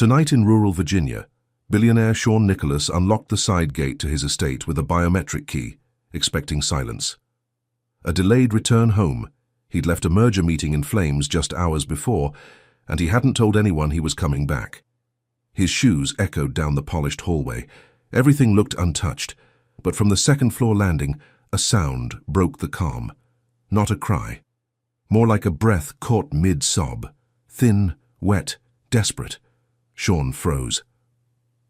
Tonight in rural Virginia, billionaire Sean Nicholas unlocked the side gate to his estate with a biometric key, expecting silence. A delayed return home. He'd left a merger meeting in flames just hours before, and he hadn't told anyone he was coming back. His shoes echoed down the polished hallway. Everything looked untouched, but from the second-floor landing, a sound broke the calm. Not a cry. More like a breath caught mid-sob. Thin, wet, desperate. Sean froze.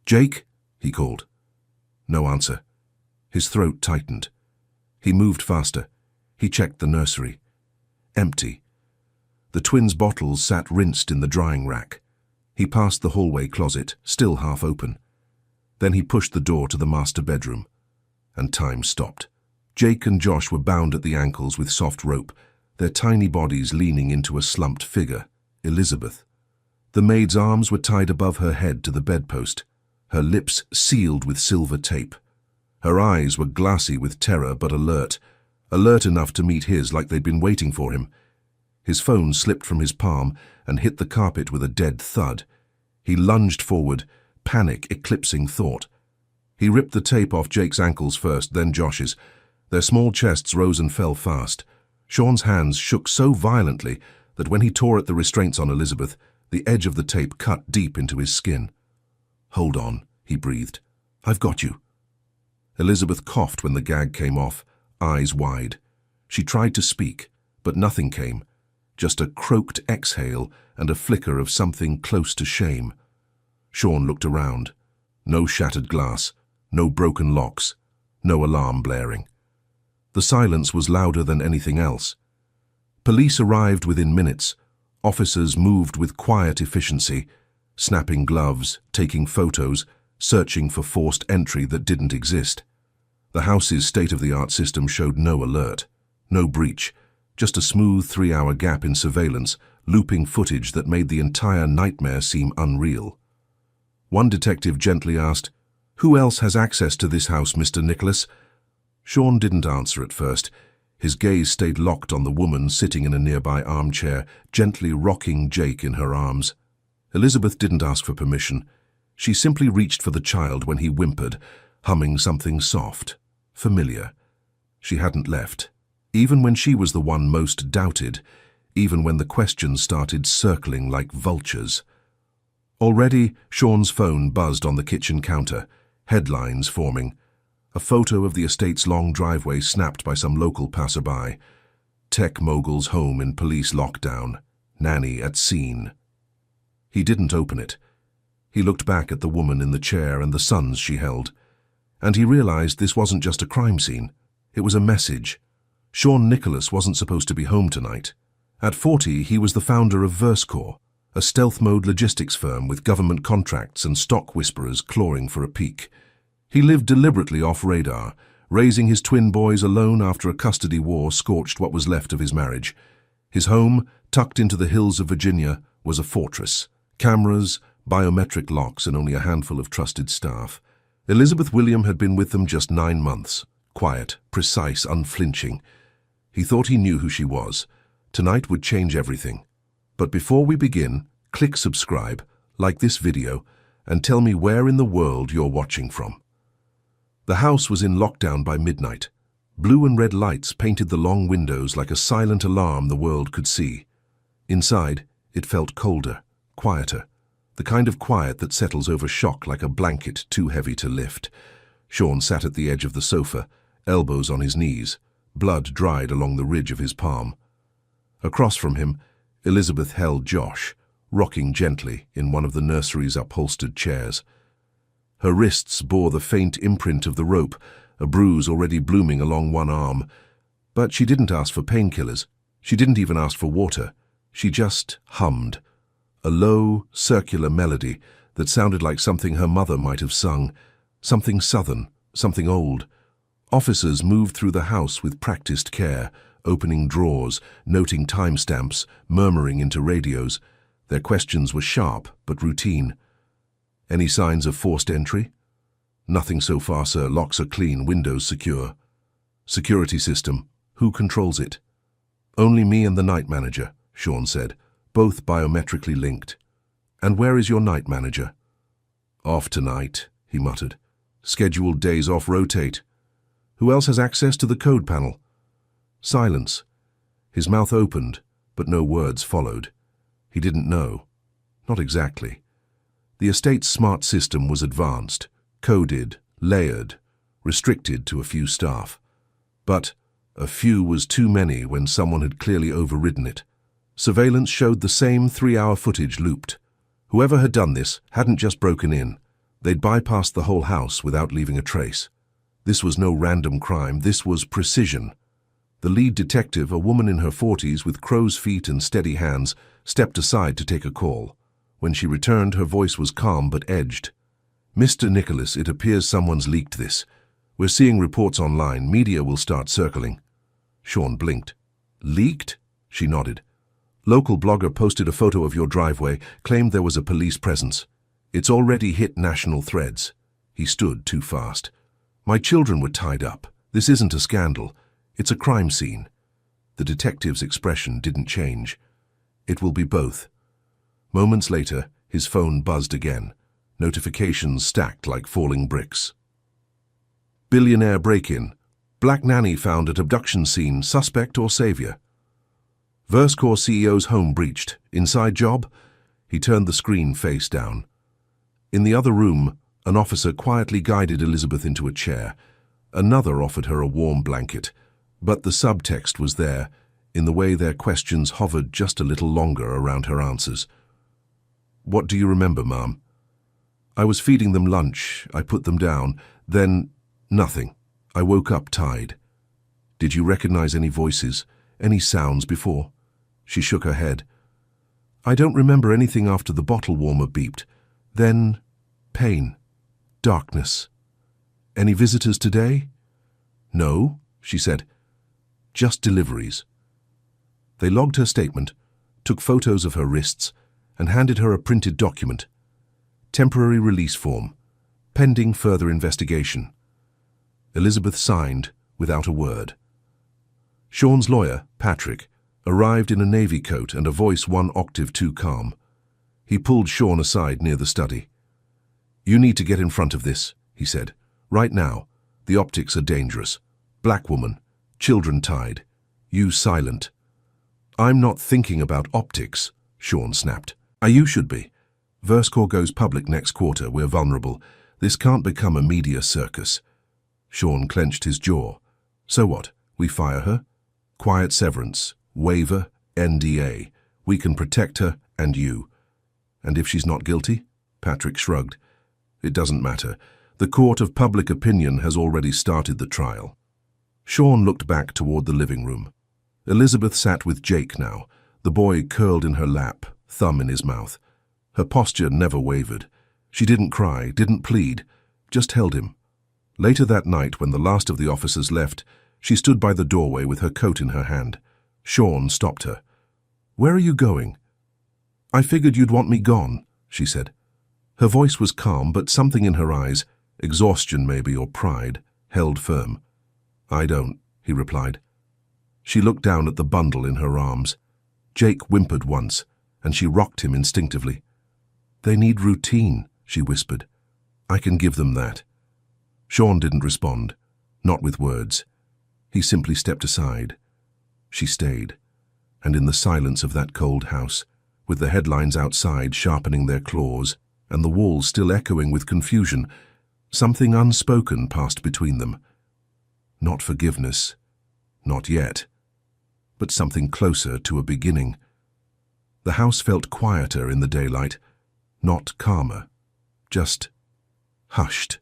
"Jake?" he called. No answer. His throat tightened. He moved faster. He checked the nursery. Empty. The twins' bottles sat rinsed in the drying rack. He passed the hallway closet, still half open. Then he pushed the door to the master bedroom. And time stopped. Jake and Josh were bound at the ankles with soft rope, their tiny bodies leaning into a slumped figure, Elizabeth. The maid's arms were tied above her head to the bedpost, her lips sealed with silver tape. Her eyes were glassy with terror but alert enough to meet his like they'd been waiting for him. His phone slipped from his palm and hit the carpet with a dead thud. He lunged forward, panic eclipsing thought. He ripped the tape off Jake's ankles first, then Josh's. Their small chests rose and fell fast. Sean's hands shook so violently that when he tore at the restraints on Elizabeth, the edge of the tape cut deep into his skin. "Hold on," he breathed. "I've got you." Elizabeth coughed when the gag came off, eyes wide. She tried to speak, but nothing came, just a croaked exhale and a flicker of something close to shame. Sean looked around. No shattered glass, no broken locks, no alarm blaring. The silence was louder than anything else. Police arrived within minutes. Officers moved with quiet efficiency, snapping gloves, taking photos, searching for forced entry that didn't exist. The house's state-of-the-art system showed no alert, no breach, just a smooth 3-hour gap in surveillance, looping footage that made the entire nightmare seem unreal. One detective gently asked, "Who else has access to this house, Mr. Nicholas?" Sean didn't answer at first. His gaze stayed locked on the woman sitting in a nearby armchair, gently rocking Jake in her arms. Elizabeth didn't ask for permission. She simply reached for the child when he whimpered, humming something soft, familiar. She hadn't left, even when she was the one most doubted, even when the questions started circling like vultures. Already, Sean's phone buzzed on the kitchen counter, headlines forming. A photo of the estate's long driveway snapped by some local passerby. Tech mogul's home in police lockdown. Nanny at scene. He didn't open it. He looked back at the woman in the chair and the sons she held. And he realized this wasn't just a crime scene. It was a message. Sean Nicholas wasn't supposed to be home tonight. At 40, he was the founder of VerseCore, a stealth-mode logistics firm with government contracts and stock whisperers clawing for a peek. He lived deliberately off radar, raising his twin boys alone after a custody war scorched what was left of his marriage. His home, tucked into the hills of Virginia, was a fortress. Cameras, biometric locks, and only a handful of trusted staff. Elizabeth William had been with them just 9 months. Quiet, precise, unflinching. He thought he knew who she was. Tonight would change everything. But before we begin, click subscribe, like this video, and tell me where in the world you're watching from. The house was in lockdown by midnight. Blue and red lights painted the long windows like a silent alarm the world could see. Inside, it felt colder, quieter, the kind of quiet that settles over shock like a blanket too heavy to lift. Sean sat at the edge of the sofa, elbows on his knees, blood dried along the ridge of his palm. Across from him, Elizabeth held Josh, rocking gently in one of the nursery's upholstered chairs. Her wrists bore the faint imprint of the rope, a bruise already blooming along one arm. But she didn't ask for painkillers. She didn't even ask for water. She just hummed. A low, circular melody that sounded like something her mother might have sung. Something southern, something old. Officers moved through the house with practiced care, opening drawers, noting timestamps, murmuring into radios. Their questions were sharp but routine. "Any signs of forced entry?" "Nothing so far, sir. Locks are clean, windows secure." "Security system. Who controls it?" "Only me and the night manager," Sean said, both biometrically linked. "And where is your night manager?" "Off tonight," he muttered. "Scheduled days off rotate." "Who else has access to the code panel?" Silence. His mouth opened, but no words followed. He didn't know. Not exactly. The estate's smart system was advanced, coded, layered, restricted to a few staff. But a few was too many when someone had clearly overridden it. Surveillance showed the same 3-hour footage looped. Whoever had done this hadn't just broken in. They'd bypassed the whole house without leaving a trace. This was no random crime, this was precision. The lead detective, a woman in her 40s with crow's feet and steady hands, stepped aside to take a call. When she returned, her voice was calm but edged. "Mr. Nicholas, it appears someone's leaked this. We're seeing reports online. Media will start circling." Sean blinked. "Leaked?" She nodded. "Local blogger posted a photo of your driveway, claimed there was a police presence. It's already hit national threads." He stood too fast. "My children were tied up. This isn't a scandal. It's a crime scene." The detective's expression didn't change. "It will be both." Moments later, his phone buzzed again. Notifications stacked like falling bricks. Billionaire break-in. Black nanny found at abduction scene, suspect or savior. Verscore CEO's home breached. Inside job? He turned the screen face down. In the other room, an officer quietly guided Elizabeth into a chair. Another offered her a warm blanket. But the subtext was there, in the way their questions hovered just a little longer around her answers. "What do you remember, Mom?" "I was feeding them lunch. I put them down. Then, nothing. I woke up tired." "Did you recognize any voices, any sounds before?" She shook her head. "I don't remember anything after the bottle warmer beeped. Then, pain, darkness." "Any visitors today?" "No," she said. "Just deliveries." They logged her statement, took photos of her wrists, and handed her a printed document. Temporary release form, pending further investigation. Elizabeth signed without a word. Sean's lawyer, Patrick, arrived in a navy coat and a voice 1 octave too calm. He pulled Sean aside near the study. "You need to get in front of this," he said. "Right now. The optics are dangerous. Black woman, children tied. You silent." "I'm not thinking about optics," Sean snapped. "You should be. Verscore goes public next quarter. We're vulnerable. This can't become a media circus." Sean clenched his jaw. "So what? We fire her? Quiet severance, waiver, NDA. We can protect her and you." "And if she's not guilty?" Patrick shrugged. "It doesn't matter. The court of public opinion has already started the trial." Sean looked back toward the living room. Elizabeth sat with Jake now, the boy curled in her lap, thumb in his mouth. Her posture never wavered. She didn't cry, didn't plead, just held him. Later that night, when the last of the officers left, she stood by the doorway with her coat in her hand. Sean stopped her. "Where are you going?" "I figured you'd want me gone," she said. Her voice was calm, but something in her eyes, exhaustion maybe or pride, held firm. "I don't," he replied. She looked down at the bundle in her arms. Jake whimpered once, and she rocked him instinctively. "They need routine," she whispered. "I can give them that." Sean didn't respond, not with words. He simply stepped aside. She stayed, and in the silence of that cold house, with the headlines outside sharpening their claws, and the walls still echoing with confusion, something unspoken passed between them. Not forgiveness, not yet, but something closer to a beginning. The house felt quieter in the daylight, not calmer, just hushed.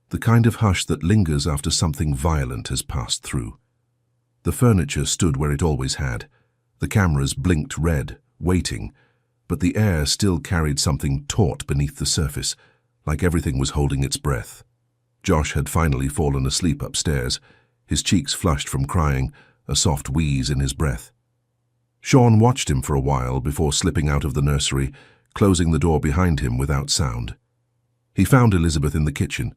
The kind of hush that lingers after something violent has passed through. The furniture stood where it always had. The cameras blinked red, waiting, but the air still carried something taut beneath the surface, like everything was holding its breath. Josh had finally fallen asleep upstairs, his cheeks flushed from crying, a soft wheeze in his breath. Sean watched him for a while before slipping out of the nursery, closing the door behind him without sound. He found Elizabeth in the kitchen.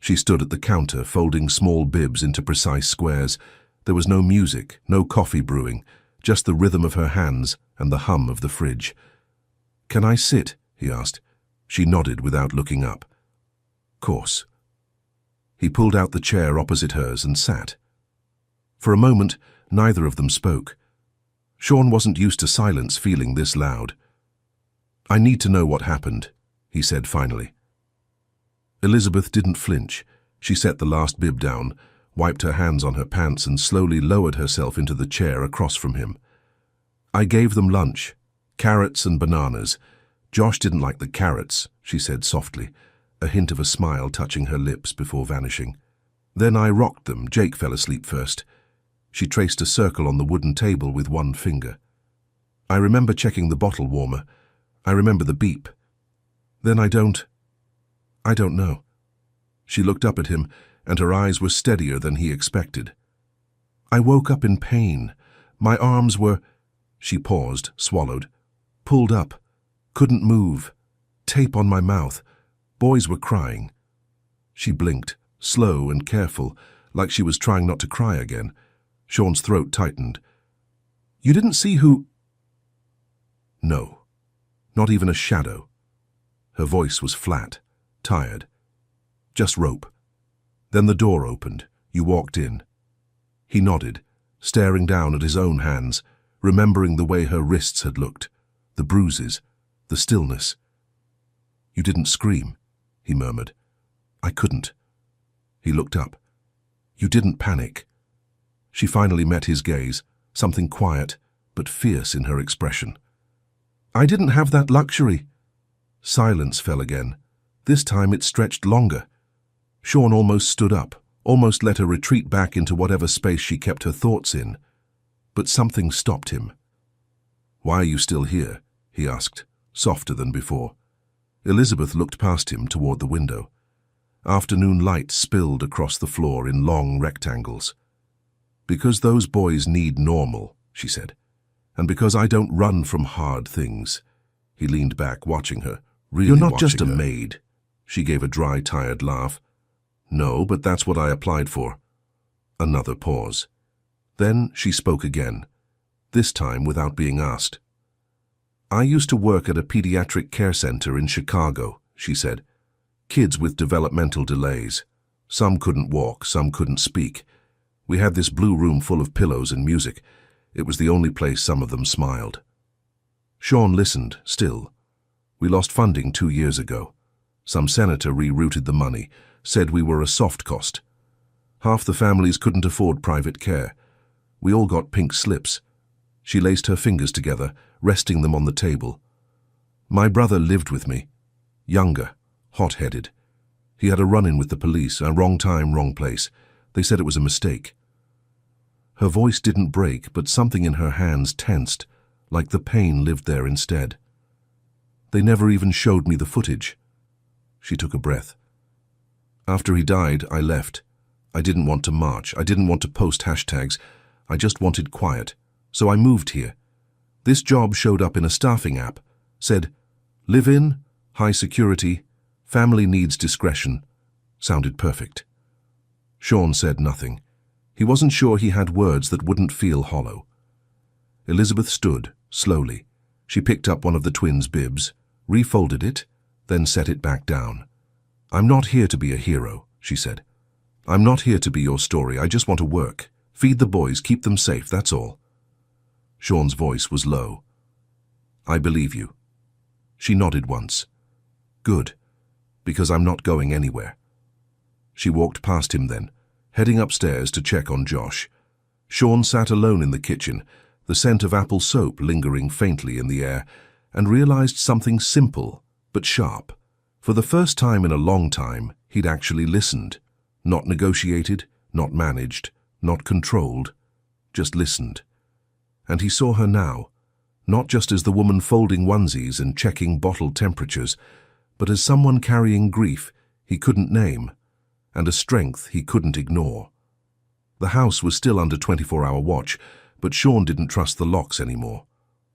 She stood at the counter, folding small bibs into precise squares. There was no music, no coffee brewing, just the rhythm of her hands and the hum of the fridge. "Can I sit?" he asked. She nodded without looking up. Course. He pulled out the chair opposite hers and sat. For a moment, neither of them spoke. Sean wasn't used to silence feeling this loud. I need to know what happened, he said finally. Elizabeth didn't flinch. She set the last bib down, wiped her hands on her pants and slowly lowered herself into the chair across from him. I gave them lunch, carrots and bananas. Josh didn't like the carrots, she said softly, a hint of a smile touching her lips before vanishing. Then I rocked them. Jake fell asleep first. She traced a circle on the wooden table with one finger. I remember checking the bottle warmer. I remember the beep. Then I don't know. She looked up at him, and her eyes were steadier than he expected. I woke up in pain. My arms were... She paused, swallowed. Pulled up. Couldn't move. Tape on my mouth. Boys were crying. She blinked, slow and careful, like she was trying not to cry again. Sean's throat tightened. You didn't see who... No. Not even a shadow. Her voice was flat, tired. Just rope. Then the door opened. You walked in. He nodded, staring down at his own hands, remembering the way her wrists had looked, the bruises, the stillness. You didn't scream, he murmured. I couldn't. He looked up. You didn't panic. She finally met his gaze, something quiet but fierce in her expression. I didn't have that luxury. Silence fell again. This time it stretched longer. Sean almost stood up, almost let her retreat back into whatever space she kept her thoughts in. But something stopped him. Why are you still here? He asked, softer than before. Elizabeth looked past him toward the window. Afternoon light spilled across the floor in long rectangles. Because those boys need normal, she said. And because I don't run from hard things. He leaned back, watching her, really watching her. You're not just a maid. She gave a dry, tired laugh. No, but that's what I applied for. Another pause. Then she spoke again, this time without being asked. I used to work at a pediatric care center in Chicago, she said. Kids with developmental delays. Some couldn't walk, some couldn't speak. We had this blue room full of pillows and music. It was the only place some of them smiled. Sean listened, still. We lost funding 2 years ago. Some senator rerouted the money, said we were a soft cost. Half the families couldn't afford private care. We all got pink slips. She laced her fingers together, resting them on the table. My brother lived with me. Younger, hot-headed. He had a run-in with the police, a wrong time, wrong place. They said it was a mistake. Her voice didn't break, but something in her hands tensed, like the pain lived there instead. They never even showed me the footage. She took a breath. After he died, I left. I didn't want to march. I didn't want to post hashtags. I just wanted quiet. So I moved here. This job showed up in a staffing app. Said, live in, high security, family needs discretion. Sounded perfect. Sean said nothing. He wasn't sure he had words that wouldn't feel hollow. Elizabeth stood, slowly. She picked up one of the twins' bibs, refolded it, then set it back down. I'm not here to be a hero, she said. I'm not here to be your story. I just want to work. Feed the boys, keep them safe, that's all. Sean's voice was low. I believe you. She nodded once. Good, because I'm not going anywhere. She walked past him then, heading upstairs to check on Josh. Sean sat alone in the kitchen, the scent of apple soap lingering faintly in the air, and realized something simple but sharp. For the first time in a long time, he'd actually listened. Not negotiated, not managed, not controlled, just listened. And he saw her now, not just as the woman folding onesies and checking bottle temperatures, but as someone carrying grief he couldn't name, and a strength he couldn't ignore. The house was still under 24-hour watch, but Sean didn't trust the locks anymore.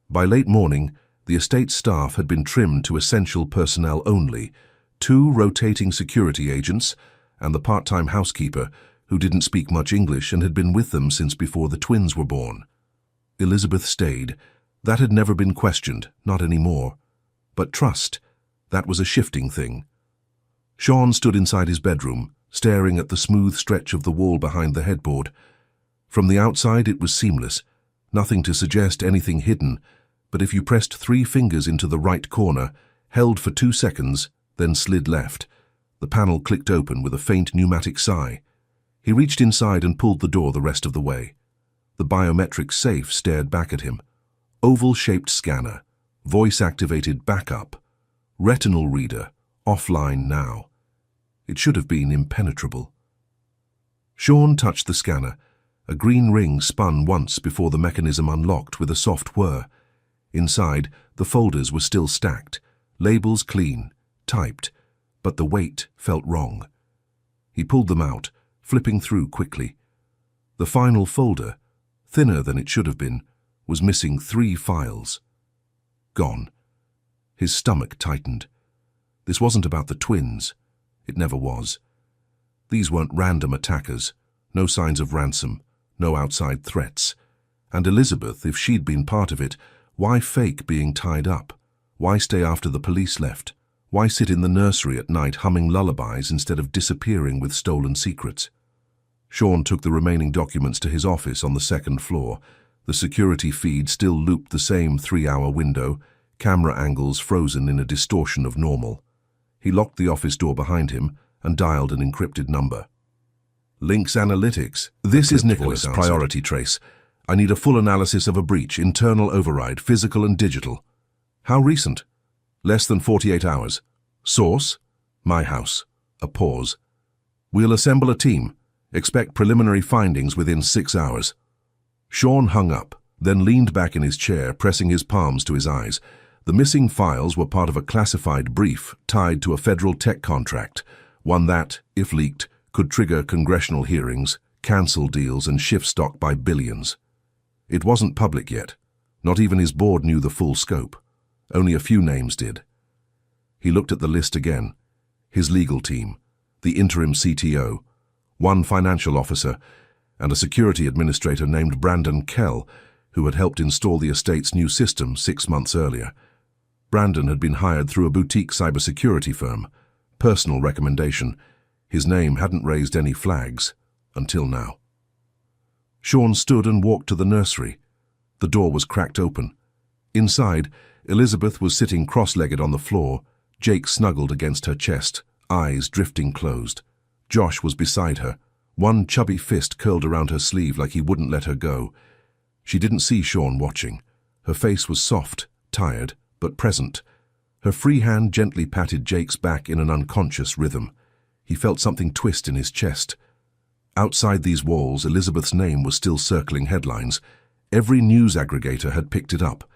By late morning, the estate staff had been trimmed to essential personnel only, 2 rotating security agents, and the part-time housekeeper, who didn't speak much English and had been with them since before the twins were born. Elizabeth stayed. That had never been questioned, not anymore. But trust, That was a shifting thing. Sean stood inside his bedroom, staring at the smooth stretch of the wall behind the headboard. From the outside it was seamless, nothing to suggest anything hidden, but if you pressed 3 fingers into the right corner, held for 2 seconds, then slid left, the panel clicked open with a faint pneumatic sigh. He reached inside and pulled the door the rest of the way. The biometric safe stared back at him. Oval-shaped scanner, voice-activated backup, retinal reader, offline now. It should have been impenetrable. Sean touched the scanner. A green ring spun once before the mechanism unlocked with a soft whir. Inside, the folders were still stacked, labels clean, typed, but the weight felt wrong. He pulled them out, flipping through quickly. The final folder, thinner than it should have been, was missing 3 files. Gone. His stomach tightened. This wasn't about the twins. It never was. These weren't random attackers, no signs of ransom, no outside threats. And Elizabeth, if she'd been part of it, why fake being tied up? Why stay after the police left? Why sit in the nursery at night humming lullabies instead of disappearing with stolen secrets? Sean took the remaining documents to his office on the 2nd floor. The security feed still looped the same 3-hour window, camera angles frozen in a distortion of normal. He locked the office door behind him and dialed an encrypted number. Lynx Analytics. This is Nicholas, Priority Trace. I need a full analysis of a breach, internal override, physical and digital. How recent? Less than 48 hours. Source? My house. A pause. We'll assemble a team. Expect preliminary findings within 6 hours. Sean hung up, then leaned back in his chair, pressing his palms to his eyes. The missing files were part of a classified brief tied to a federal tech contract, one that, if leaked, could trigger congressional hearings, cancel deals and shift stock by billions. It wasn't public yet. Not even his board knew the full scope. Only a few names did. He looked at the list again. His legal team, the interim CTO, 1 financial officer, and a security administrator named Brandon Kell, who had helped install the estate's new system 6 months earlier. Brandon had been hired through a boutique cybersecurity firm. Personal recommendation. His name hadn't raised any flags, until now. Sean stood and walked to the nursery. The door was cracked open. Inside, Elizabeth was sitting cross-legged on the floor, Jake snuggled against her chest, eyes drifting closed. Josh was beside her, one chubby fist curled around her sleeve like he wouldn't let her go. She didn't see Sean watching. Her face was soft, tired, but present. Her free hand gently patted Jake's back in an unconscious rhythm. He felt something twist in his chest. Outside these walls, Elizabeth's name was still circling headlines. Every news aggregator had picked it up.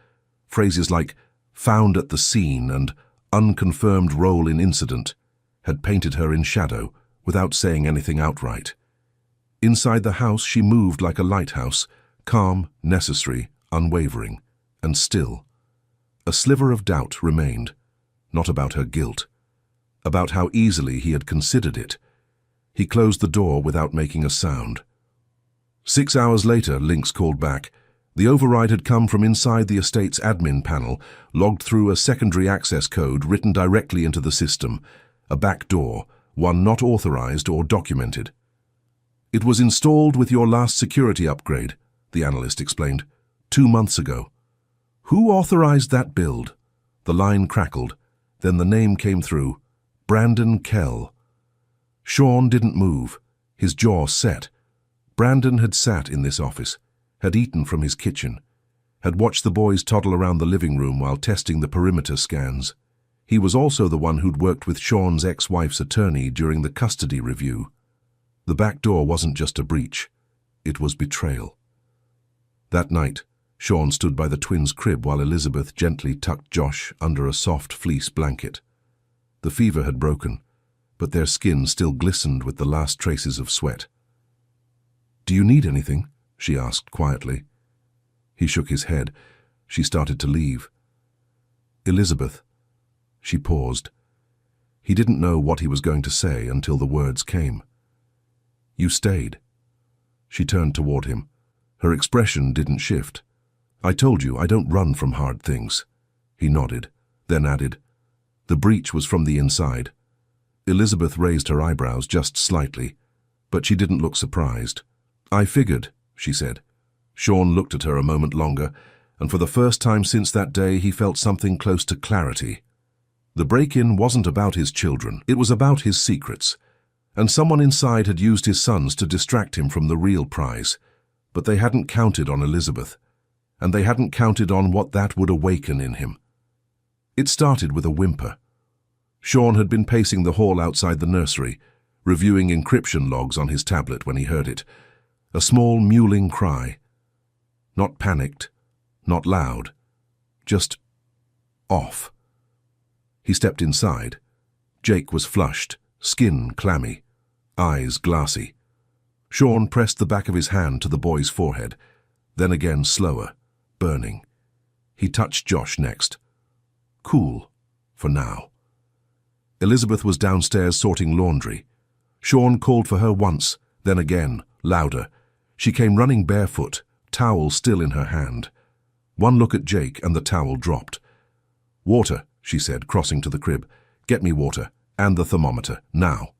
Phrases like "found at the scene" and "unconfirmed role in incident" had painted her in shadow without saying anything outright. Inside the house, she moved like a lighthouse, calm, necessary, unwavering, and still. A sliver of doubt remained, not about her guilt, about how easily he had considered it. He closed the door without making a sound. 6 hours later, Lynx called back. The override had come from inside the estate's admin panel, logged through a secondary access code written directly into the system, a back door, one not authorized or documented. It was installed with your last security upgrade, the analyst explained, 2 months ago. Who authorized that build? The line crackled. Then the name came through. Brandon Kell. Sean didn't move, his jaw set. Brandon had sat in this office, had eaten from his kitchen, had watched the boys toddle around the living room while testing the perimeter scans. He was also the one who'd worked with Sean's ex-wife's attorney during the custody review. The back door wasn't just a breach, it was betrayal. That night, Sean stood by the twins' crib while Elizabeth gently tucked Josh under a soft fleece blanket. The fever had broken, but their skin still glistened with the last traces of sweat. "Do you need anything?" she asked quietly. He shook his head. She started to leave. "Elizabeth." She paused. He didn't know what he was going to say until the words came. "You stayed." She turned toward him. Her expression didn't shift. "I told you I don't run from hard things." He nodded, then added, The breach was from the inside. Elizabeth raised her eyebrows just slightly, but she didn't look surprised. "I figured," she said. Sean looked at her a moment longer, and for the first time since that day he felt something close to clarity. The break-in wasn't about his children, it was about his secrets, and someone inside had used his sons to distract him from the real prize. But they hadn't counted on Elizabeth, and they hadn't counted on what that would awaken in him. It started with a whimper. Sean had been pacing the hall outside the nursery, reviewing encryption logs on his tablet when he heard it. A small mewling cry. Not panicked, not loud, just off. He stepped inside. Jake was flushed, skin clammy, eyes glassy. Sean pressed the back of his hand to the boy's forehead, then again slower, burning. He touched Josh next. Cool, for now. Elizabeth was downstairs sorting laundry. Sean called for her once, then again, louder. She came running barefoot, towel still in her hand. One look at Jake and the towel dropped. "Water," she said, crossing to the crib. "Get me water, and the thermometer, now."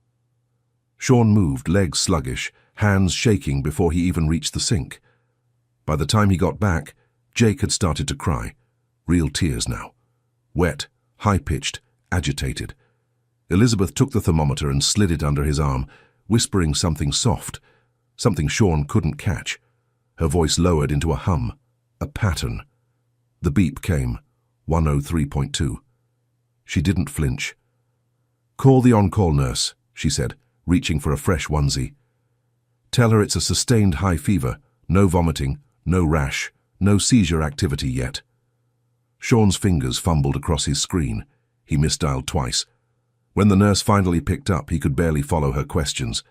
Sean moved, legs sluggish, hands shaking before he even reached the sink. By the time he got back, Jake had started to cry. Real tears now. Wet, high-pitched, agitated. Elizabeth took the thermometer and slid it under his arm, whispering something soft, something Sean couldn't catch. Her voice lowered into a hum, a pattern. The beep came, 103.2. She didn't flinch. "Call the on-call nurse," she said, reaching for a fresh onesie. "Tell her it's a sustained high fever, no vomiting, no rash, no seizure activity yet." Sean's fingers fumbled across his screen. He misdialed twice. When the nurse finally picked up, he could barely follow her questions.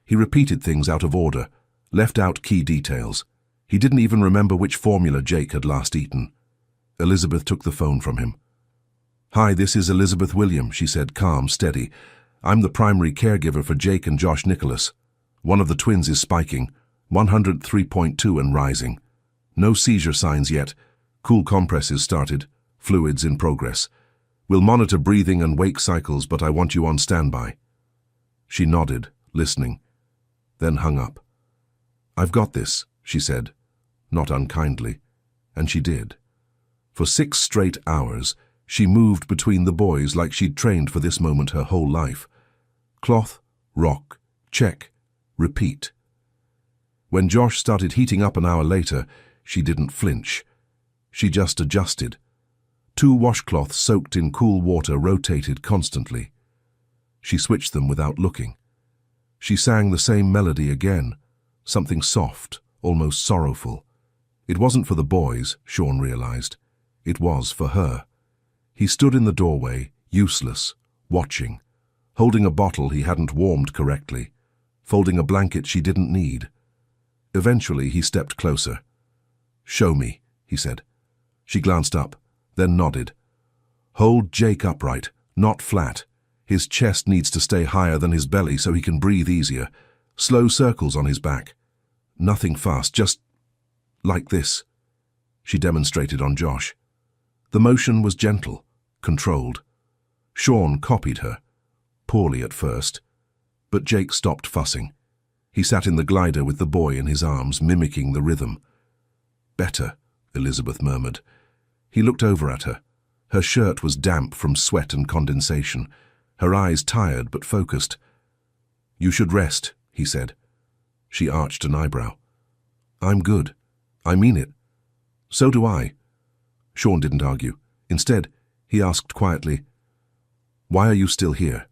He repeated things out of order, left out key details. He didn't even remember which formula Jake had last eaten. Elizabeth took the phone from him. "Hi, this is Elizabeth William," she said, calm, steady. "I'm the primary caregiver for Jake and Josh Nicholas. One of the twins is spiking, 103.2 and rising. No seizure signs yet. Cool compresses started, fluids in progress. We'll monitor breathing and wake cycles, but I want you on standby." She nodded, listening, then hung up. "I've got this," she said, not unkindly, and she did. For 6 straight hours, she moved between the boys like she'd trained for this moment her whole life. Cloth, rock, check, repeat. When Josh started heating up an hour later, she didn't flinch. She just adjusted. 2 washcloths soaked in cool water rotated constantly. She switched them without looking. She sang the same melody again, something soft, almost sorrowful. It wasn't for the boys, Sean realized. It was for her. He stood in the doorway, useless, watching, holding a bottle he hadn't warmed correctly, folding a blanket she didn't need. Eventually, he stepped closer. "Show me," he said. She glanced up, then nodded. "Hold Jake upright, not flat. His chest needs to stay higher than his belly so he can breathe easier. Slow circles on his back. Nothing fast, just like this." She demonstrated on Josh. The motion was gentle, controlled. Sean copied her, poorly at first, but Jake stopped fussing. He sat in the glider with the boy in his arms, mimicking the rhythm. "Better," Elizabeth murmured. He looked over at her. Her shirt was damp from sweat and condensation, her eyes tired but focused. "You should rest," he said. She arched an eyebrow. "I'm good. I mean it." "So do I." Sean didn't argue. Instead, he asked quietly, "Why are you still here?"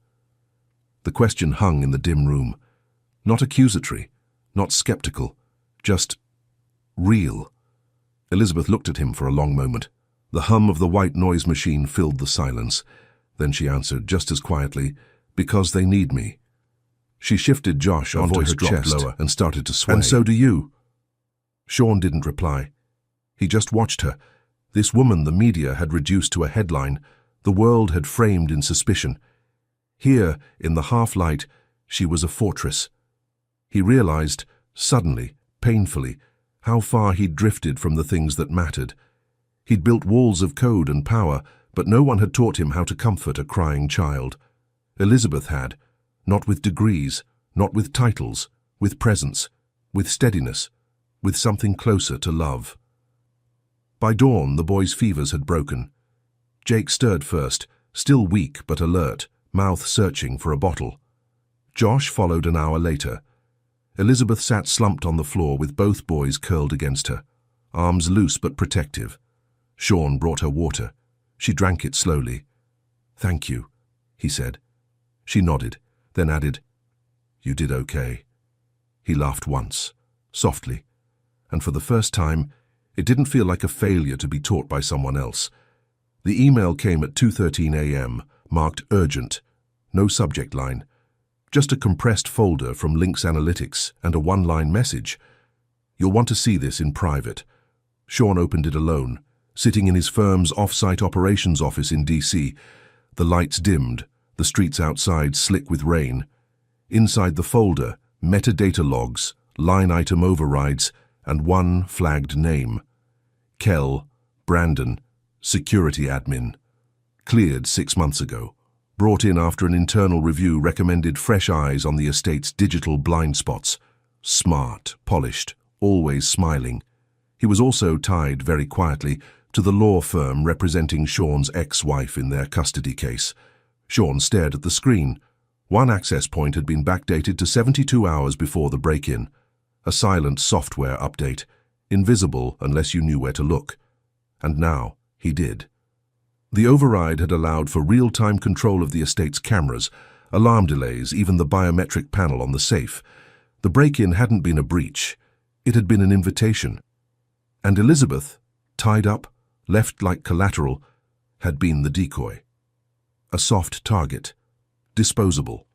The question hung in the dim room. Not accusatory, not skeptical, just real. Elizabeth looked at him for a long moment. The hum of the white noise machine filled the silence. Then she answered, just as quietly, "Because they need me." She shifted Josh onto her chest lower and started to sway. "And so do you." Sean didn't reply. He just watched her. This woman the media had reduced to a headline, the world had framed in suspicion. Here, in the half-light, she was a fortress. He realized, suddenly, painfully, how far he'd drifted from the things that mattered. He'd built walls of code and power, But no one had taught him how to comfort a crying child. Elizabeth had, not with degrees, not with titles, with presence, with steadiness, with something closer to love. By dawn, the boys' fevers had broken. Jake stirred first, still weak but alert, mouth searching for a bottle. Josh followed an hour later. Elizabeth sat slumped on the floor with both boys curled against her, arms loose but protective. Sean brought her water. She drank it slowly. "Thank you," he said. She nodded, then added, "You did okay." He laughed once, softly, and for the first time, it didn't feel like a failure to be taught by someone else. The email came at 2:13 a.m., marked urgent, no subject line, just a compressed folder from Link's Analytics and a one-line message. "You'll want to see this in private." Sean opened it alone, sitting in his firm's off-site operations office in D.C. The lights dimmed, the streets outside slick with rain. Inside the folder, metadata logs, line item overrides, and one flagged name. Kell, Brandon, security admin. Cleared 6 months ago. Brought in after an internal review recommended fresh eyes on the estate's digital blind spots. Smart, polished, always smiling. He was also tied, very quietly, to the law firm representing Sean's ex-wife in their custody case. Sean stared at the screen. One access point had been backdated to 72 hours before the break-in. A silent software update, invisible unless you knew where to look. And now, he did. The override had allowed for real-time control of the estate's cameras, alarm delays, even the biometric panel on the safe. The break-in hadn't been a breach. It had been an invitation. And Elizabeth, tied up, left like collateral, had been the decoy. A soft target. Disposable.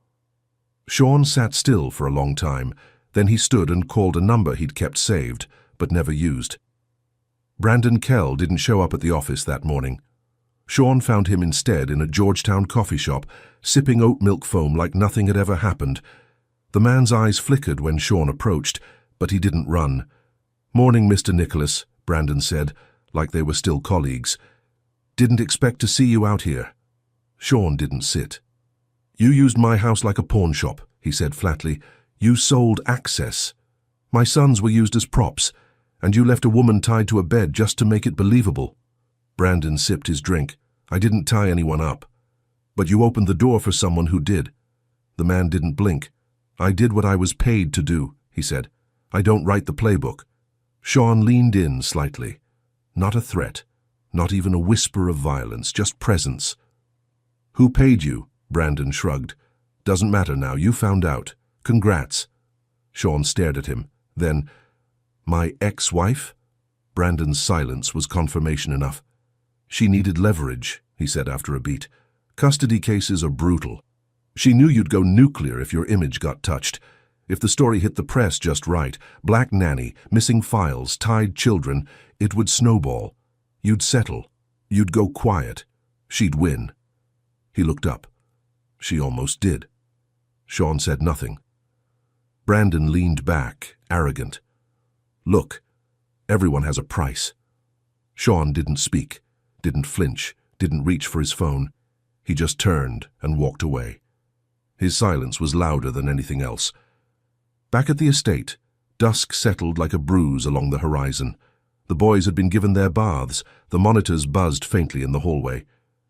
Sean sat still for a long time. Then he stood and called a number he'd kept saved, but never used. Brandon Kell didn't show up at the office that morning. Sean found him instead in a Georgetown coffee shop, sipping oat milk foam like nothing had ever happened. The man's eyes flickered when Sean approached, but he didn't run. "Morning, Mr. Nicholas," Brandon said, like they were still colleagues. "Didn't expect to see you out here." Sean didn't sit. "You used my house like a pawn shop," he said flatly. "You sold access. My sons were used as props, and you left a woman tied to a bed just to make it believable." Brandon sipped his drink. "I didn't tie anyone up." "But you opened the door for someone who did." The man didn't blink. "I did what I was paid to do," he said. "I don't write the playbook." Sean leaned in slightly. Not a threat, not even a whisper of violence, just presence. "Who paid you?" Brandon shrugged. "Doesn't matter now, you found out. Congrats." Sean stared at him. Then, "My ex-wife?" Brandon's silence was confirmation enough. "She needed leverage," he said after a beat. "Custody cases are brutal. She knew you'd go nuclear if your image got touched. If the story hit the press just right, black nanny, missing files, tied children, it would snowball. You'd settle. You'd go quiet. She'd win." He looked up. She almost did. Sean said nothing. Brandon leaned back, arrogant. "Look, everyone has a price." Sean didn't speak, didn't flinch, didn't reach for his phone. He just turned and walked away. His silence was louder than anything else. Back at the estate, dusk settled like a bruise along the horizon. The boys had been given their baths. The monitors buzzed faintly in the hallway.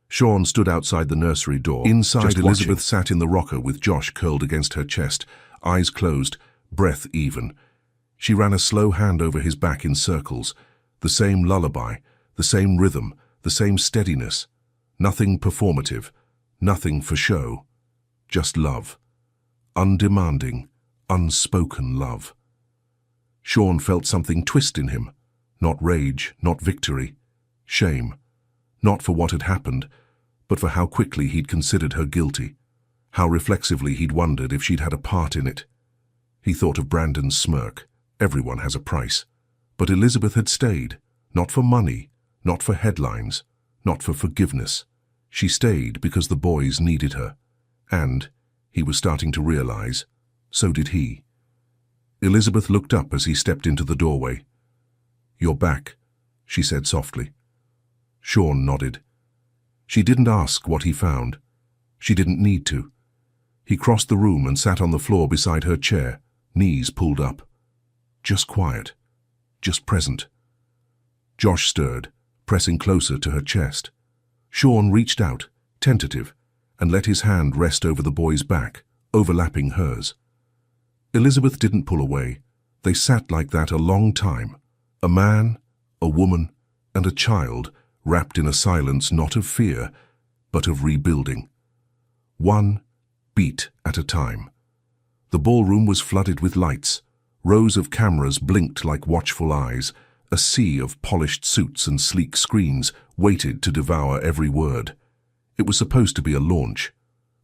Sean stood outside the nursery door. Inside, Elizabeth sat in the rocker with Josh curled against her chest, eyes closed, breath even. She ran a slow hand over his back in circles. The same lullaby, the same rhythm, the same steadiness. Nothing performative, nothing for show. Just love. Undemanding, unspoken love. Sean felt something twist in him. Not rage, not victory. Shame. Not for what had happened, but for how quickly he'd considered her guilty. How reflexively he'd wondered if she'd had a part in it. He thought of Brandon's smirk. Everyone has a price. But Elizabeth had stayed. Not for money, not for headlines, not for forgiveness. She stayed because the boys needed her. And, he was starting to realize, so did he. Elizabeth looked up as he stepped into the doorway. "You're back," she said softly. Sean nodded. She didn't ask what he found. She didn't need to. He crossed the room and sat on the floor beside her chair, knees pulled up. Just quiet. Just present. Josh stirred, pressing closer to her chest. Sean reached out, tentative, and let his hand rest over the boy's back, overlapping hers. Elizabeth didn't pull away. They sat like that a long time. A man, a woman, and a child, wrapped in a silence not of fear, but of rebuilding. One beat at a time. The ballroom was flooded with lights. Rows of cameras blinked like watchful eyes. A sea of polished suits and sleek screens waited to devour every word. It was supposed to be a launch.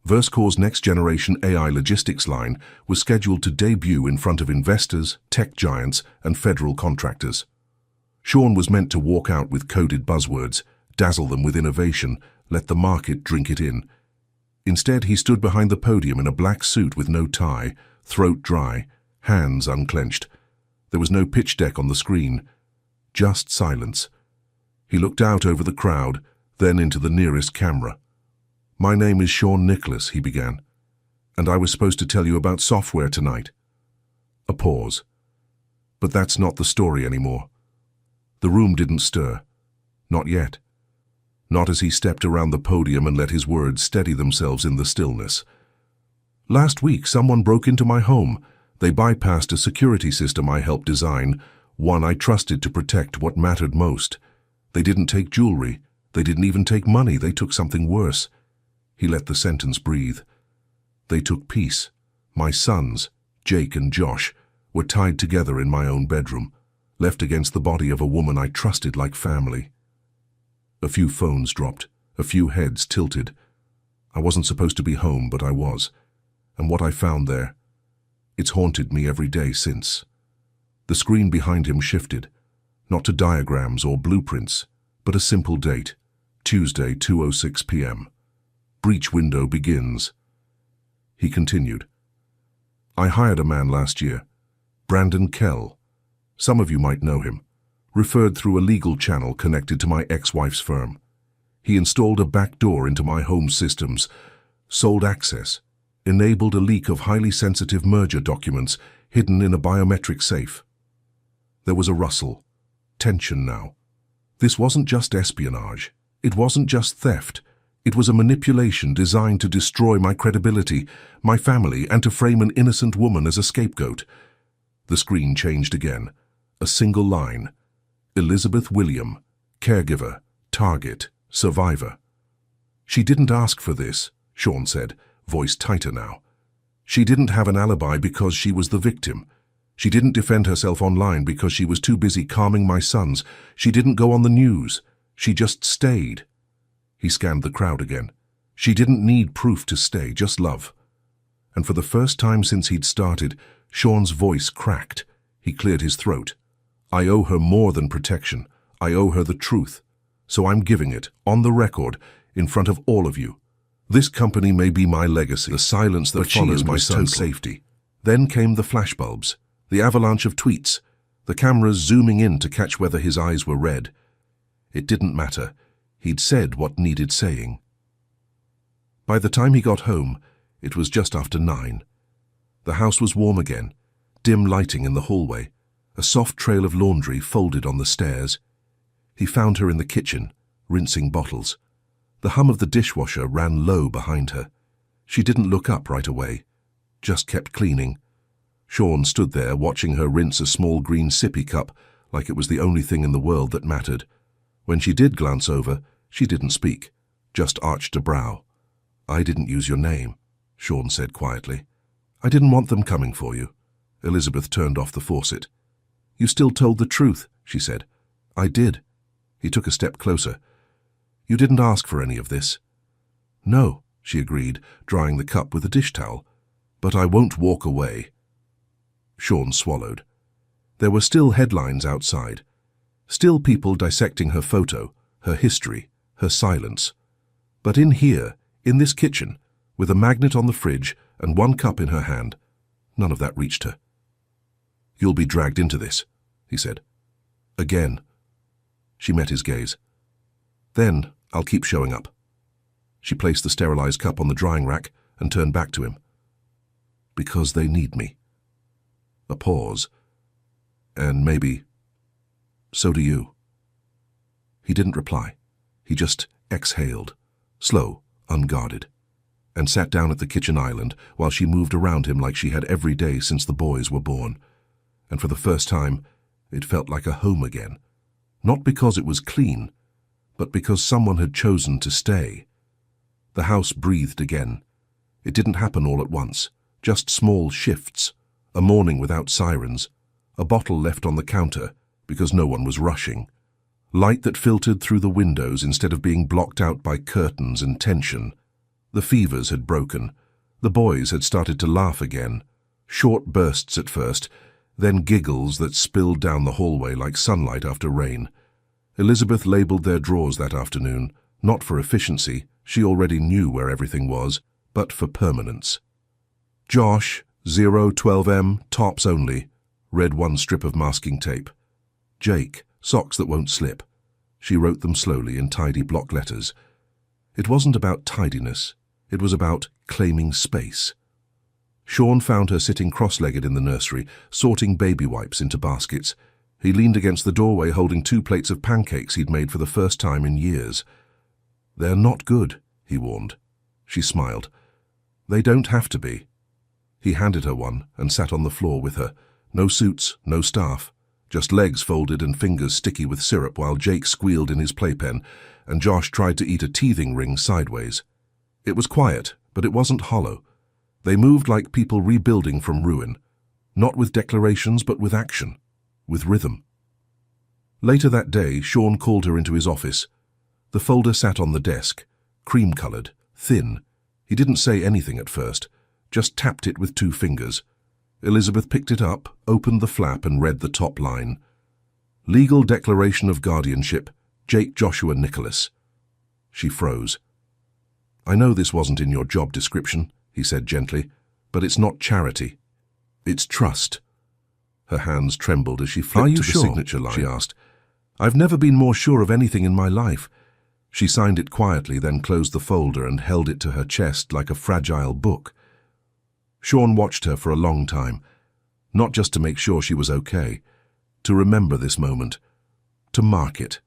VerseCore's next-generation AI logistics line was scheduled to debut in front of investors, tech giants, and federal contractors. Sean was meant to walk out with coded buzzwords, dazzle them with innovation, let the market drink it in. Instead, he stood behind the podium in a black suit with no tie, throat dry, hands unclenched. There was no pitch deck on the screen, just silence. He looked out over the crowd, then into the nearest camera. "My name is Sean Nicholas," he began, "and I was supposed to tell you about software tonight." A pause. But that's not the story anymore. The room didn't stir. Not yet. Not as he stepped around the podium and let his words steady themselves in the stillness. "Last week, someone broke into my home. They bypassed a security system I helped design, one I trusted to protect what mattered most. They didn't take jewelry. They didn't even take money. They took something worse." He let the sentence breathe. "They took peace. My sons, Jake and Josh, were tied together in my own bedroom, left against the body of a woman I trusted like family." A few phones dropped, a few heads tilted. I wasn't supposed to be home, but I was. And what I found there, it's haunted me every day since. The screen behind him shifted, not to diagrams or blueprints, but a simple date, Tuesday, 2:06 p.m. Breach window begins. He continued. "I hired a man last year, Brandon Kell. Some of you might know him. Referred through a legal channel connected to my ex-wife's firm. He installed a back door into my home systems, sold access, enabled a leak of highly sensitive merger documents hidden in a biometric safe." There was a rustle, tension now. This wasn't just espionage. It wasn't just theft. It was a manipulation designed to destroy my credibility, my family, and to frame an innocent woman as a scapegoat. The screen changed again. A single line. Elizabeth William, caregiver, target, survivor. "She didn't ask for this," Sean said, voice tighter now. "She didn't have an alibi because she was the victim. She didn't defend herself online because she was too busy calming my sons. She didn't go on the news. She just stayed." He scanned the crowd again. She didn't need proof to stay, just love. And for the first time since he'd started, Sean's voice cracked. He cleared his throat. "I owe her more than protection. I owe her the truth. So I'm giving it, on the record, in front of all of you. This company may be my legacy, the silence that follows my son's safety." Then came the flashbulbs, the avalanche of tweets, the cameras zooming in to catch whether his eyes were red. It didn't matter. He'd said what needed saying. By the time he got home, it was just after 9. The house was warm again, dim lighting in the hallway, a soft trail of laundry folded on the stairs. He found her in the kitchen, rinsing bottles. The hum of the dishwasher ran low behind her. She didn't look up right away, just kept cleaning. Sean stood there watching her rinse a small green sippy cup like it was the only thing in the world that mattered. When she did glance over, she didn't speak, just arched a brow. "I didn't use your name," Sean said quietly. "I didn't want them coming for you." Elizabeth turned off the faucet. "You still told the truth," she said. "I did." He took a step closer. "You didn't ask for any of this." "No," she agreed, drying the cup with a dish towel. "But I won't walk away." Sean swallowed. There were still headlines outside. Still people dissecting her photo, her history, her silence. But in here, in this kitchen, with a magnet on the fridge and one cup in her hand, none of that reached her. "You'll be dragged into this," he said. "Again." She met his gaze. "Then I'll keep showing up. She placed the sterilized cup on the drying rack and turned back to him. Because they need me. A pause. And maybe, so do you. He didn't reply. He just exhaled, slow, unguarded, and sat down at the kitchen island while she moved around him like she had every day since the boys were born. And for the first time, it felt like a home again. Not because it was clean, but because someone had chosen to stay. The house breathed again. It didn't happen all at once, just small shifts, a morning without sirens, a bottle left on the counter because no one was rushing, light that filtered through the windows instead of being blocked out by curtains and tension. The fevers had broken. The boys had started to laugh again, short bursts at first, then giggles that spilled down the hallway like sunlight after rain. Elizabeth labeled their drawers that afternoon, not for efficiency, she already knew where everything was, but for permanence. Josh, 012M, tops only, read one strip of masking tape. Jake, socks that won't slip. She wrote them slowly in tidy block letters. It wasn't about tidiness, it was about claiming space. Sean found her sitting cross-legged in the nursery, sorting baby wipes into baskets. He leaned against the doorway holding 2 plates of pancakes he'd made for the first time in years. They're not good, he warned. She smiled. They don't have to be. He handed her one and sat on the floor with her. No suits, no staff, just legs folded and fingers sticky with syrup while Jake squealed in his playpen and Josh tried to eat a teething ring sideways. It was quiet, but it wasn't hollow. They moved like people rebuilding from ruin, not with declarations but with action, with rhythm. Later that day, Sean called her into his office. The folder sat on the desk, cream-colored, thin. He didn't say anything at first, just tapped it with 2 fingers. Elizabeth picked it up, opened the flap and read the top line. Legal Declaration of Guardianship, Jake Joshua Nicholas. She froze. I know this wasn't in your job description, he said gently, but it's not charity. It's trust. Her hands trembled as she flicked to the signature line. She asked. I've never been more sure of anything in my life. She signed it quietly, then closed the folder and held it to her chest like a fragile book. Sean watched her for a long time, not just to make sure she was okay, to remember this moment, to mark it.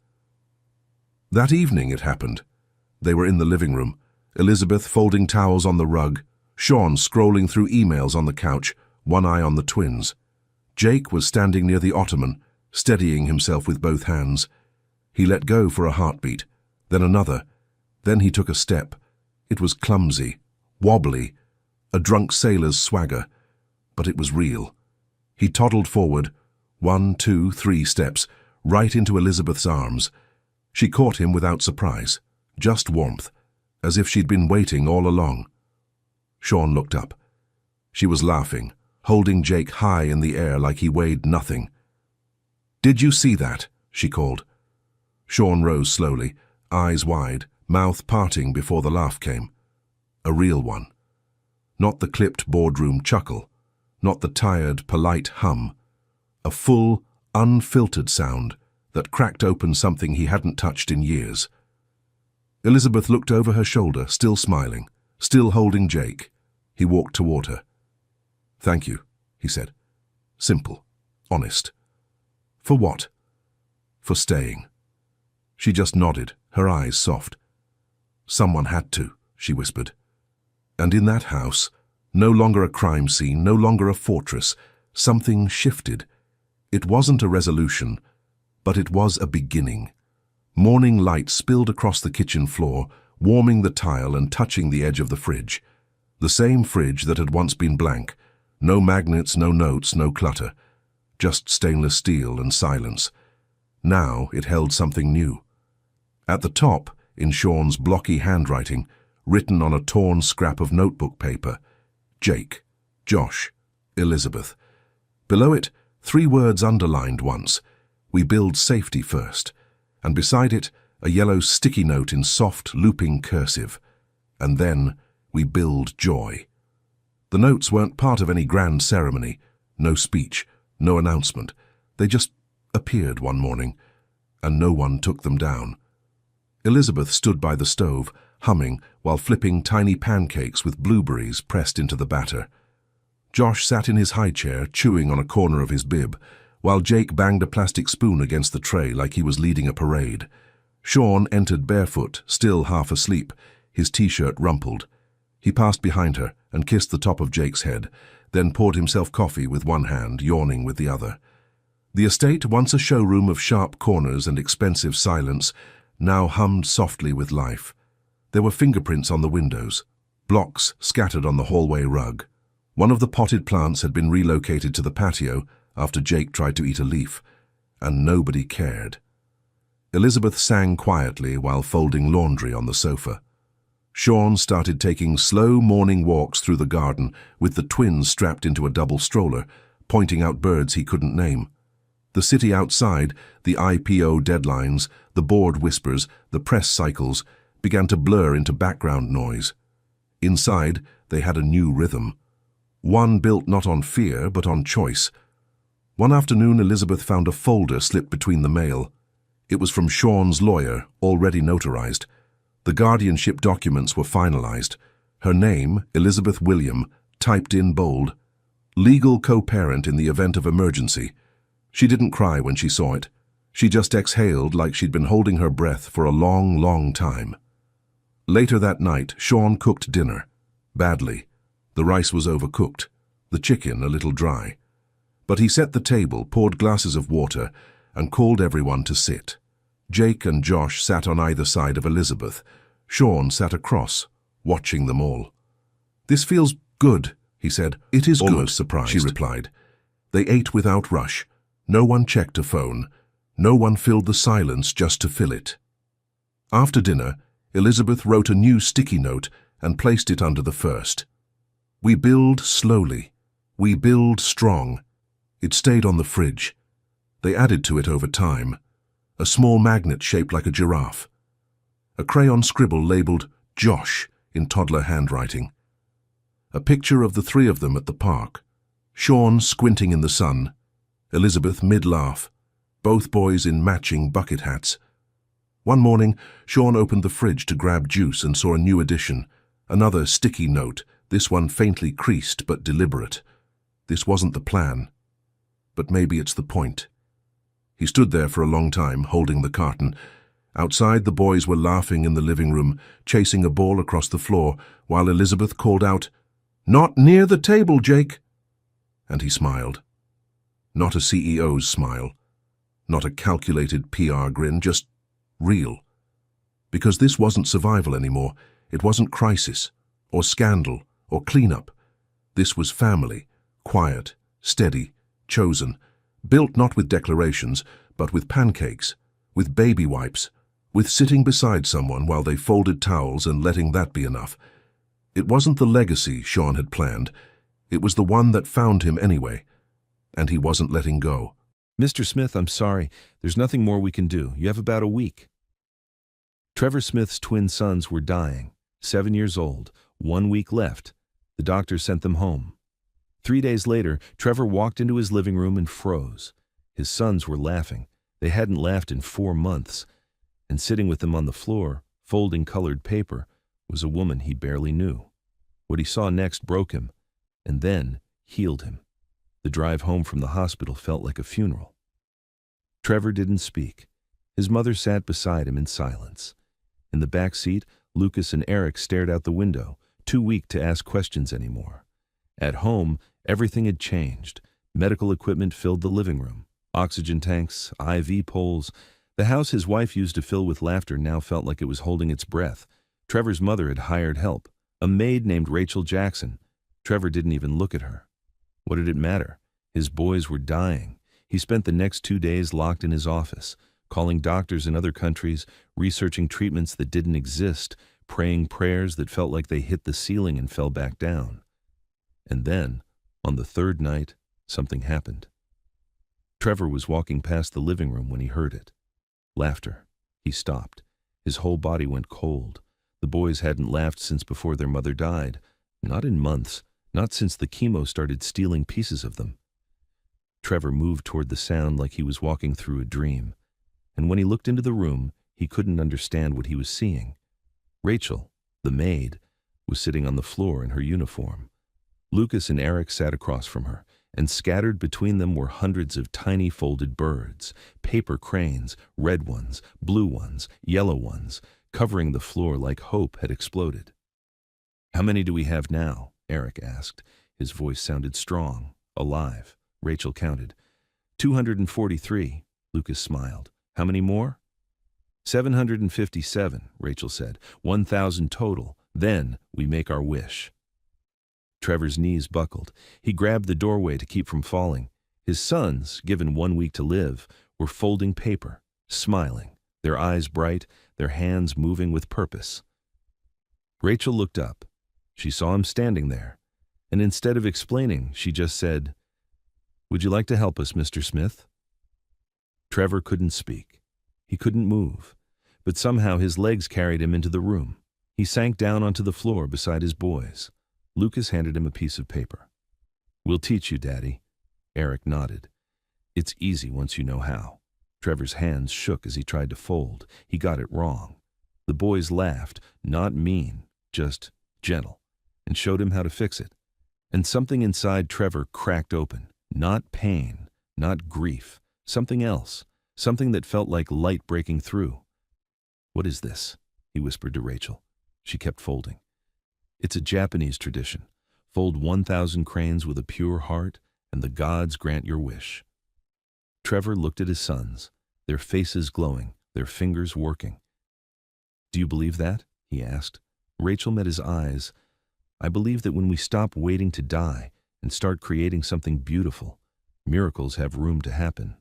That evening it happened. They were in the living room, Elizabeth folding towels on the rug, Sean scrolling through emails on the couch, one eye on the twins. Jake was standing near the ottoman, steadying himself with both hands. He let go for a heartbeat, then another. Then he took a step. It was clumsy, wobbly, a drunk sailor's swagger, but it was real. He toddled forward, 1, 2, 3 steps, right into Elizabeth's arms. She caught him without surprise, just warmth, as if she'd been waiting all along. Sean looked up. She was laughing, holding Jake high in the air like he weighed nothing. Did you see that? She called. Sean rose slowly, eyes wide, mouth parting before the laugh came. A real one. Not the clipped boardroom chuckle, not the tired, polite hum. A full, unfiltered sound that cracked open something he hadn't touched in years. Elizabeth looked over her shoulder, still smiling, still holding Jake. He walked toward her. Thank you, he said. Simple, honest. For what? For staying. She just nodded, her eyes soft. Someone had to, she whispered. And in that house, no longer a crime scene, no longer a fortress, something shifted. It wasn't a resolution, but it was a beginning. Morning light spilled across the kitchen floor, warming the tile and touching the edge of the fridge. The same fridge that had once been blank. No magnets, no notes, no clutter. Just stainless steel and silence. Now it held something new. At the top, in Sean's blocky handwriting, written on a torn scrap of notebook paper, Jake, Josh, Elizabeth. Below it, 3 words underlined once, we build safety first, and beside it, a yellow sticky note in soft, looping cursive, and then, we build joy. The notes weren't part of any grand ceremony, no speech, no announcement. They just appeared one morning, and no one took them down. Elizabeth stood by the stove, humming while flipping tiny pancakes with blueberries pressed into the batter. Josh sat in his high chair, chewing on a corner of his bib, while Jake banged a plastic spoon against the tray like he was leading a parade. Sean entered barefoot, still half asleep, his t-shirt rumpled. He passed behind her and kissed the top of Jake's head, then poured himself coffee with one hand, yawning with the other. The estate, once a showroom of sharp corners and expensive silence, now hummed softly with life. There were fingerprints on the windows, blocks scattered on the hallway rug. One of the potted plants had been relocated to the patio after Jake tried to eat a leaf, and nobody cared. Elizabeth sang quietly while folding laundry on the sofa. Sean started taking slow morning walks through the garden with the twins strapped into a double stroller, pointing out birds he couldn't name. The city outside, the IPO deadlines, the board whispers, the press cycles, began to blur into background noise. Inside, they had a new rhythm. One built not on fear, but on choice. One afternoon, Elizabeth found a folder slipped between the mail. It was from Sean's lawyer, already notarized. The guardianship documents were finalized. Her name, Elizabeth William, typed in bold. Legal co-parent in the event of emergency. She didn't cry when she saw it. She just exhaled like she'd been holding her breath for a long, long time. Later that night, Sean cooked dinner. Badly. The rice was overcooked, the chicken a little dry. But he set the table, poured glasses of water, and called everyone to sit. Jake and Josh sat on either side of Elizabeth. Sean sat across, watching them all. "This feels good," he said. "It is good," almost surprised, she replied. They ate without rush. No one checked a phone. No one filled the silence just to fill it. After dinner, Elizabeth wrote a new sticky note and placed it under the first. "We build slowly. We build strong." It stayed on the fridge. They added to it over time. A small magnet shaped like a giraffe. A crayon scribble labeled Josh in toddler handwriting. A picture of the three of them at the park. Sean squinting in the sun. Elizabeth mid-laugh. Both boys in matching bucket hats. One morning, Sean opened the fridge to grab juice and saw a new addition. Another sticky note, this one faintly creased but deliberate. This wasn't the plan. But maybe it's the point. He stood there for a long time, holding the carton. Outside, the boys were laughing in the living room, chasing a ball across the floor, while Elizabeth called out, "Not near the table, Jake!" And he smiled. Not a CEO's smile. Not a calculated PR grin, just real. Because this wasn't survival anymore. It wasn't crisis, or scandal, or cleanup. This was family, quiet, steady, chosen, built not with declarations, but with pancakes, with baby wipes, with sitting beside someone while they folded towels and letting that be enough. It wasn't the legacy Sean had planned. It was the one that found him anyway, and he wasn't letting go. "Mr. Smith, I'm sorry. There's nothing more we can do. You have about a week." Trevor Smith's twin sons were dying, 7 years old, 1 week left. The doctor sent them home. 3 days later, Trevor walked into his living room and froze. His sons were laughing. They hadn't laughed in 4 months. And sitting with them on the floor, folding colored paper, was a woman he barely knew. What he saw next broke him, and then healed him. The drive home from the hospital felt like a funeral. Trevor didn't speak. His mother sat beside him in silence. In the back seat, Lucas and Eric stared out the window, too weak to ask questions anymore. At home, everything had changed. Medical equipment filled the living room. Oxygen tanks, IV poles. The house his wife used to fill with laughter now felt like it was holding its breath. Trevor's mother had hired help, a maid named Rachel Jackson. Trevor didn't even look at her. What did it matter? His boys were dying. He spent the next 2 days locked in his office, calling doctors in other countries, researching treatments that didn't exist, praying prayers that felt like they hit the ceiling and fell back down. And then, on the third night, something happened. Trevor was walking past the living room when he heard it. Laughter. He stopped. His whole body went cold. The boys hadn't laughed since before their mother died. Not in months. Not since the chemo started stealing pieces of them. Trevor moved toward the sound like he was walking through a dream. And when he looked into the room, he couldn't understand what he was seeing. Rachel, The maid was sitting on the floor in her uniform. Lucas and Eric sat across from her, and scattered between them were hundreds of tiny folded birds, paper cranes, red ones, blue ones, yellow ones, covering the floor like hope had exploded. "How many do we have now?" Eric asked. His voice sounded strong, alive. Rachel counted. 243, Lucas smiled. "How many more?" 757, Rachel said. 1,000 total. Then we make our wish. Trevor's knees buckled. He grabbed the doorway to keep from falling. His sons, given 1 week to live, were folding paper, smiling, their eyes bright, their hands moving with purpose. Rachel looked up. She saw him standing there, and instead of explaining, she just said, "Would you like to help us, Mr. Smith?" Trevor couldn't speak. He couldn't move, but somehow his legs carried him into the room. He sank down onto the floor beside his boys. Lucas handed him a piece of paper. "We'll teach you, Daddy." Eric nodded. "It's easy once you know how." Trevor's hands shook as he tried to fold. He got it wrong. The boys laughed, not mean, just gentle, and showed him how to fix it. And something inside Trevor cracked open. Not pain, not grief, something else, something that felt like light breaking through. "What is this?" he whispered to Rachel. She kept folding. "It's a Japanese tradition. Fold 1,000 cranes with a pure heart, and the gods grant your wish." Trevor looked at his sons, their faces glowing, their fingers working. "Do you believe that?" he asked. Rachel met his eyes. "I believe that when we stop waiting to die and start creating something beautiful, miracles have room to happen."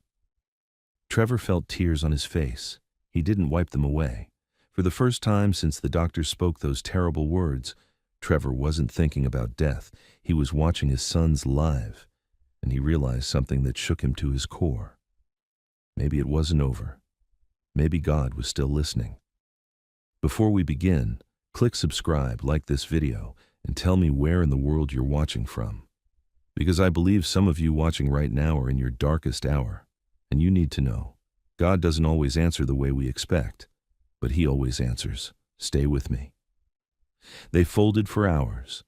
Trevor felt tears on his face. He didn't wipe them away. For the first time since the doctor spoke those terrible words, Trevor wasn't thinking about death. He was watching his sons live, and he realized something that shook him to his core. Maybe it wasn't over. Maybe God was still listening. Before we begin, click subscribe, like this video, and tell me where in the world you're watching from. Because I believe some of you watching right now are in your darkest hour, and you need to know, God doesn't always answer the way we expect, but He always answers. Stay with me. They folded for hours.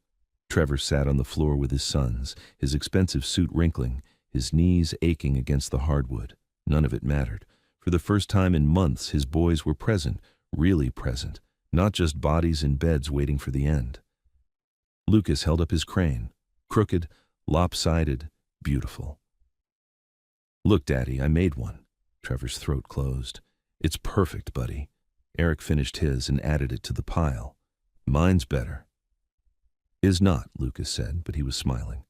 Trevor sat on the floor with his sons, his expensive suit wrinkling, his knees aching against the hardwood. None of it mattered. For the first time in months, his boys were present, really present, not just bodies in beds waiting for the end. Lucas held up his crane, crooked, lopsided, beautiful. "Look, Daddy, I made one." Trevor's throat closed. "It's perfect, buddy." Eric finished his and added it to the pile. "Mine's better." "Is not," Lucas said, but he was smiling.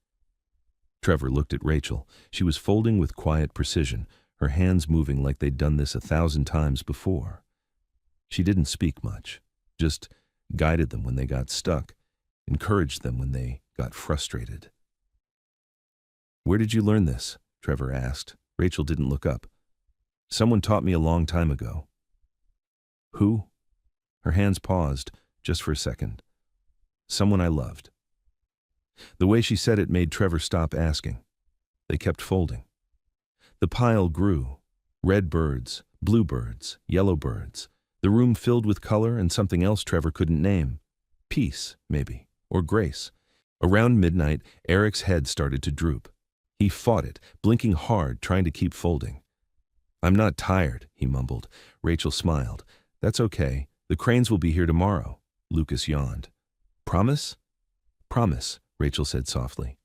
Trevor looked at Rachel. She was folding with quiet precision, her hands moving like they'd done this 1,000 times before. She didn't speak much, just guided them when they got stuck, encouraged them when they got frustrated. "Where did you learn this?" Trevor asked. Rachel didn't look up. "Someone taught me a long time ago." "Who?" Her hands paused, just for a second. "Someone I loved." The way she said it made Trevor stop asking. They kept folding. The pile grew. Red birds, blue birds, yellow birds. The room filled with color and something else Trevor couldn't name. Peace, maybe, or grace. Around midnight, Eric's head started to droop. He fought it, blinking hard, trying to keep folding. "I'm not tired," he mumbled. Rachel smiled. "That's okay. The cranes will be here tomorrow." Lucas yawned. "Promise?" "Promise," Rachel said softly.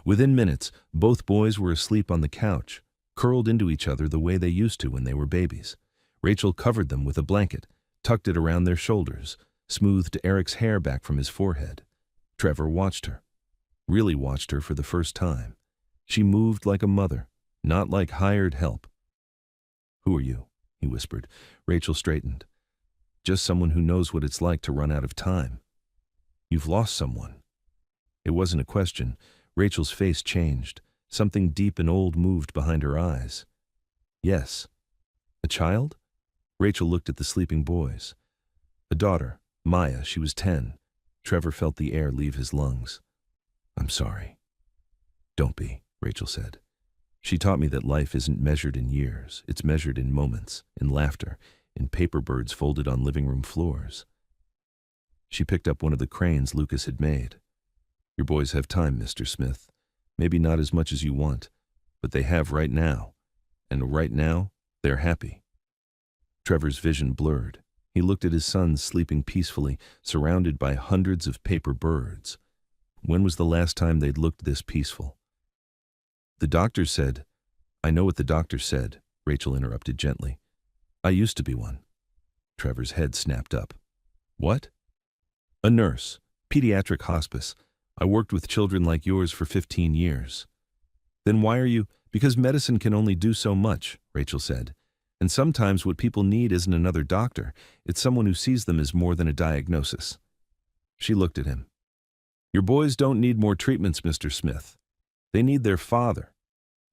Within minutes, both boys were asleep on the couch, curled into each other the way they used to when they were babies. Rachel covered them with a blanket, tucked it around their shoulders, smoothed Eric's hair back from his forehead. Trevor watched her. Really watched her for the first time. She moved like a mother, not like hired help. "Who are you?" he whispered. Rachel straightened. "Just someone who knows what it's like to run out of time." "You've lost someone." It wasn't a question. Rachel's face changed. Something deep and old moved behind her eyes. "Yes." "A child?" Rachel looked at the sleeping boys. "A daughter, Maya. She was 10. Trevor felt the air leave his lungs. "I'm sorry." "Don't be," Rachel said. "She taught me that life isn't measured in years. It's measured in moments, in laughter, in paper birds folded on living room floors." She picked up one of the cranes Lucas had made. Your boys have time, Mr. Smith. Maybe not as much as you want, but they have right now. And right now, they're happy. Trevor's vision blurred. He looked at his sons sleeping peacefully, surrounded by hundreds of paper birds. When was the last time they'd looked this peaceful? The doctor said, I know what the doctor said, Rachel interrupted gently. I used to be one. Trevor's head snapped up. What? A nurse, pediatric hospice. I worked with children like yours for 15 years. Then why are you? Because medicine can only do so much, Rachel said. And sometimes what people need isn't another doctor. It's someone who sees them as more than a diagnosis. She looked at him. Your boys don't need more treatments, Mr. Smith. They need their father.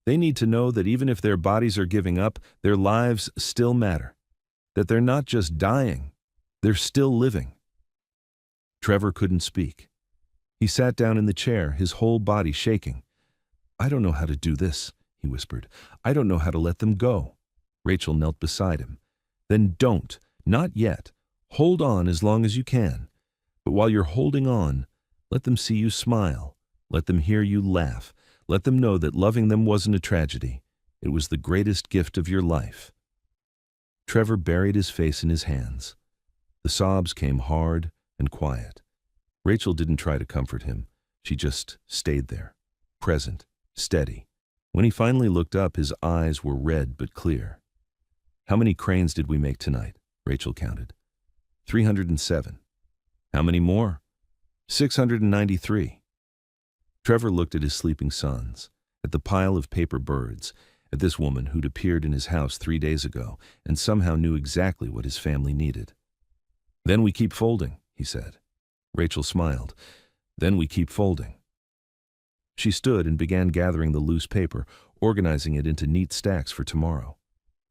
They need to know that even if their bodies are giving up, their lives still matter. That they're not just dying, they're still living. Trevor couldn't speak. He sat down in the chair, his whole body shaking. I don't know how to do this, he whispered. I don't know how to let them go. Rachel knelt beside him. Then don't, not yet. Hold on as long as you can. But while you're holding on, let them see you smile. Let them hear you laugh. Let them know that loving them wasn't a tragedy. It was the greatest gift of your life. Trevor buried his face in his hands. The sobs came hard and quiet. Rachel didn't try to comfort him. She just stayed there, present, steady. When he finally looked up, his eyes were red but clear. How many cranes did we make tonight? Rachel counted. 307. How many more? 693. Trevor looked at his sleeping sons, at the pile of paper birds, at this woman who'd appeared in his house 3 days ago and somehow knew exactly what his family needed. Then we keep folding, he said. Rachel smiled. Then we keep folding. She stood and began gathering the loose paper, organizing it into neat stacks for tomorrow.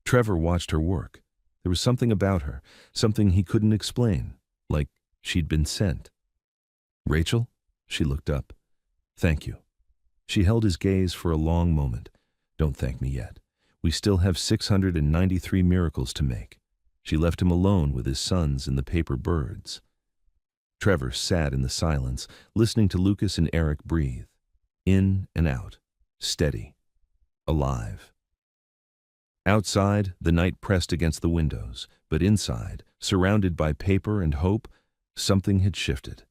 Trevor watched her work. There was something about her, something he couldn't explain, like she'd been sent. Rachel? She looked up. Thank you. She held his gaze for a long moment. Don't thank me yet. We still have 693 miracles to make. She left him alone with his sons and the paper birds. Trevor sat in the silence, listening to Lucas and Eric breathe. In and out, steady, alive. Outside, the night pressed against the windows, but inside, surrounded by paper and hope, something had shifted.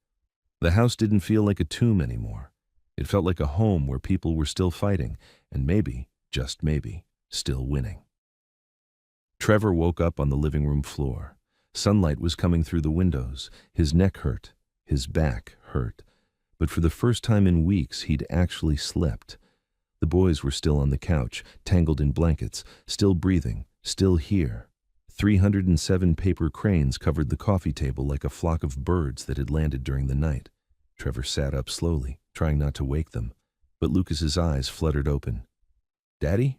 The house didn't feel like a tomb anymore. It felt like a home where people were still fighting, and maybe, just maybe, still winning. Trevor woke up on the living room floor. Sunlight was coming through the windows. His neck hurt. His back hurt. But for the first time in weeks, he'd actually slept. The boys were still on the couch, tangled in blankets, still breathing, still here. 307 paper cranes covered the coffee table like a flock of birds that had landed during the night. Trevor sat up slowly, trying not to wake them, but Lucas's eyes fluttered open. Daddy?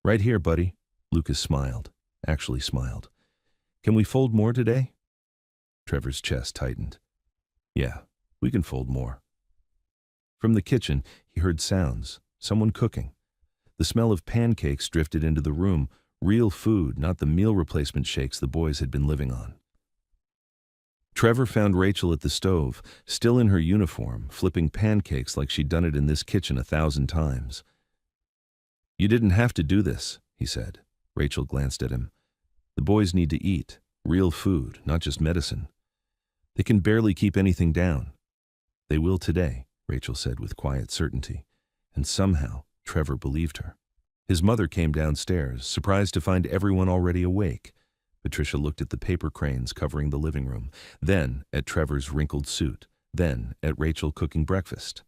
Right here, buddy. Lucas smiled, actually smiled. Can we fold more today? Trevor's chest tightened. Yeah, we can fold more. From the kitchen, he heard sounds, someone cooking. The smell of pancakes drifted into the room, real food, not the meal replacement shakes the boys had been living on. Trevor found Rachel at the stove, still in her uniform, flipping pancakes like she'd done it in this kitchen 1,000 times. You didn't have to do this, he said. Rachel glanced at him. The boys need to eat, real food, not just medicine. They can barely keep anything down. They will today, Rachel said with quiet certainty, and somehow Trevor believed her. His mother came downstairs, surprised to find everyone already awake. Patricia looked at the paper cranes covering the living room, then at Trevor's wrinkled suit, then at Rachel cooking breakfast.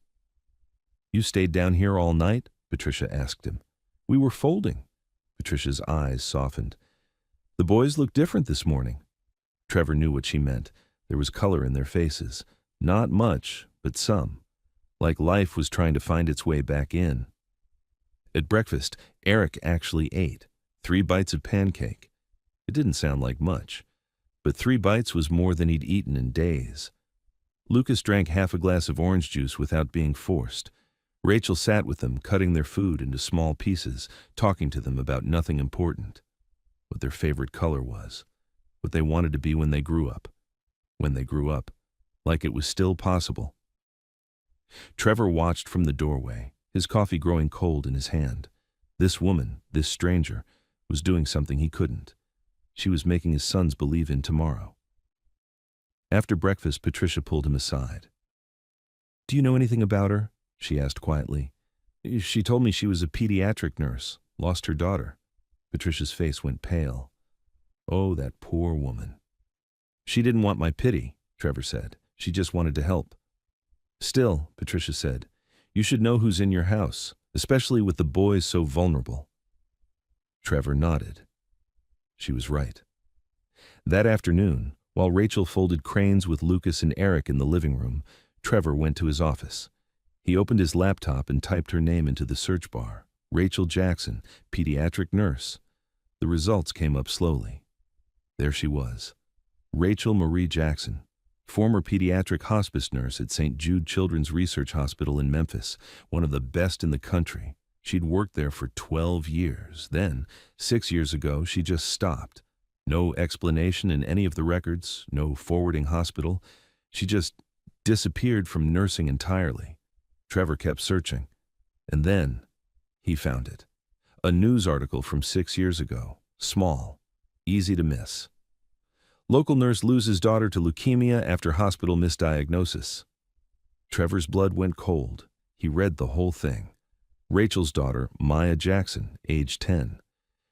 You stayed down here all night? Patricia asked him. We were folding. Patricia's eyes softened. The boys looked different this morning. Trevor knew what she meant. There was color in their faces. Not much, but some. Like life was trying to find its way back in. At breakfast, Eric actually ate 3 bites of pancake. It didn't sound like much, but 3 bites was more than he'd eaten in days. Lucas drank half a glass of orange juice without being forced. Rachel sat with them, cutting their food into small pieces, talking to them about nothing important. What their favorite color was, what they wanted to be when they grew up. When they grew up, like it was still possible. Trevor watched from the doorway, his coffee growing cold in his hand. This woman, this stranger, was doing something he couldn't. She was making his sons believe in tomorrow. After breakfast, Patricia pulled him aside. "Do you know anything about her?" she asked quietly. "She told me she was a pediatric nurse, lost her daughter." Patricia's face went pale. Oh, that poor woman. "She didn't want my pity," Trevor said. "She just wanted to help." "Still," Patricia said, "you should know who's in your house, especially with the boys so vulnerable." Trevor nodded. She was right. That afternoon, while Rachel folded cranes with Lucas and Eric in the living room, Trevor went to his office. He opened his laptop and typed her name into the search bar. Rachel Jackson, pediatric nurse. The results came up slowly. There she was. Rachel Marie Jackson, former pediatric hospice nurse at St. Jude Children's Research Hospital in Memphis, one of the best in the country. She'd worked there for 12 years. Then, 6 years ago, she just stopped. No explanation in any of the records, no forwarding hospital. She just disappeared from nursing entirely. Trevor kept searching. And then, he found it. A news article from 6 years ago. Small. Easy to miss. Local nurse loses daughter to leukemia after hospital misdiagnosis. Trevor's blood went cold. He read the whole thing. Rachel's daughter, Maya Jackson, age 10,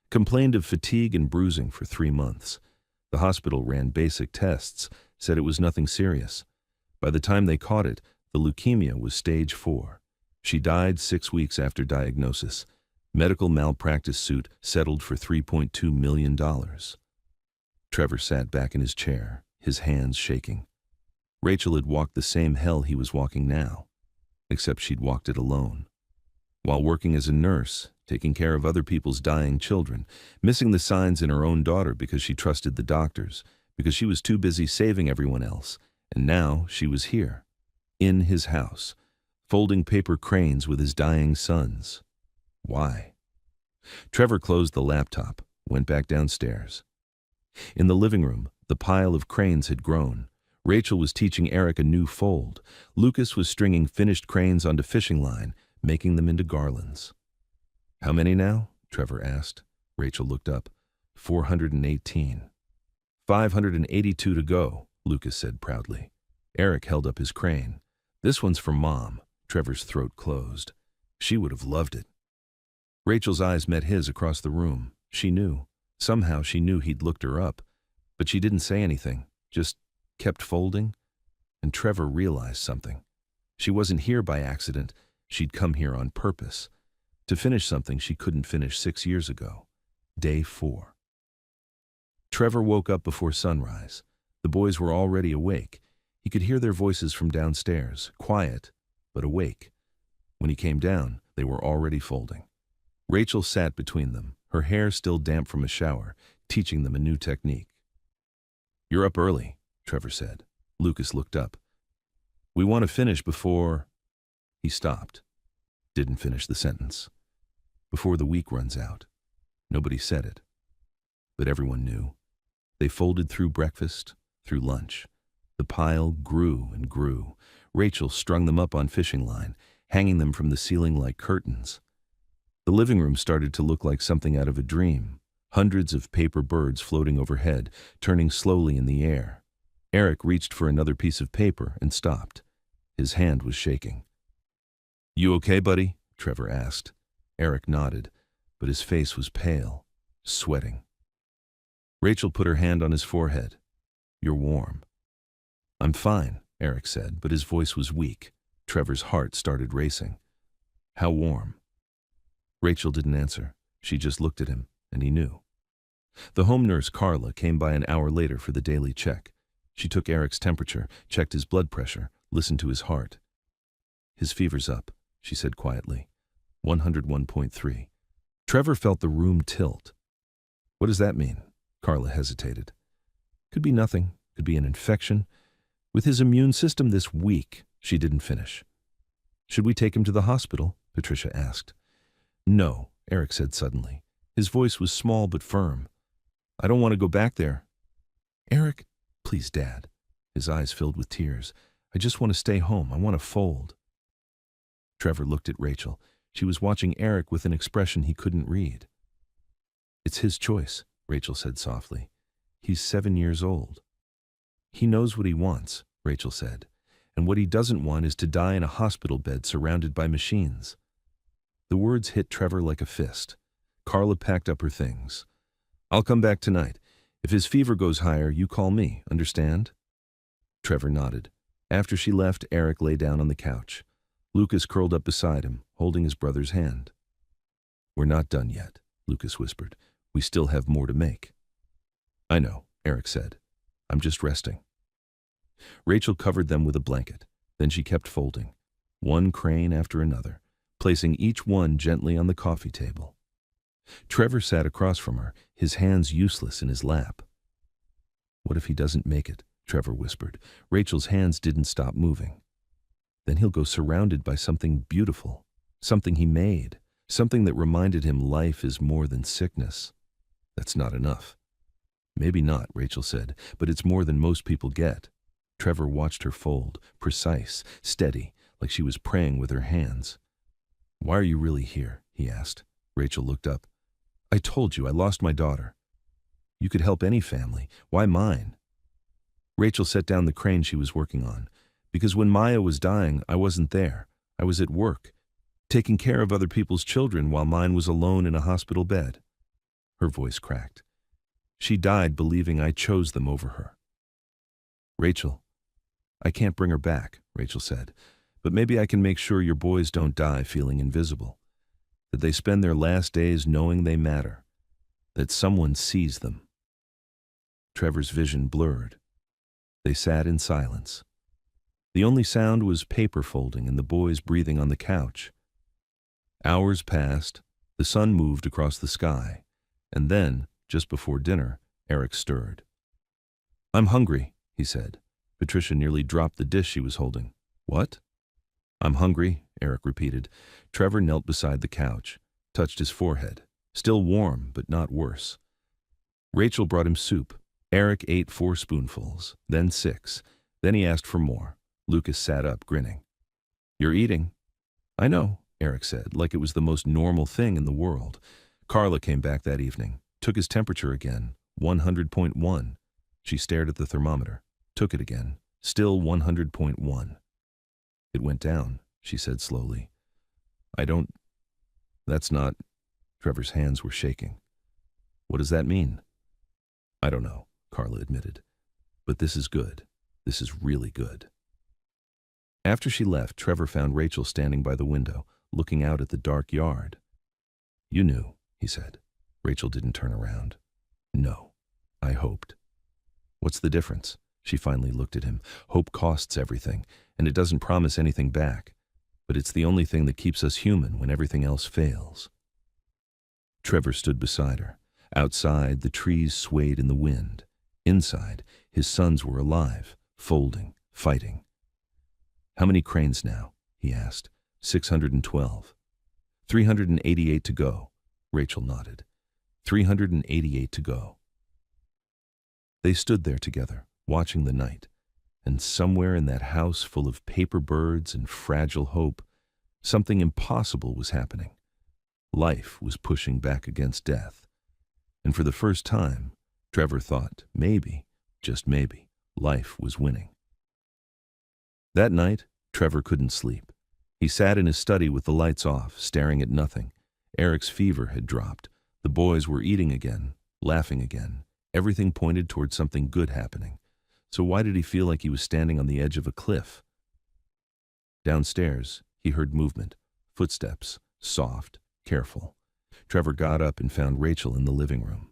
complained of fatigue and bruising for 3 months. The hospital ran basic tests, said it was nothing serious. By the time they caught it, the leukemia was stage 4. She died 6 weeks after diagnosis. Medical malpractice suit settled for $3.2 million. Trevor sat back in his chair, his hands shaking. Rachel had walked the same hell he was walking now, except she'd walked it alone. While working as a nurse, taking care of other people's dying children, missing the signs in her own daughter because she trusted the doctors, because she was too busy saving everyone else, and now she was here, in his house, folding paper cranes with his dying sons. Why? Trevor closed the laptop, went back downstairs. In the living room, the pile of cranes had grown. Rachel was teaching Eric a new fold. Lucas was stringing finished cranes onto fishing line, making them into garlands. "How many now?" Trevor asked. Rachel looked up. 418. 582 to go, Lucas said proudly. Eric held up his crane. "This one's for Mom." Trevor's throat closed. She would have loved it. Rachel's eyes met his across the room. She knew. Somehow she knew he'd looked her up. But she didn't say anything, just kept folding. And Trevor realized something. She wasn't here by accident. She'd come here on purpose. To finish something she couldn't finish 6 years ago. Day 4. Trevor woke up before sunrise. The boys were already awake. He could hear their voices from downstairs, quiet, but awake. When he came down, they were already folding. Rachel sat between them, her hair still damp from a shower, teaching them a new technique. "You're up early," Trevor said. Lucas looked up. "We want to finish before—" He stopped. Didn't finish the sentence. "Before the week runs out." Nobody said it. But everyone knew. They folded through breakfast, through lunch. The pile grew and grew. Rachel strung them up on fishing line, hanging them from the ceiling like curtains. The living room started to look like something out of a dream. Hundreds of paper birds floating overhead, turning slowly in the air. Eric reached for another piece of paper and stopped. His hand was shaking. "You okay, buddy?" Trevor asked. Eric nodded, but his face was pale, sweating. Rachel put her hand on his forehead. "You're warm." "I'm fine," Eric said, but his voice was weak. Trevor's heart started racing. "How warm?" Rachel didn't answer. She just looked at him, and he knew. The home nurse, Carla, came by an hour later for the daily check. She took Eric's temperature, checked his blood pressure, listened to his heart. "His fever's up," she said quietly. 101.3. Trevor felt the room tilt. "What does that mean?" Carla hesitated. "Could be nothing. Could be an infection. With his immune system this weak," she didn't finish. "Should we take him to the hospital?" Patricia asked. "No," Eric said suddenly. His voice was small but firm. "I don't want to go back there." "Eric, please, Dad." his eyes filled with tears. I just want to stay home. I want to fold. Trevor looked at Rachel. She was watching Eric with an expression he couldn't read. It's his choice, Rachel said softly. He's 7 years old. He knows what he wants, Rachel said, and what he doesn't want is to die in a hospital bed surrounded by machines. The words hit Trevor like a fist. Carla packed up her things. I'll come back tonight. If his fever goes higher, you call me, understand? Trevor nodded. After she left, Eric lay down on the couch. Lucas curled up beside him, holding his brother's hand. We're not done yet, Lucas whispered. We still have more to make. I know, Eric said. I'm just resting. Rachel covered them with a blanket. Then she kept folding, one crane after another, placing each one gently on the coffee table. Trevor sat across from her, his hands useless in his lap. What if he doesn't make it? Trevor whispered. Rachel's hands didn't stop moving. Then he'll go surrounded by something beautiful, something he made, something that reminded him life is more than sickness. That's not enough. Maybe not, Rachel said, but it's more than most people get. Trevor watched her fold, precise, steady, like she was praying with her hands. Why are you really here? He asked. Rachel looked up. I told you I lost my daughter. You could help any family. Why mine? Rachel set down the crane she was working on. Because when Maya was dying, I wasn't there. I was at work, taking care of other people's children while mine was alone in a hospital bed. Her voice cracked. She died believing I chose them over her. Rachel, I can't bring her back, Rachel said, but maybe I can make sure your boys don't die feeling invisible, that they spend their last days knowing they matter, that someone sees them. Trevor's vision blurred. They sat in silence. The only sound was paper folding and the boys breathing on the couch. Hours passed, the sun moved across the sky, and then, just before dinner, Eric stirred. I'm hungry, he said. Patricia nearly dropped the dish she was holding. What? I'm hungry, Eric repeated. Trevor knelt beside the couch, touched his forehead. Still warm, but not worse. Rachel brought him soup. Eric ate 4 spoonfuls, then 6. Then he asked for more. Lucas sat up, grinning. You're eating. I know, Eric said, like it was the most normal thing in the world. Carla came back that evening, took his temperature again, 100.1. She stared at the thermometer, took it again, still 100.1. It went down, she said slowly. That's not... Trevor's hands were shaking. What does that mean? I don't know, Carla admitted. But this is good. This is really good. After she left, Trevor found Rachel standing by the window, looking out at the dark yard. You knew, he said. Rachel didn't turn around. No, I hoped. What's the difference? She finally looked at him. Hope costs everything, and it doesn't promise anything back. But it's the only thing that keeps us human when everything else fails. Trevor stood beside her. Outside, the trees swayed in the wind. Inside, his sons were alive, folding, fighting. How many cranes now? He asked. 612. 388 to go. Rachel nodded. 388 to go. They stood there together, watching the night, and somewhere in that house full of paper birds and fragile hope, something impossible was happening. Life was pushing back against death. And for the first time, Trevor thought maybe, just maybe, life was winning. That night, Trevor couldn't sleep. He sat in his study with the lights off, staring at nothing. Eric's fever had dropped. The boys were eating again, laughing again. Everything pointed toward something good happening. So why did he feel like he was standing on the edge of a cliff? Downstairs, he heard movement, footsteps, soft, careful. Trevor got up and found Rachel in the living room,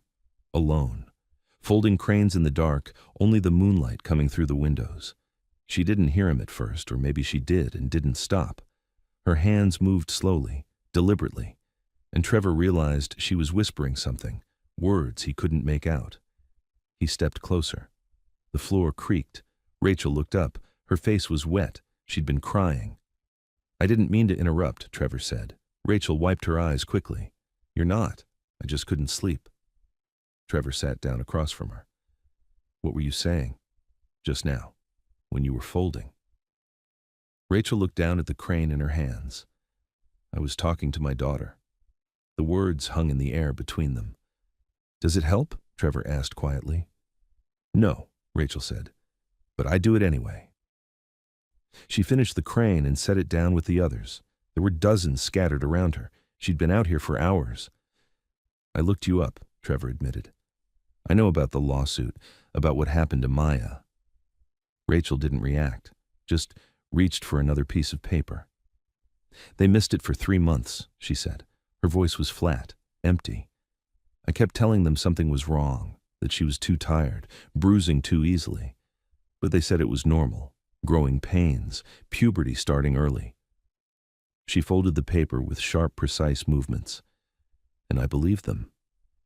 alone, folding cranes in the dark, only the moonlight coming through the windows. She didn't hear him at first, or maybe she did and didn't stop. Her hands moved slowly, deliberately, and Trevor realized she was whispering something, words he couldn't make out. He stepped closer. The floor creaked. Rachel looked up. Her face was wet. She'd been crying. I didn't mean to interrupt, Trevor said. Rachel wiped her eyes quickly. You're not. I just couldn't sleep. Trevor sat down across from her. What were you saying? Just now. when you were folding. Rachel looked down at the crane in her hands. I was talking to my daughter. The words hung in the air between them. Does it help? Trevor asked quietly. No, Rachel said, but I do it anyway. She finished the crane and set it down with the others. There were dozens scattered around her. She'd been out here for hours. I looked you up, Trevor admitted. I know about the lawsuit, about what happened to Maya. Rachel didn't react, just reached for another piece of paper. They missed it for 3 months, she said. Her voice was flat, empty. I kept telling them something was wrong, that she was too tired, bruising too easily. But they said it was normal, growing pains, puberty starting early. She folded the paper with sharp, precise movements. And I believed them,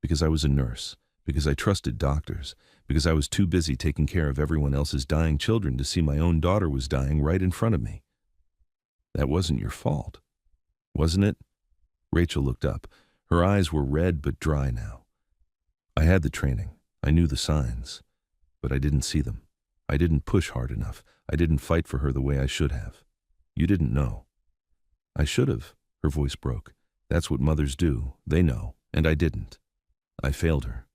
because I was a nurse, because I trusted doctors, because I was too busy taking care of everyone else's dying children to see my own daughter was dying right in front of me. That wasn't your fault, wasn't it? Rachel looked up. Her eyes were red but dry now. I had the training. I knew the signs. But I didn't see them. I didn't push hard enough. I didn't fight for her the way I should have. You didn't know. I should have. Her voice broke. That's what mothers do. They know. And I didn't. I failed her.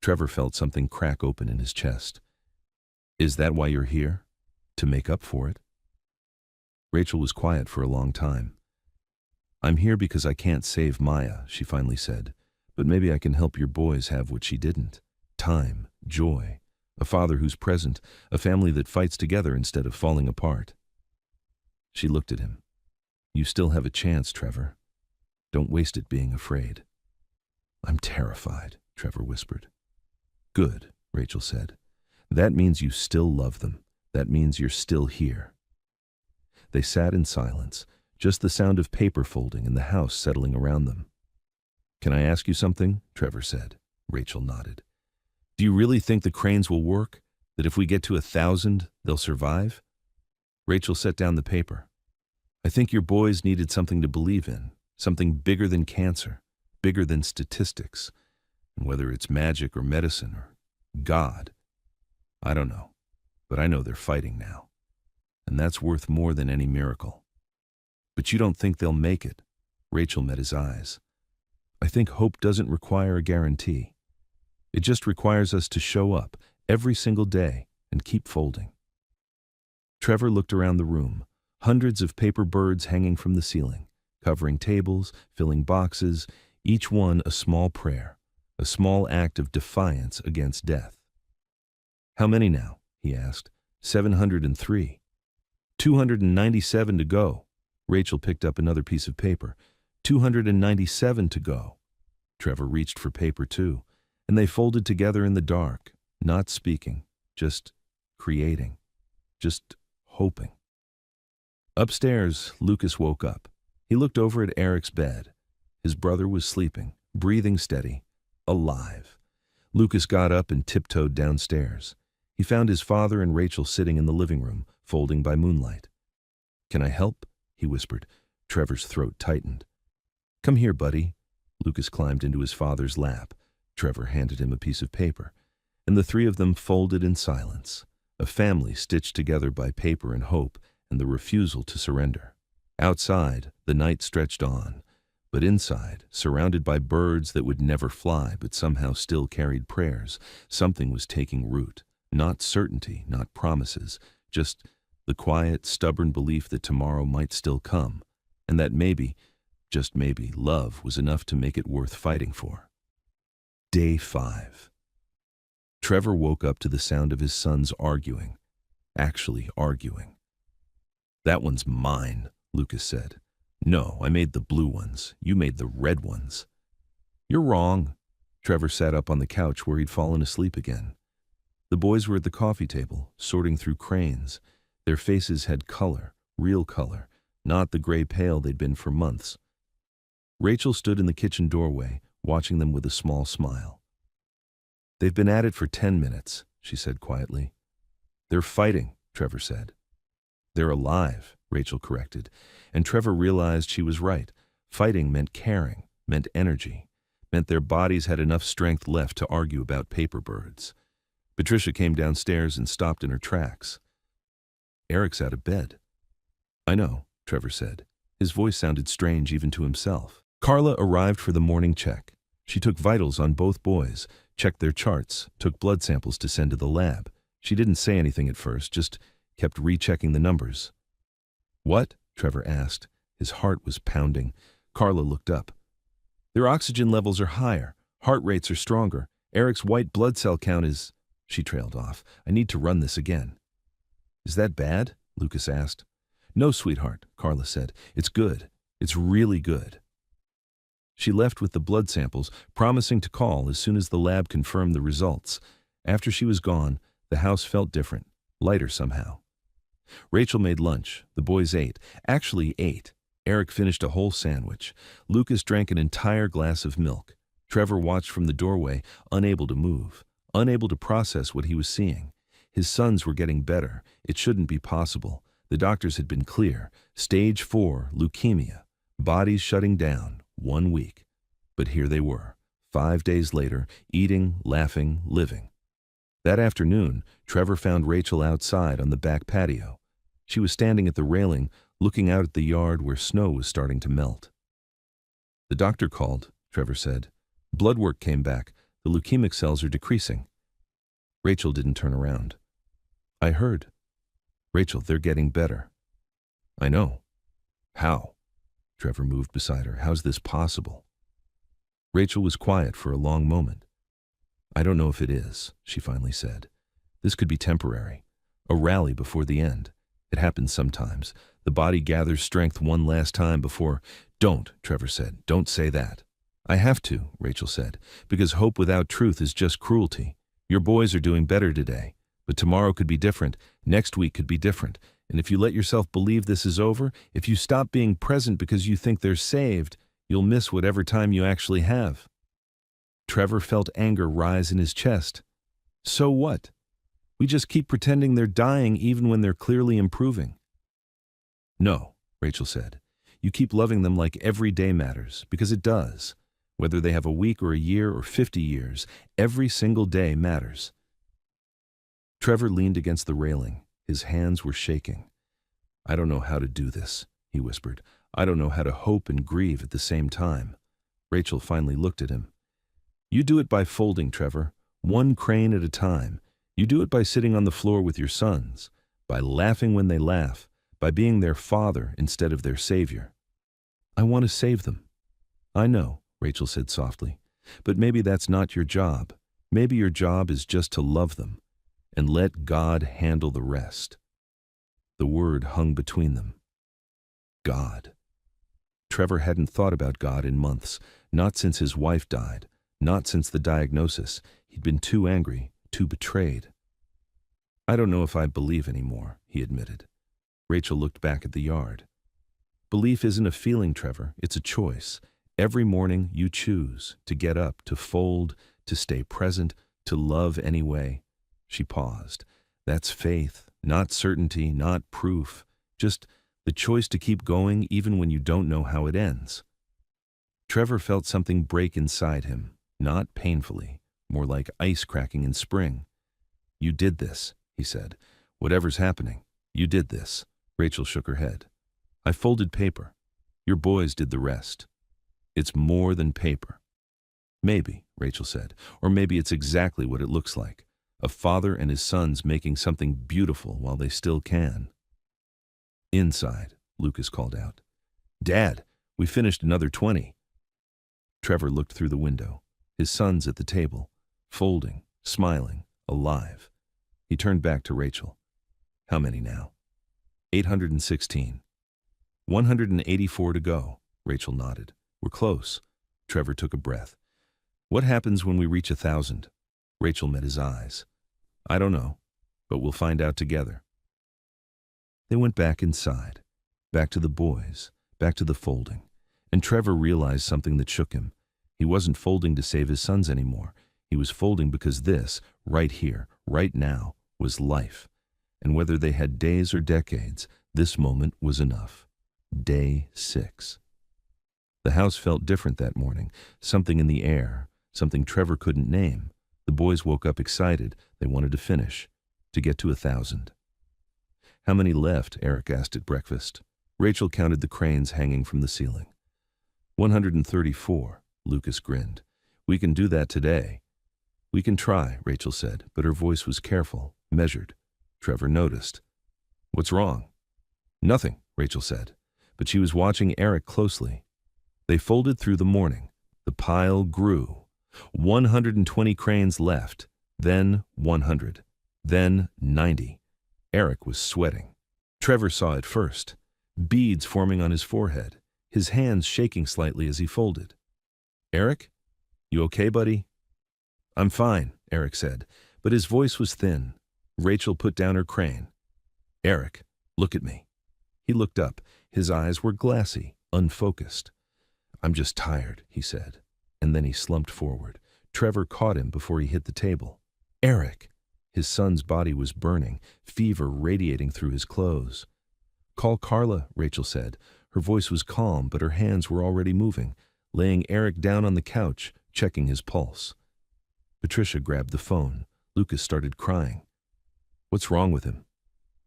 Trevor felt something crack open in his chest. Is that why you're here? To make up for it? Rachel was quiet for a long time. I'm here because I can't save Maya, she finally said, but maybe I can help your boys have what she didn't. Time, joy, a father who's present, a family that fights together instead of falling apart. She looked at him. You still have a chance, Trevor. Don't waste it being afraid. I'm terrified, Trevor whispered. Good, Rachel said. That means you still love them. That means you're still here. They sat in silence, just the sound of paper folding and the house settling around them. Can I ask you something? Trevor said. Rachel nodded. Do you really think the cranes will work? That if we get to 1,000, they'll survive? Rachel set down the paper. I think your boys needed something to believe in, something bigger than cancer, bigger than statistics, and whether it's magic or medicine or God. I don't know, but I know they're fighting now, and that's worth more than any miracle. But you don't think they'll make it? Rachel met his eyes. I think hope doesn't require a guarantee. It just requires us to show up every single day and keep folding. Trevor looked around the room, hundreds of paper birds hanging from the ceiling, covering tables, filling boxes, each one a small prayer, a small act of defiance against death. How many now? He asked. 703. 297 to go. Rachel picked up another piece of paper. 297 to go. Trevor reached for paper too, and they folded together in the dark, not speaking, just creating, just hoping. Upstairs, Lucas woke up. He looked over at Eric's bed. His brother was sleeping, breathing steady, alive. Lucas got up and tiptoed downstairs. He found his father and Rachel sitting in the living room, folding by moonlight. Can I help? He whispered. Trevor's throat tightened. Come here, buddy. Lucas climbed into his father's lap. Trevor handed him a piece of paper, and the three of them folded in silence, a family stitched together by paper and hope and the refusal to surrender. Outside, the night stretched on, but inside, surrounded by birds that would never fly but somehow still carried prayers, something was taking root. Not certainty, not promises, just the quiet, stubborn belief that tomorrow might still come, and that maybe, just maybe, love was enough to make it worth fighting for. Day 5. Trevor woke up to the sound of his sons arguing, actually arguing. That one's mine, Lucas said. No, I made the blue ones. You made the red ones. You're wrong. Trevor sat up on the couch where he'd fallen asleep again. The boys were at the coffee table, sorting through cranes. Their faces had color, real color, not the gray pale they'd been for months. Rachel stood in the kitchen doorway, watching them with a small smile. They've been at it for 10 minutes, she said quietly. They're fighting, Trevor said. They're alive, Rachel corrected, and Trevor realized she was right. Fighting meant caring, meant energy, meant their bodies had enough strength left to argue about paper birds. Patricia came downstairs and stopped in her tracks. Eric's out of bed." "I know," Trevor said. His voice sounded strange even to himself. Carla arrived for the morning check. She took vitals on both boys, checked their charts, took blood samples to send to the lab. She didn't say anything at first, just kept rechecking the numbers. "What?" Trevor asked. His heart was pounding. Carla looked up. "Their oxygen levels are higher. Heart rates are stronger. Eric's white blood cell count is—" She trailed off. "I need to run this again." "Is that bad?" Lucas asked. "No, sweetheart," Carla said. "It's good. It's really good." She left with the blood samples, promising to call as soon as the lab confirmed the results. After she was gone, the house felt different, lighter somehow. Rachel made lunch. The boys ate. Actually ate. Eric finished a whole sandwich. Lucas drank an entire glass of milk. Trevor watched from the doorway, unable to move, unable to process what he was seeing. His sons were getting better. It shouldn't be possible. The doctors had been clear. Stage 4, leukemia. Bodies shutting down. 1 week. But here they were, 5 days later, eating, laughing, living. That afternoon, Trevor found Rachel outside on the back patio. She was standing at the railing, looking out at the yard where snow was starting to melt. "The doctor called," Trevor said. "Blood work came back. The leukemic cells are decreasing." Rachel didn't turn around. "I heard." "Rachel, they're getting better." "I know." "How?" Trevor moved beside her. "How's this possible?" Rachel was quiet for a long moment. "I don't know if it is," she finally said. "This could be temporary. A rally before the end. It happens sometimes. The body gathers strength one last time before—" "Don't," Trevor said. "Don't say that." "I have to," Rachel said, "because hope without truth is just cruelty. Your boys are doing better today, but tomorrow could be different, next week could be different. And if you let yourself believe this is over, if you stop being present because you think they're saved, you'll miss whatever time you actually have." Trevor felt anger rise in his chest. "So what? We just keep pretending they're dying even when they're clearly improving." "No," Rachel said. "You keep loving them like every day matters, because it does. Whether they have a week or a year or 50 years, every single day matters." Trevor leaned against the railing. His hands were shaking. "I don't know how to do this," he whispered. "I don't know how to hope and grieve at the same time." Rachel finally looked at him. "You do it by folding, Trevor, one crane at a time. You do it by sitting on the floor with your sons, by laughing when they laugh, by being their father instead of their savior." "I want to save them." "I know," Rachel said softly, "but maybe that's not your job. Maybe your job is just to love them, and let God handle the rest." The word hung between them. God. Trevor hadn't thought about God in months, not since his wife died, not since the diagnosis. He'd been too angry, too betrayed. "I don't know if I believe anymore," he admitted. Rachel looked back at the yard. "Belief isn't a feeling, Trevor. It's a choice. Every morning you choose to get up, to fold, to stay present, to love anyway." She paused. "That's faith, not certainty, not proof. Just the choice to keep going even when you don't know how it ends." Trevor felt something break inside him, not painfully, more like ice cracking in spring. "You did this," he said. "Whatever's happening, you did this." Rachel shook her head. "I folded paper. Your boys did the rest." "It's more than paper." "Maybe," Rachel said, "or maybe it's exactly what it looks like. A father and his sons making something beautiful while they still can." "Inside," Lucas called out. "Dad, we finished another 20. Trevor looked through the window. His sons at the table, folding, smiling, alive. He turned back to Rachel. "How many now?" 816. 184 to go, Rachel nodded. "We're close." Trevor took a breath. "What happens when we reach 1,000? Rachel met his eyes. "I don't know, but we'll find out together." They went back inside, back to the boys, back to the folding, and Trevor realized something that shook him. He wasn't folding to save his sons anymore. He was folding because this, right here, right now, was life. And whether they had days or decades, this moment was enough. Day 6. The house felt different that morning, something in the air, something Trevor couldn't name. The boys woke up excited. They wanted to finish, to get to 1,000. How many left? Eric asked at breakfast. Rachel counted the cranes hanging from the ceiling. 134, Lucas grinned. We can do that today. We can try, Rachel said, but her voice was careful, measured. Trevor noticed. What's wrong? Nothing, Rachel said, but she was watching Eric closely. They folded through the morning. The pile grew. 120 cranes left, then 100, then 90. Eric was sweating. Trevor saw it first, beads forming on his forehead, his hands shaking slightly as he folded. Eric, you okay, buddy? I'm fine, Eric said, but his voice was thin. Rachel put down her crane. Eric, look at me. He looked up. His eyes were glassy, unfocused. I'm just tired, he said, and then he slumped forward. Trevor caught him before he hit the table. Eric! His son's body was burning, fever radiating through his clothes. Call Carla, Rachel said. Her voice was calm, but her hands were already moving, laying Eric down on the couch, checking his pulse. Patricia grabbed the phone. Lucas started crying. What's wrong with him?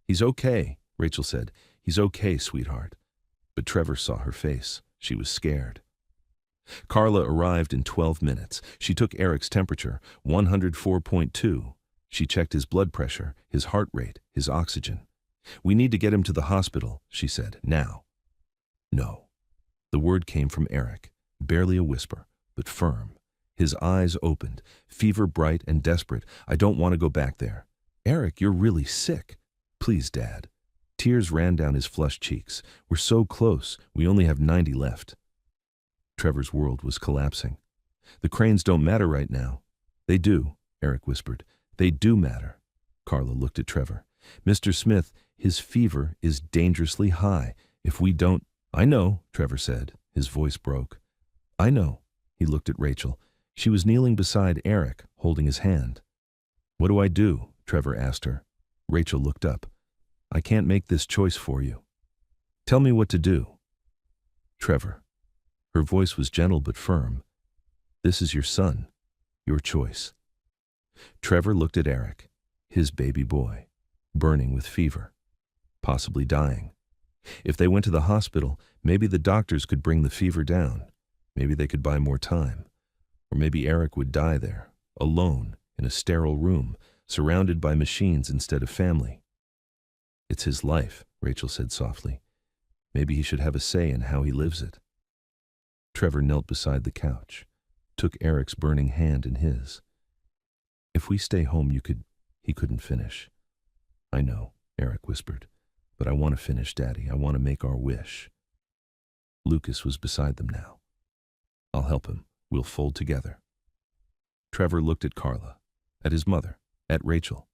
He's okay, Rachel said. He's okay, sweetheart. But Trevor saw her face. She was scared. Carla arrived in 12 minutes. She took Eric's temperature, 104.2. She checked his blood pressure, his heart rate, his oxygen. We need to get him to the hospital, she said, now. No. The word came from Eric, barely a whisper, but firm. His eyes opened, fever bright and desperate. I don't want to go back there. Eric, you're really sick. Please, Dad. Tears ran down his flushed cheeks. We're so close. We only have 90 left. Trevor's world was collapsing. The cranes don't matter right now. They do, Eric whispered. They do matter. Carla looked at Trevor. Mr. Smith, his fever is dangerously high. If we don't... I know, Trevor said. His voice broke. I know. He looked at Rachel. She was kneeling beside Eric, holding his hand. What do I do? Trevor asked her. Rachel looked up. I can't make this choice for you. Tell me what to do. Trevor. Her voice was gentle but firm. This is your son. Your choice. Trevor looked at Eric, his baby boy, burning with fever, possibly dying. If they went to the hospital, maybe the doctors could bring the fever down. Maybe they could buy more time. Or maybe Eric would die there, alone, in a sterile room, surrounded by machines instead of family. It's his life, Rachel said softly. Maybe he should have a say in how he lives it. Trevor knelt beside the couch, took Eric's burning hand in his. If we stay home, he couldn't finish. I know, Eric whispered, but I want to finish, Daddy. I want to make our wish. Lucas was beside them now. I'll help him. We'll fold together. Trevor looked at Carla, at his mother, at Rachel.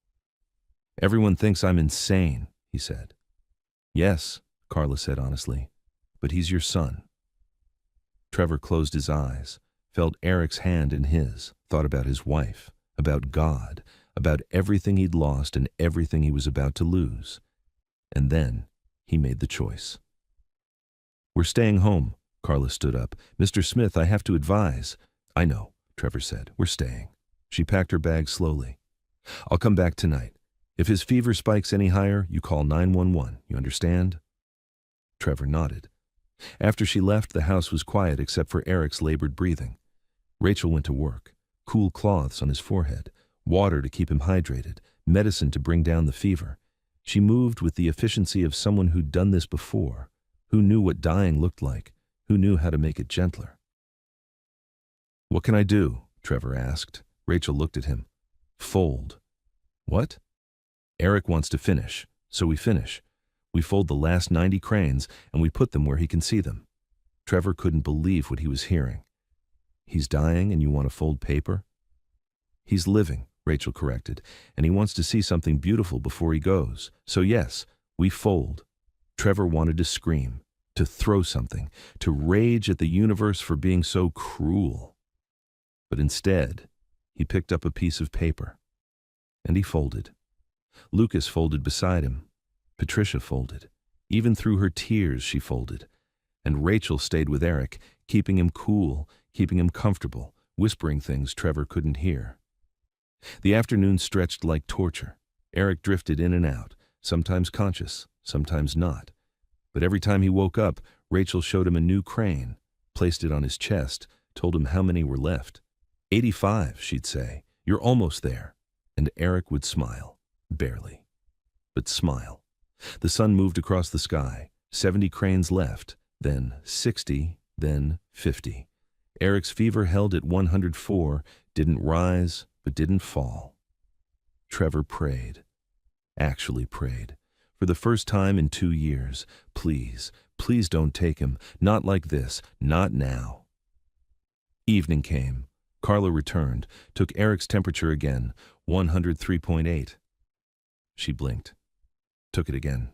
Everyone thinks I'm insane, he said. Yes, Carla said honestly, but he's your son. Trevor closed his eyes, felt Eric's hand in his, thought about his wife, about God, about everything he'd lost and everything he was about to lose. And then he made the choice. We're staying home, Carla stood up. Mr. Smith, I have to advise. I know, Trevor said. We're staying. She packed her bag slowly. I'll come back tonight. If his fever spikes any higher, you call 911. You understand? Trevor nodded. After she left, the house was quiet except for Eric's labored breathing. Rachel went to work. Cool cloths on his forehead, water to keep him hydrated, medicine to bring down the fever. She moved with the efficiency of someone who'd done this before, who knew what dying looked like, who knew how to make it gentler. What can I do? Trevor asked. Rachel looked at him. Fold. What? Eric wants to finish, so we finish. We fold the last 90 cranes and we put them where he can see them. Trevor couldn't believe what he was hearing. He's dying and you want to fold paper? He's living, Rachel corrected, and he wants to see something beautiful before he goes. So yes, we fold. Trevor wanted to scream, to throw something, to rage at the universe for being so cruel. But instead, he picked up a piece of paper, and he folded. Lucas folded beside him. Patricia folded. Even through her tears, she folded. And Rachel stayed with Eric, keeping him cool, keeping him comfortable, whispering things Trevor couldn't hear. The afternoon stretched like torture. Eric drifted in and out, sometimes conscious, sometimes not. But every time he woke up, Rachel showed him a new crane, placed it on his chest, told him how many were left. 85, she'd say. You're almost there. And Eric would smile. Barely. But smile. The sun moved across the sky. 70 cranes left, then 60, then 50. Eric's fever held at 104, didn't rise, but didn't fall. Trevor prayed. Actually prayed. For the first time in 2 years. Please, please don't take him. Not like this. Not now. Evening came. Carla returned, took Eric's temperature again, 103.8. She blinked. Took it again.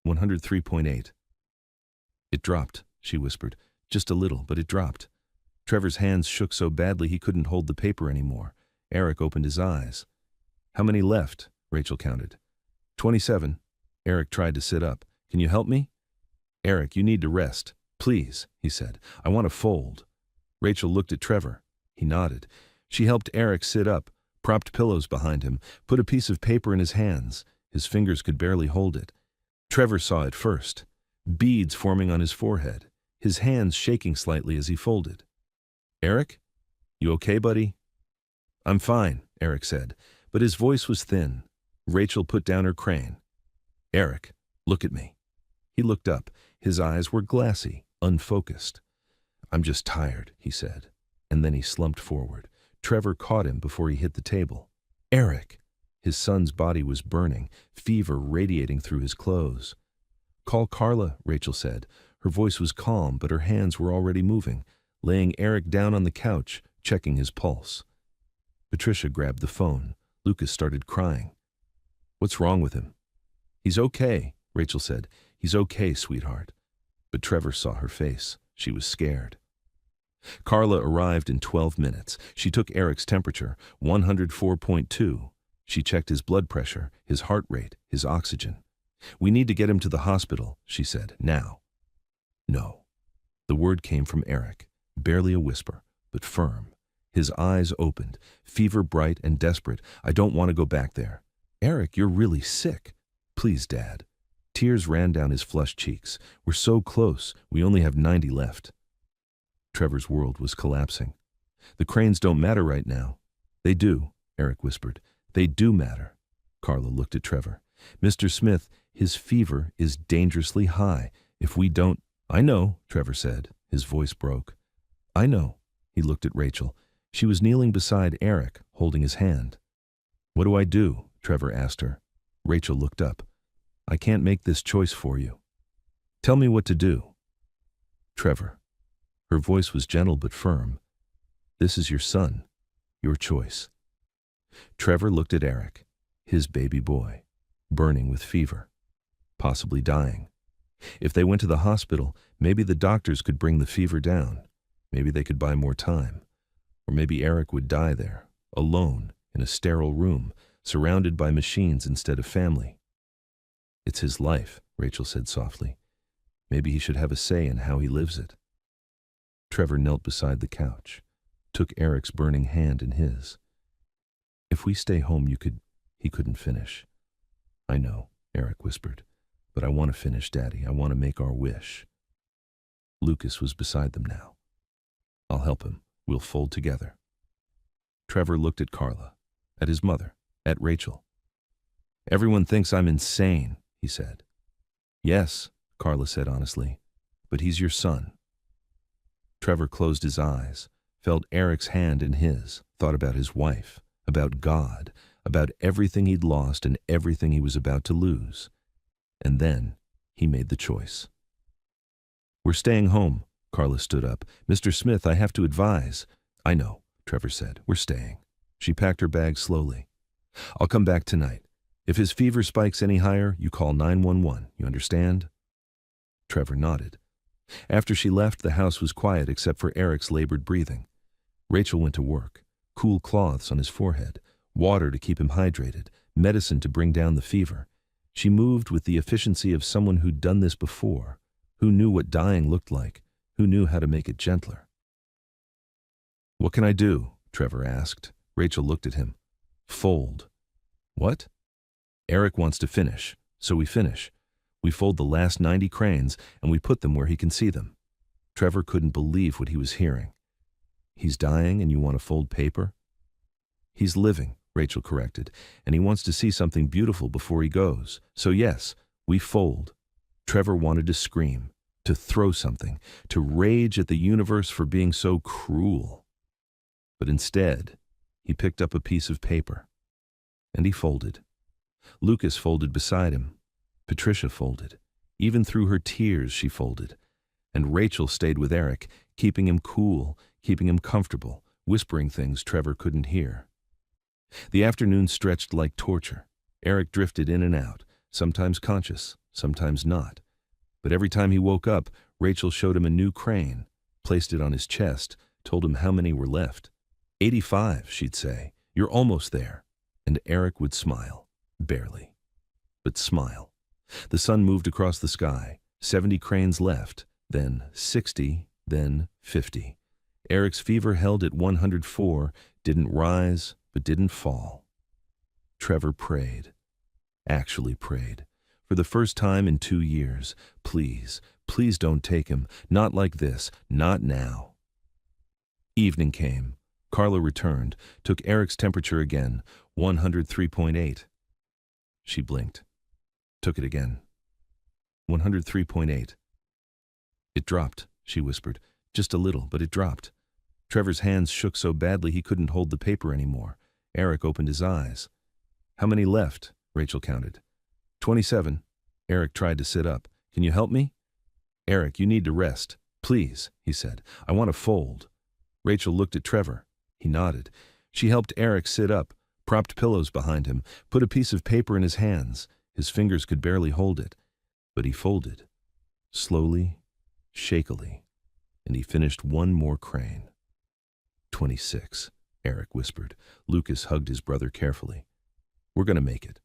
103.8. It dropped, she whispered. Just a little, but it dropped. Trevor's hands shook so badly he couldn't hold the paper anymore. Eric opened his eyes. How many left? Rachel counted. 27. Eric tried to sit up. Can you help me? Eric, you need to rest. Please, he said. I want to fold. Rachel looked at Trevor. He nodded. She helped Eric sit up, propped pillows behind him, put a piece of paper in his hands. His fingers could barely hold it. Trevor saw it first. Beads forming on his forehead, his hands shaking slightly as he folded. Eric? You okay, buddy? I'm fine, Eric said, but his voice was thin. Rachel put down her crane. Eric, look at me. He looked up. His eyes were glassy, unfocused. I'm just tired, he said, and then he slumped forward. Trevor caught him before he hit the table. Eric! His son's body was burning, fever radiating through his clothes. Call Carla, Rachel said. Her voice was calm, but her hands were already moving, laying Eric down on the couch, checking his pulse. Patricia grabbed the phone. Lucas started crying. What's wrong with him? He's okay, Rachel said. He's okay, sweetheart. But Trevor saw her face. She was scared. Carla arrived in 12 minutes. She took Eric's temperature, 104.2. She checked his blood pressure, his heart rate, his oxygen. We need to get him to the hospital, she said, now. No. The word came from Eric, barely a whisper, but firm. His eyes opened, fever bright and desperate. I don't want to go back there. Eric, you're really sick. Please, Dad. Tears ran down his flushed cheeks. We're so close. We only have 90 left. Trevor's world was collapsing. The cranes don't matter right now. They do, Eric whispered. They do matter. Carla looked at Trevor. Mr. Smith, his fever is dangerously high. If we don't... I know, Trevor said. His voice broke. I know. He looked at Rachel. She was kneeling beside Eric, holding his hand. What do I do? Trevor asked her. Rachel looked up. I can't make this choice for you. Tell me what to do. Trevor. Her voice was gentle but firm. This is your son. Your choice. Trevor looked at Eric, his baby boy, burning with fever, possibly dying. If they went to the hospital, maybe the doctors could bring the fever down. Maybe they could buy more time. Or maybe Eric would die there, alone, in a sterile room, surrounded by machines instead of family. It's his life, Rachel said softly. Maybe he should have a say in how he lives it. Trevor knelt beside the couch, took Eric's burning hand in his. If we stay home, he couldn't finish. I know, Eric whispered, but I want to finish, Daddy. I want to make our wish. Lucas was beside them now. I'll help him. We'll fold together. Trevor looked at Carla, at his mother, at Rachel. Everyone thinks I'm insane, he said. Yes, Carla said honestly, but he's your son. Trevor closed his eyes, felt Eric's hand in his, thought about his wife, about God, about everything he'd lost and everything he was about to lose. And then he made the choice. We're staying home, Carla stood up. Mr. Smith, I have to advise. I know, Trevor said. We're staying. She packed her bag slowly. I'll come back tonight. If his fever spikes any higher, you call 911. You understand? Trevor nodded. After she left, the house was quiet except for Eric's labored breathing. Rachel went to work. Cool cloths on his forehead, water to keep him hydrated, medicine to bring down the fever. She moved with the efficiency of someone who'd done this before, who knew what dying looked like, who knew how to make it gentler. What can I do? Trevor asked. Rachel looked at him. Fold. What? Eric wants to finish, so we finish. We fold the last 90 cranes and we put them where he can see them. Trevor couldn't believe what he was hearing. He's dying and you want to fold paper? He's living, Rachel corrected, and he wants to see something beautiful before he goes. So yes, we fold. Trevor wanted to scream, to throw something, to rage at the universe for being so cruel. But instead, he picked up a piece of paper. And he folded. Lucas folded beside him. Patricia folded. Even through her tears, she folded. And Rachel stayed with Eric, keeping him cool, keeping him comfortable, whispering things Trevor couldn't hear. The afternoon stretched like torture. Eric drifted in and out, sometimes conscious, sometimes not. But every time he woke up, Rachel showed him a new crane, placed it on his chest, told him how many were left. 85, she'd say. You're almost there. And Eric would smile. Barely. But smile. The sun moved across the sky. 70 cranes left, then 60, then 50. Eric's fever held at 104, didn't rise, but didn't fall. Trevor prayed. Actually prayed. For the first time in 2 years. Please, please don't take him. Not like this. Not now. Evening came. Carla returned, took Eric's temperature again, 103.8. She blinked. Took it again. 103.8. It dropped, she whispered. Just a little, but it dropped. Trevor's hands shook so badly he couldn't hold the paper anymore. Eric opened his eyes. How many left? Rachel counted. 27. Eric tried to sit up. Can you help me? Eric, you need to rest. Please, he said. I want to fold. Rachel looked at Trevor. He nodded. She helped Eric sit up, propped pillows behind him, put a piece of paper in his hands. His fingers could barely hold it. But he folded. Slowly, shakily. And he finished one more crane. 26, Eric whispered. Lucas hugged his brother carefully. We're going to make it.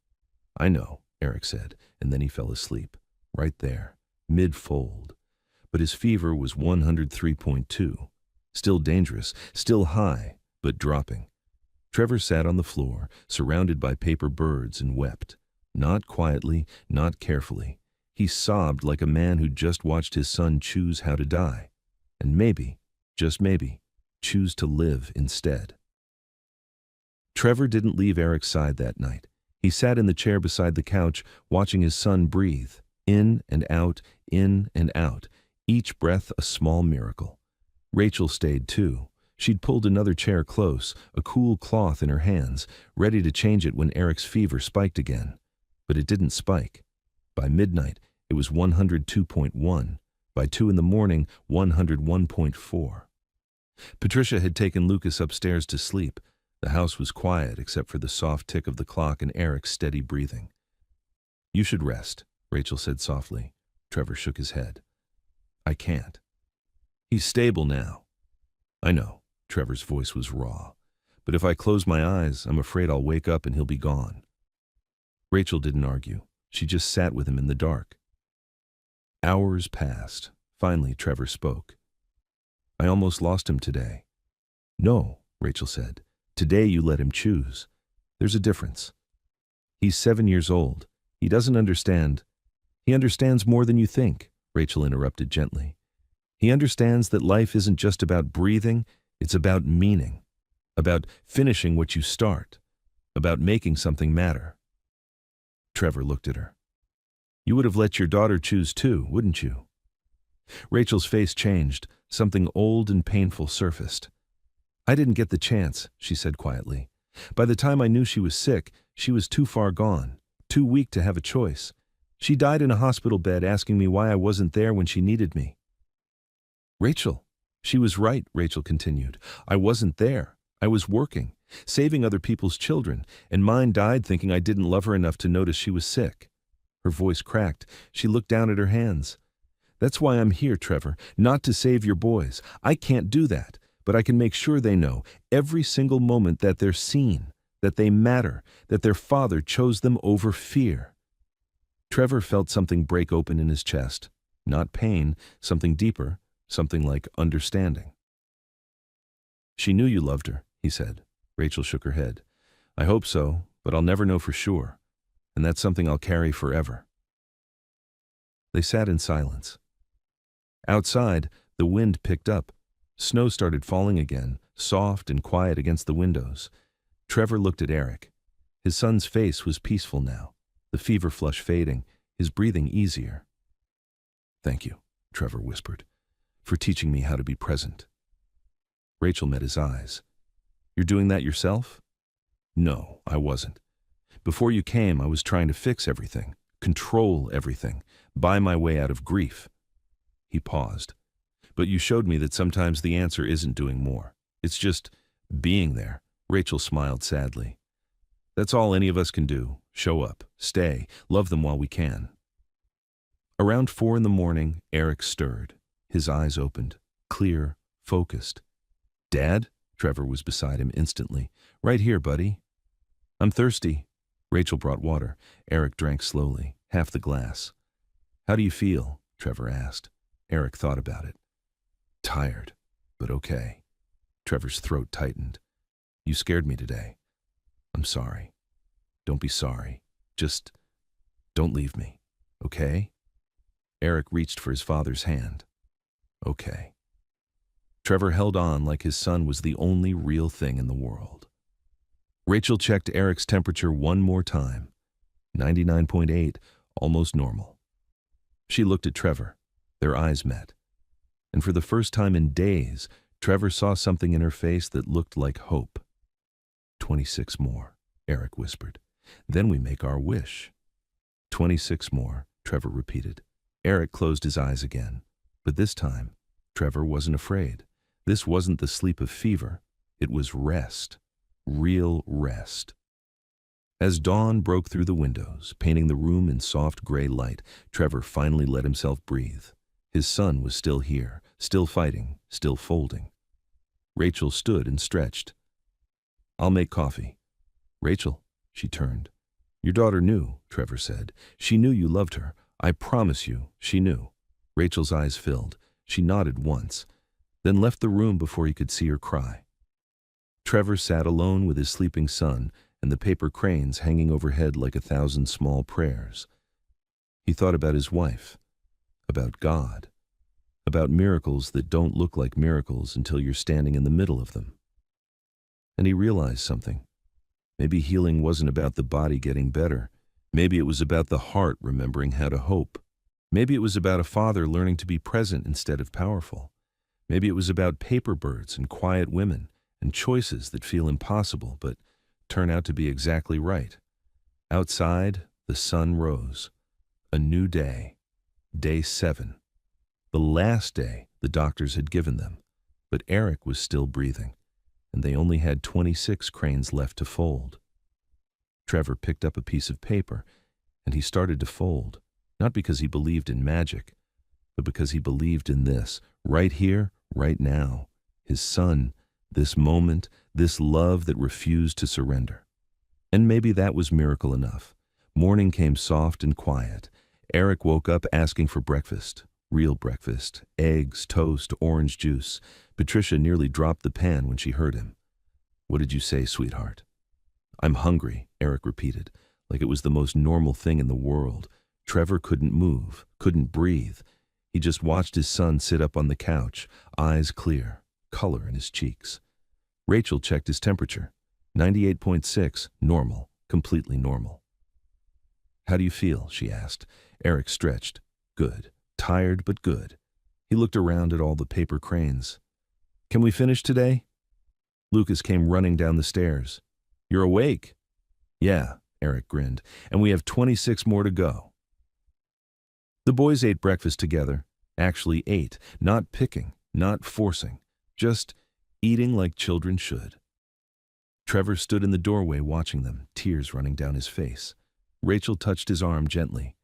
I know, Eric said, and then he fell asleep. Right there, mid-fold. But his fever was 103.2. Still dangerous, still high, but dropping. Trevor sat on the floor, surrounded by paper birds, and wept. Not quietly, not carefully. He sobbed like a man who just watched his son choose how to die. And maybe, just maybe, choose to live instead. Trevor didn't leave Eric's side that night. He sat in the chair beside the couch, watching his son breathe, in and out, each breath a small miracle. Rachel stayed too. She'd pulled another chair close, a cool cloth in her hands, ready to change it when Eric's fever spiked again. But it didn't spike. By midnight, it was 102.1. By 2 in the morning, 101.4. Patricia had taken Lucas upstairs to sleep. The house was quiet except for the soft tick of the clock and Eric's steady breathing. You should rest, Rachel said softly. Trevor shook his head. I can't. He's stable now. I know, Trevor's voice was raw. But if I close my eyes, I'm afraid I'll wake up and he'll be gone. Rachel didn't argue. She just sat with him in the dark. Hours passed. Finally, Trevor spoke. I almost lost him today. No, Rachel said. Today you let him choose. There's a difference. He's 7 years old. He doesn't understand. He understands more than you think, Rachel interrupted gently. He understands that life isn't just about breathing, it's about meaning, about finishing what you start, about making something matter. Trevor looked at her. You would have let your daughter choose too, wouldn't you? Rachel's face changed. Something old and painful surfaced. I didn't get the chance, she said quietly. By the time I knew she was sick, she was too far gone, too weak to have a choice. She died in a hospital bed asking me why I wasn't there when she needed me. Rachel, she was right, Rachel continued. I wasn't there. I was working, saving other people's children, and mine died thinking I didn't love her enough to notice she was sick. Her voice cracked. She looked down at her hands. That's why I'm here, Trevor, not to save your boys. I can't do that, but I can make sure they know every single moment that they're seen, that they matter, that their father chose them over fear. Trevor felt something break open in his chest. Not pain, something deeper, something like understanding. She knew you loved her, he said. Rachel shook her head. I hope so, but I'll never know for sure. and that's something I'll carry forever. They sat in silence. Outside, the wind picked up. Snow started falling again, soft and quiet against the windows. Trevor looked at Eric. His son's face was peaceful now, the fever flush fading, his breathing easier. "Thank you," Trevor whispered, "for teaching me how to be present." Rachel met his eyes. "You're doing that yourself?" "No, I wasn't. Before you came, I was trying to fix everything, control everything, buy my way out of grief." He paused. "But you showed me that sometimes the answer isn't doing more. It's just being there." Rachel smiled sadly. "That's all any of us can do. Show up, stay, love them while we can." Around 4 in the morning, Eric stirred. His eyes opened, clear, focused. "Dad?" Trevor was beside him instantly. "Right here, buddy." "I'm thirsty." Rachel brought water. Eric drank slowly, half the glass. "How do you feel?" Trevor asked. Eric thought about it. "Tired, but okay." Trevor's throat tightened. "You scared me today. I'm sorry." "Don't be sorry. Just don't leave me, okay?" Eric reached for his father's hand. "Okay." Trevor held on like his son was the only real thing in the world. Rachel checked Eric's temperature one more time. 99.8, almost normal. She looked at Trevor. Their eyes met. And for the first time in days, Trevor saw something in her face that looked like hope. 26 more, Eric whispered. "Then we make our wish." 26 more, Trevor repeated. Eric closed his eyes again. But this time, Trevor wasn't afraid. This wasn't the sleep of fever. It was rest. Real rest. As dawn broke through the windows, painting the room in soft gray light, Trevor finally let himself breathe. His son was still here, still fighting, still folding. Rachel stood and stretched. "I'll make coffee." "Rachel," she turned. "Your daughter knew," Trevor said. "She knew you loved her. I promise you, she knew." Rachel's eyes filled. She nodded once, then left the room before he could see her cry. Trevor sat alone with his sleeping son and the paper cranes hanging overhead like 1,000 small prayers. He thought about his wife, about God, about miracles that don't look like miracles until you're standing in the middle of them. And he realized something. Maybe healing wasn't about the body getting better. Maybe it was about the heart remembering how to hope. Maybe it was about a father learning to be present instead of powerful. Maybe it was about paper birds and quiet women and choices that feel impossible but turn out to be exactly right. Outside, the sun rose. A new day. Day 7. The last day the doctors had given them. But Eric was still breathing, and they only had 26 cranes left to fold. Trevor picked up a piece of paper, and he started to fold, not because he believed in magic, but because he believed in this, right here, right now, his son, this moment, this love that refused to surrender. And maybe that was miracle enough. Morning came soft and quiet. Eric woke up asking for breakfast. Real breakfast. Eggs, toast, orange juice. Patricia nearly dropped the pan when she heard him. "What did you say, sweetheart?" "I'm hungry," Eric repeated, like it was the most normal thing in the world. Trevor couldn't move, couldn't breathe. He just watched his son sit up on the couch, eyes clear, color in his cheeks. Rachel checked his temperature. 98.6, normal, completely normal. "How do you feel?" she asked. Eric stretched. "Good. Tired, but good." He looked around at all the paper cranes. "Can we finish today?" Lucas came running down the stairs. "You're awake?" "Yeah," Eric grinned, "and we have 26 more to go." The boys ate breakfast together. Actually ate, not picking, not forcing, just eating like children should. Trevor stood in the doorway watching them, tears running down his face. Rachel touched his arm gently.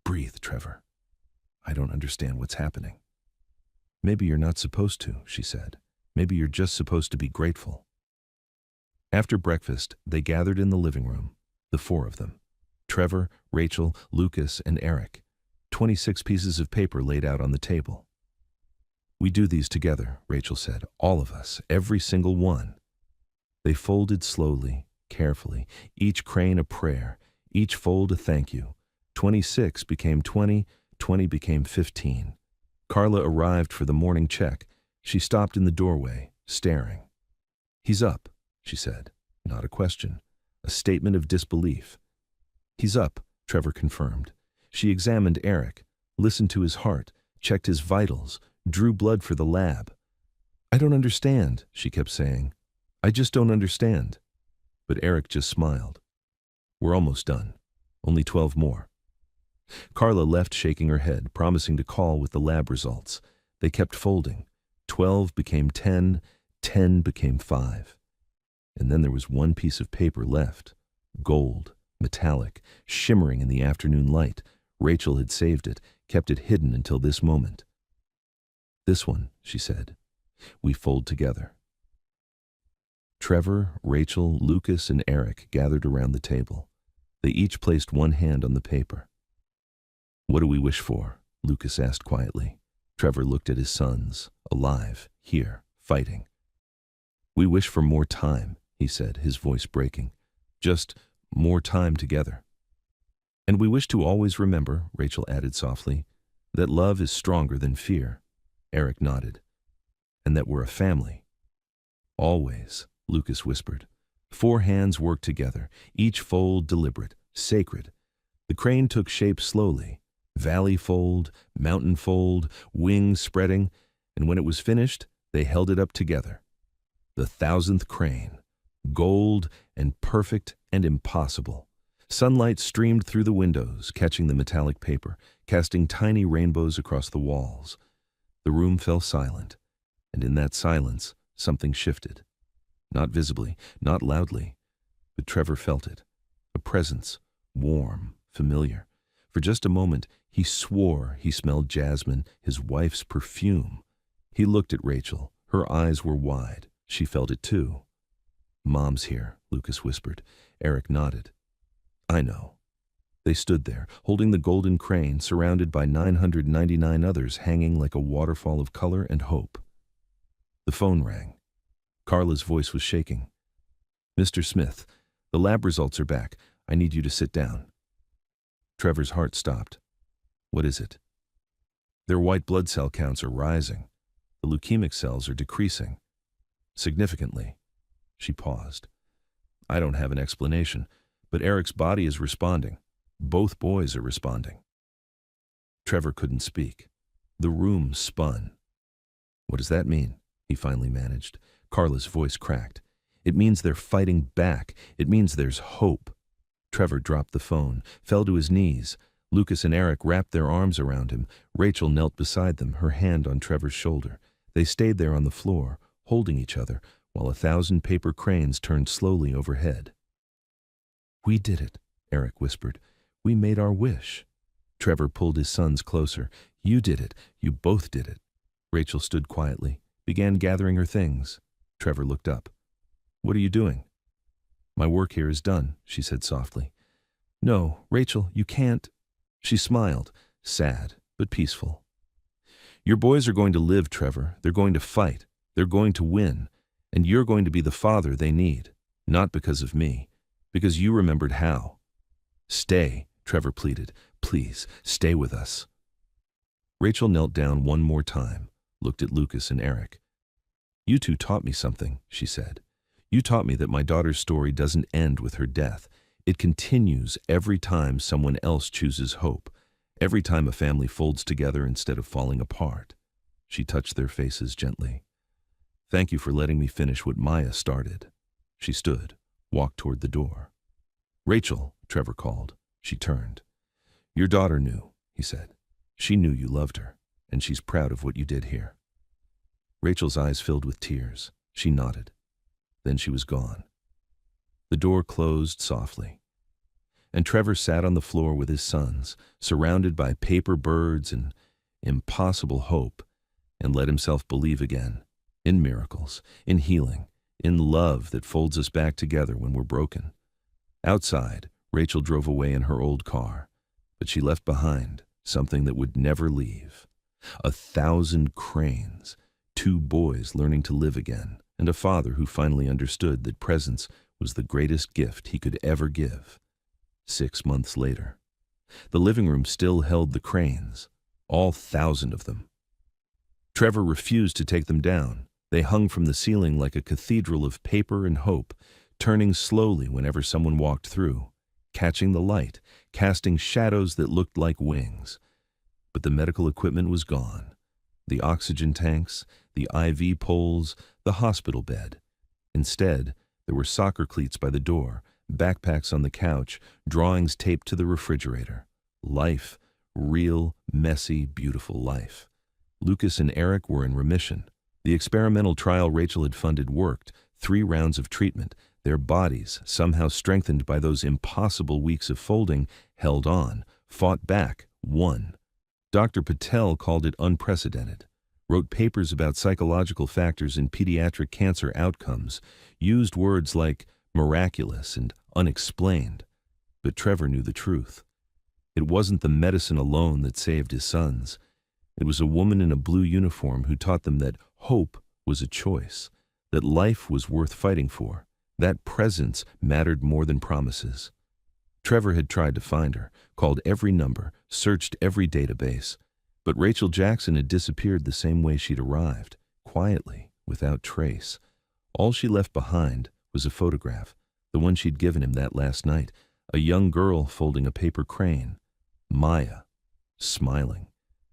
"Breathe, Trevor. I don't understand what's happening." "Maybe you're not supposed to," she said. "Maybe you're just supposed to be grateful." After breakfast, they gathered in the living room, the 4 of them. Trevor, Rachel, Lucas, and Eric. 26 pieces of paper laid out on the table. "We do these together," Rachel said. "All of us, every single one." They folded slowly, carefully, each crane a prayer, each fold a thank you. 26 became 20, 20 became 15. Carla arrived for the morning check. She stopped in the doorway, staring. "He's up," she said. Not a question, a statement of disbelief. "He's up," Trevor confirmed. She examined Eric, listened to his heart, checked his vitals, drew blood for the lab. "I don't understand," she kept saying. "I just don't understand." But Eric just smiled. "We're almost done. Only 12 more." Carla left shaking her head, promising to call with the lab results. They kept folding. 12 became 10, 10 became 5. And then there was one piece of paper left. Gold, metallic, shimmering in the afternoon light. Rachel had saved it, kept it hidden until this moment. "This one," she said. "We fold together." Trevor, Rachel, Lucas, and Eric gathered around the table. They each placed one hand on the paper. "What do we wish for?" Lucas asked quietly. Trevor looked at his sons, alive, here, fighting. "We wish for more time," he said, his voice breaking. "Just more time together." "And we wish to always remember," Rachel added softly, "that love is stronger than fear." Eric nodded. "And that we're a family." "Always," Lucas whispered. 4 hands worked together, each fold deliberate, sacred. The crane took shape slowly. Valley fold, mountain fold, wings spreading, and when it was finished, they held it up together. The 1,000th crane, gold and perfect and impossible. Sunlight streamed through the windows, catching the metallic paper, casting tiny rainbows across the walls. The room fell silent, and in that silence, something shifted. Not visibly, not loudly, but Trevor felt it. A presence, warm, familiar. For just a moment, he swore he smelled jasmine, his wife's perfume. He looked at Rachel. Her eyes were wide. She felt it too. "Mom's here," Lucas whispered. Eric nodded. "I know." They stood there, holding the golden crane, surrounded by 999 others hanging like a waterfall of color and hope. The phone rang. Carla's voice was shaking. "Mr. Smith, the lab results are back. I need you to sit down." Trevor's heart stopped. "What is it?" "Their white blood cell counts are rising. The leukemic cells are decreasing. Significantly." She paused. "I don't have an explanation, but Eric's body is responding. Both boys are responding." Trevor couldn't speak. The room spun. "What does that mean?" he finally managed. Carla's voice cracked. "It means they're fighting back. It means there's hope." Trevor dropped the phone, fell to his knees. Lucas and Eric wrapped their arms around him. Rachel knelt beside them, her hand on Trevor's shoulder. They stayed there on the floor, holding each other, while 1,000 paper cranes turned slowly overhead. "We did it," Eric whispered. "We made our wish." Trevor pulled his sons closer. "You did it. You both did it." Rachel stood quietly, began gathering her things. Trevor looked up. "What are you doing?" "My work here is done," she said softly. "No, Rachel, you can't." She smiled, sad but peaceful. "Your boys are going to live, Trevor. They're going to fight. They're going to win. And you're going to be the father they need. Not because of me. Because you remembered how." "Stay," Trevor pleaded. "Please, stay with us." Rachel knelt down one more time, looked at Lucas and Eric. "You two taught me something," she said. "You taught me that my daughter's story doesn't end with her death. It continues every time someone else chooses hope, every time a family folds together instead of falling apart." She touched their faces gently. "Thank you for letting me finish what Maya started." She stood, walked toward the door. "Rachel," Trevor called. She turned. "Your daughter knew," he said. "She knew you loved her, and she's proud of what you did here." Rachel's eyes filled with tears. She nodded. Then she was gone. The door closed softly, and Trevor sat on the floor with his sons, surrounded by paper birds and impossible hope, and let himself believe again, in miracles, in healing, in love that folds us back together when we're broken. Outside, Rachel drove away in her old car, but she left behind something that would never leave. 1,000 cranes, 2 boys learning to live again, and a father who finally understood that presence was the greatest gift he could ever give. 6 months later. The living room still held the cranes, all 1,000 of them. Trevor refused to take them down. They hung from the ceiling like a cathedral of paper and hope, turning slowly whenever someone walked through, catching the light, casting shadows that looked like wings. But the medical equipment was gone. The oxygen tanks, the IV poles, the hospital bed. Instead, there were soccer cleats by the door, backpacks on the couch, drawings taped to the refrigerator. Life, real, messy, beautiful life. Lucas and Eric were in remission. The experimental trial Rachel had funded worked, 3 rounds of treatment. Their bodies, somehow strengthened by those impossible weeks of folding, held on, fought back, won. Dr. Patel called it unprecedented, wrote papers about psychological factors in pediatric cancer outcomes, used words like miraculous and unexplained. But Trevor knew the truth. It wasn't the medicine alone that saved his sons. It was a woman in a blue uniform who taught them that hope was a choice, that life was worth fighting for, that presence mattered more than promises. Trevor had tried to find her, called every number, searched every database, but Rachel Jackson had disappeared the same way she'd arrived, quietly, without trace. All she left behind was a photograph, the one she'd given him that last night, a young girl folding a paper crane. Maya, smiling.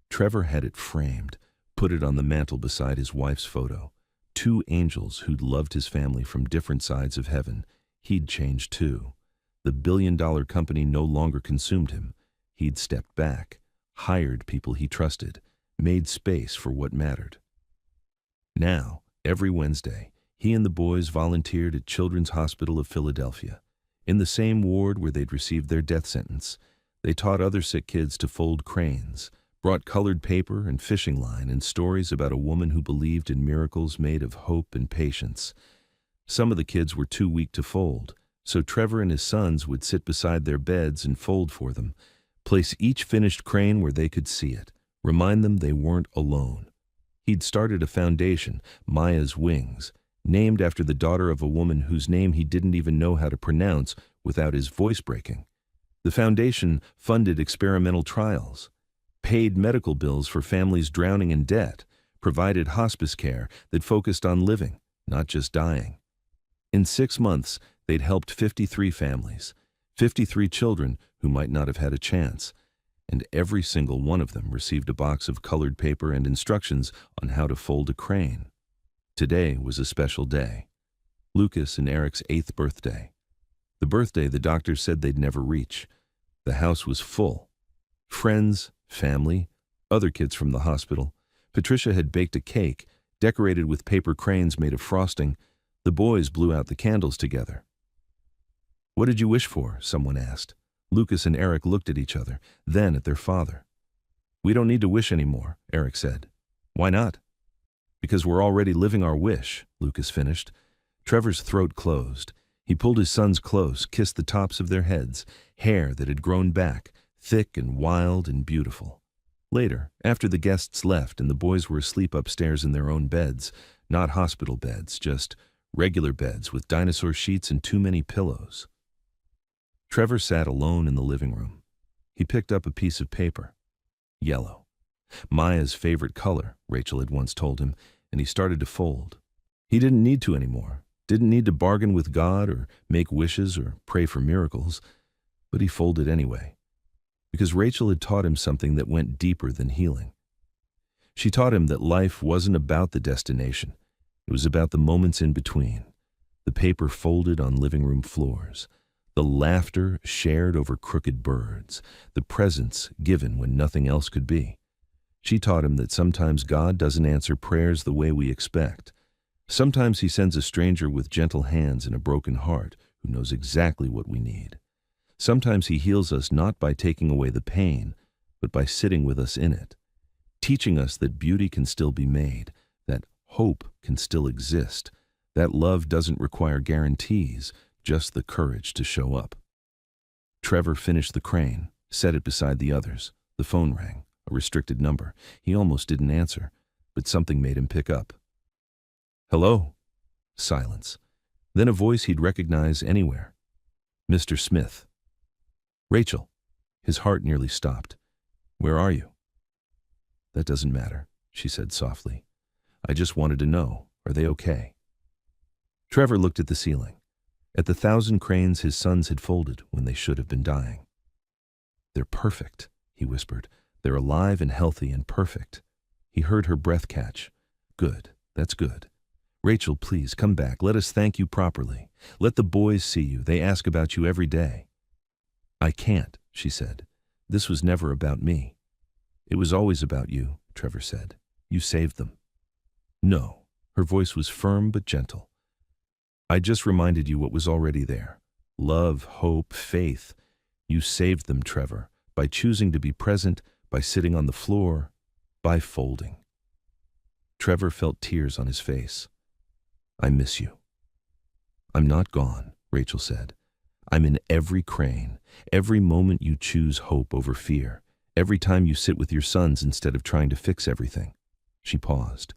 Trevor had it framed, put it on the mantel beside his wife's photo. 2 angels who'd loved his family from different sides of heaven. He'd changed too. The billion-dollar company no longer consumed him. He'd stepped back, hired people he trusted, made space for what mattered. Now, every Wednesday, he and the boys volunteered at Children's Hospital of Philadelphia. In the same ward where they'd received their death sentence, they taught other sick kids to fold cranes, brought colored paper and fishing line and stories about a woman who believed in miracles made of hope and patience. Some of the kids were too weak to fold, so Trevor and his sons would sit beside their beds and fold for them, place each finished crane where they could see it, remind them they weren't alone. He'd started a foundation, Maya's Wings, named after the daughter of a woman whose name he didn't even know how to pronounce without his voice breaking. The foundation funded experimental trials, paid medical bills for families drowning in debt, provided hospice care that focused on living, not just dying. In 6 months, they'd helped 53 families, 53 children who might not have had a chance, and every single one of them received a box of colored paper and instructions on how to fold a crane. Today was a special day. Lucas and Eric's 8th birthday. The birthday the doctors said they'd never reach. The house was full. Friends, family, other kids from the hospital. Patricia had baked a cake, decorated with paper cranes made of frosting. The boys blew out the candles together. "What did you wish for?" someone asked. Lucas and Eric looked at each other, then at their father. "We don't need to wish anymore," Eric said. "Why not?" "Because we're already living our wish," Lucas finished. Trevor's throat closed. He pulled his sons close, kissed the tops of their heads, hair that had grown back, thick and wild and beautiful. Later, after the guests left and the boys were asleep upstairs in their own beds, not hospital beds, just regular beds with dinosaur sheets and too many pillows. Trevor sat alone in the living room. He picked up a piece of paper. Yellow. Maya's favorite color, Rachel had once told him, and he started to fold. He didn't need to anymore. Didn't need to bargain with God or make wishes or pray for miracles. But he folded anyway. Because Rachel had taught him something that went deeper than healing. She taught him that life wasn't about the destination. It was about the moments in between. The paper folded on living room floors. The laughter shared over crooked birds. The presents given when nothing else could be. She taught him that sometimes God doesn't answer prayers the way we expect. Sometimes he sends a stranger with gentle hands and a broken heart who knows exactly what we need. Sometimes he heals us not by taking away the pain, but by sitting with us in it, teaching us that beauty can still be made, that hope can still exist, that love doesn't require guarantees, just the courage to show up. Trevor finished the crane, set it beside the others. The phone rang, a restricted number. He almost didn't answer, but something made him pick up. "Hello?" Silence. Then a voice he'd recognize anywhere. "Mr. Smith." Rachel. His heart nearly stopped. Where are you? That doesn't matter, she said softly. I just wanted to know, are they okay? Trevor looked at the ceiling, at the 1,000 cranes his sons had folded when they should have been dying. They're perfect, he whispered. They're alive and healthy and perfect. He heard her breath catch. Good, that's good. Rachel, please, come back. Let us thank you properly. Let the boys see you. They ask about you every day. I can't, she said. This was never about me. It was always about you, Trevor said. You saved them. No, her voice was firm but gentle. I just reminded you what was already there. Love, hope, faith. You saved them, Trevor, by choosing to be present, by sitting on the floor, by folding. Trevor felt tears on his face. I miss you. I'm not gone, Rachel said. I'm in every crane, every moment you choose hope over fear, every time you sit with your sons instead of trying to fix everything. She paused.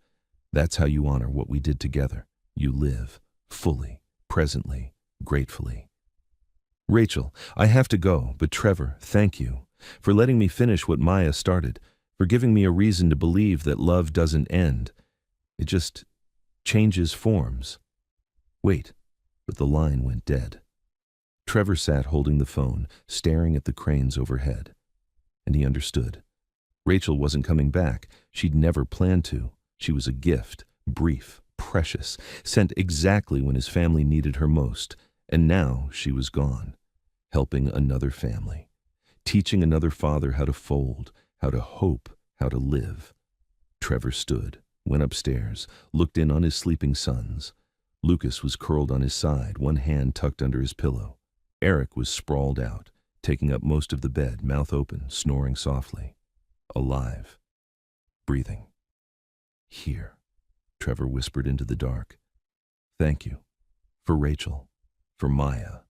That's how you honor what we did together. You live, fully, presently, gratefully. Rachel, I have to go, but Trevor, thank you for letting me finish what Maya started, for giving me a reason to believe that love doesn't end. It just changes forms. Wait, but the line went dead. Trevor sat holding the phone, staring at the cranes overhead. And he understood. Rachel wasn't coming back. She'd never planned to. She was a gift, brief, precious, sent exactly when his family needed her most. And now she was gone, helping another family, teaching another father how to fold, how to hope, how to live. Trevor stood, went upstairs, looked in on his sleeping sons. Lucas was curled on his side, one hand tucked under his pillow. Eric was sprawled out, taking up most of the bed, mouth open, snoring softly. Alive. Breathing. Here, Trevor whispered into the dark. Thank you. For Rachel. For Maya.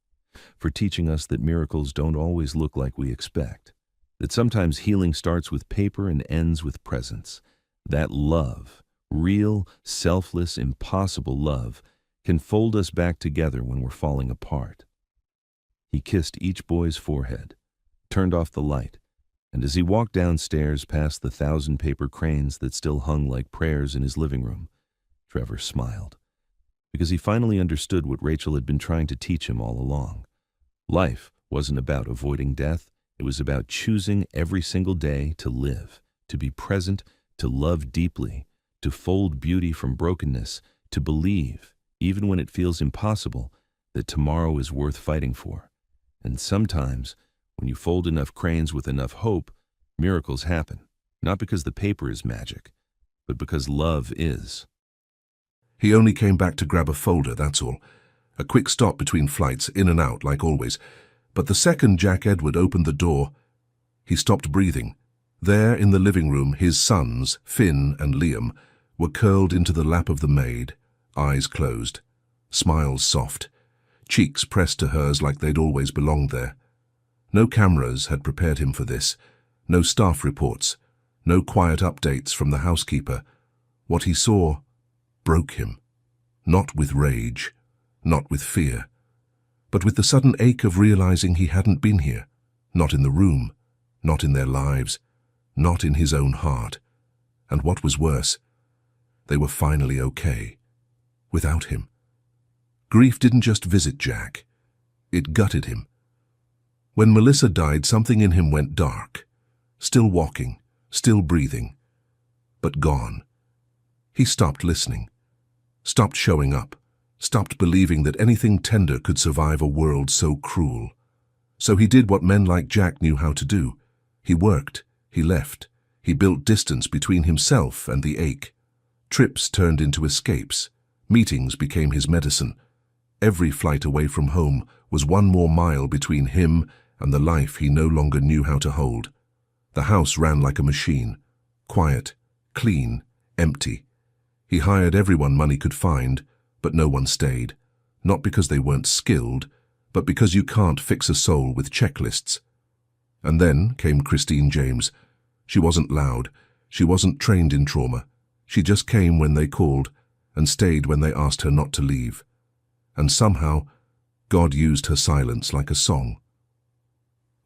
For teaching us that miracles don't always look like we expect. That sometimes healing starts with paper and ends with presence. That love, real, selfless, impossible love, can fold us back together when we're falling apart. He kissed each boy's forehead, turned off the light, and as he walked downstairs past the 1,000 paper cranes that still hung like prayers in his living room, Trevor smiled, because he finally understood what Rachel had been trying to teach him all along. Life wasn't about avoiding death. It was about choosing every single day to live, to be present, to love deeply, to fold beauty from brokenness, to believe, even when it feels impossible, that tomorrow is worth fighting for. And sometimes, when you fold enough cranes with enough hope, miracles happen, not because the paper is magic, but because love is. He only came back to grab a folder, that's all. A quick stop between flights, in and out, like always. But the second Jack Edward opened the door, he stopped breathing. There in the living room, his sons, Finn and Liam, were curled into the lap of the maid, eyes closed, smiles soft, cheeks pressed to hers like they'd always belonged there. No cameras had prepared him for this, no staff reports, no quiet updates from the housekeeper. What he saw broke him, not with rage, not with fear, but with the sudden ache of realizing he hadn't been here, not in the room, not in their lives, not in his own heart. And what was worse, they were finally okay, without him. Grief didn't just visit Jack, it gutted him. When Melissa died, something in him went dark, still walking, still breathing, but gone. He stopped listening, stopped showing up, stopped believing that anything tender could survive a world so cruel. So he did what men like Jack knew how to do. He worked, he left, he built distance between himself and the ache. Trips turned into escapes, meetings became his medicine. Every flight away from home was one more mile between him and the life he no longer knew how to hold. The house ran like a machine, quiet, clean, empty. He hired everyone money could find, but no one stayed. Not because they weren't skilled, but because you can't fix a soul with checklists. And then came Christine James. She wasn't loud, she wasn't trained in trauma. She just came when they called and stayed when they asked her not to leave. And somehow, God used her silence like a song.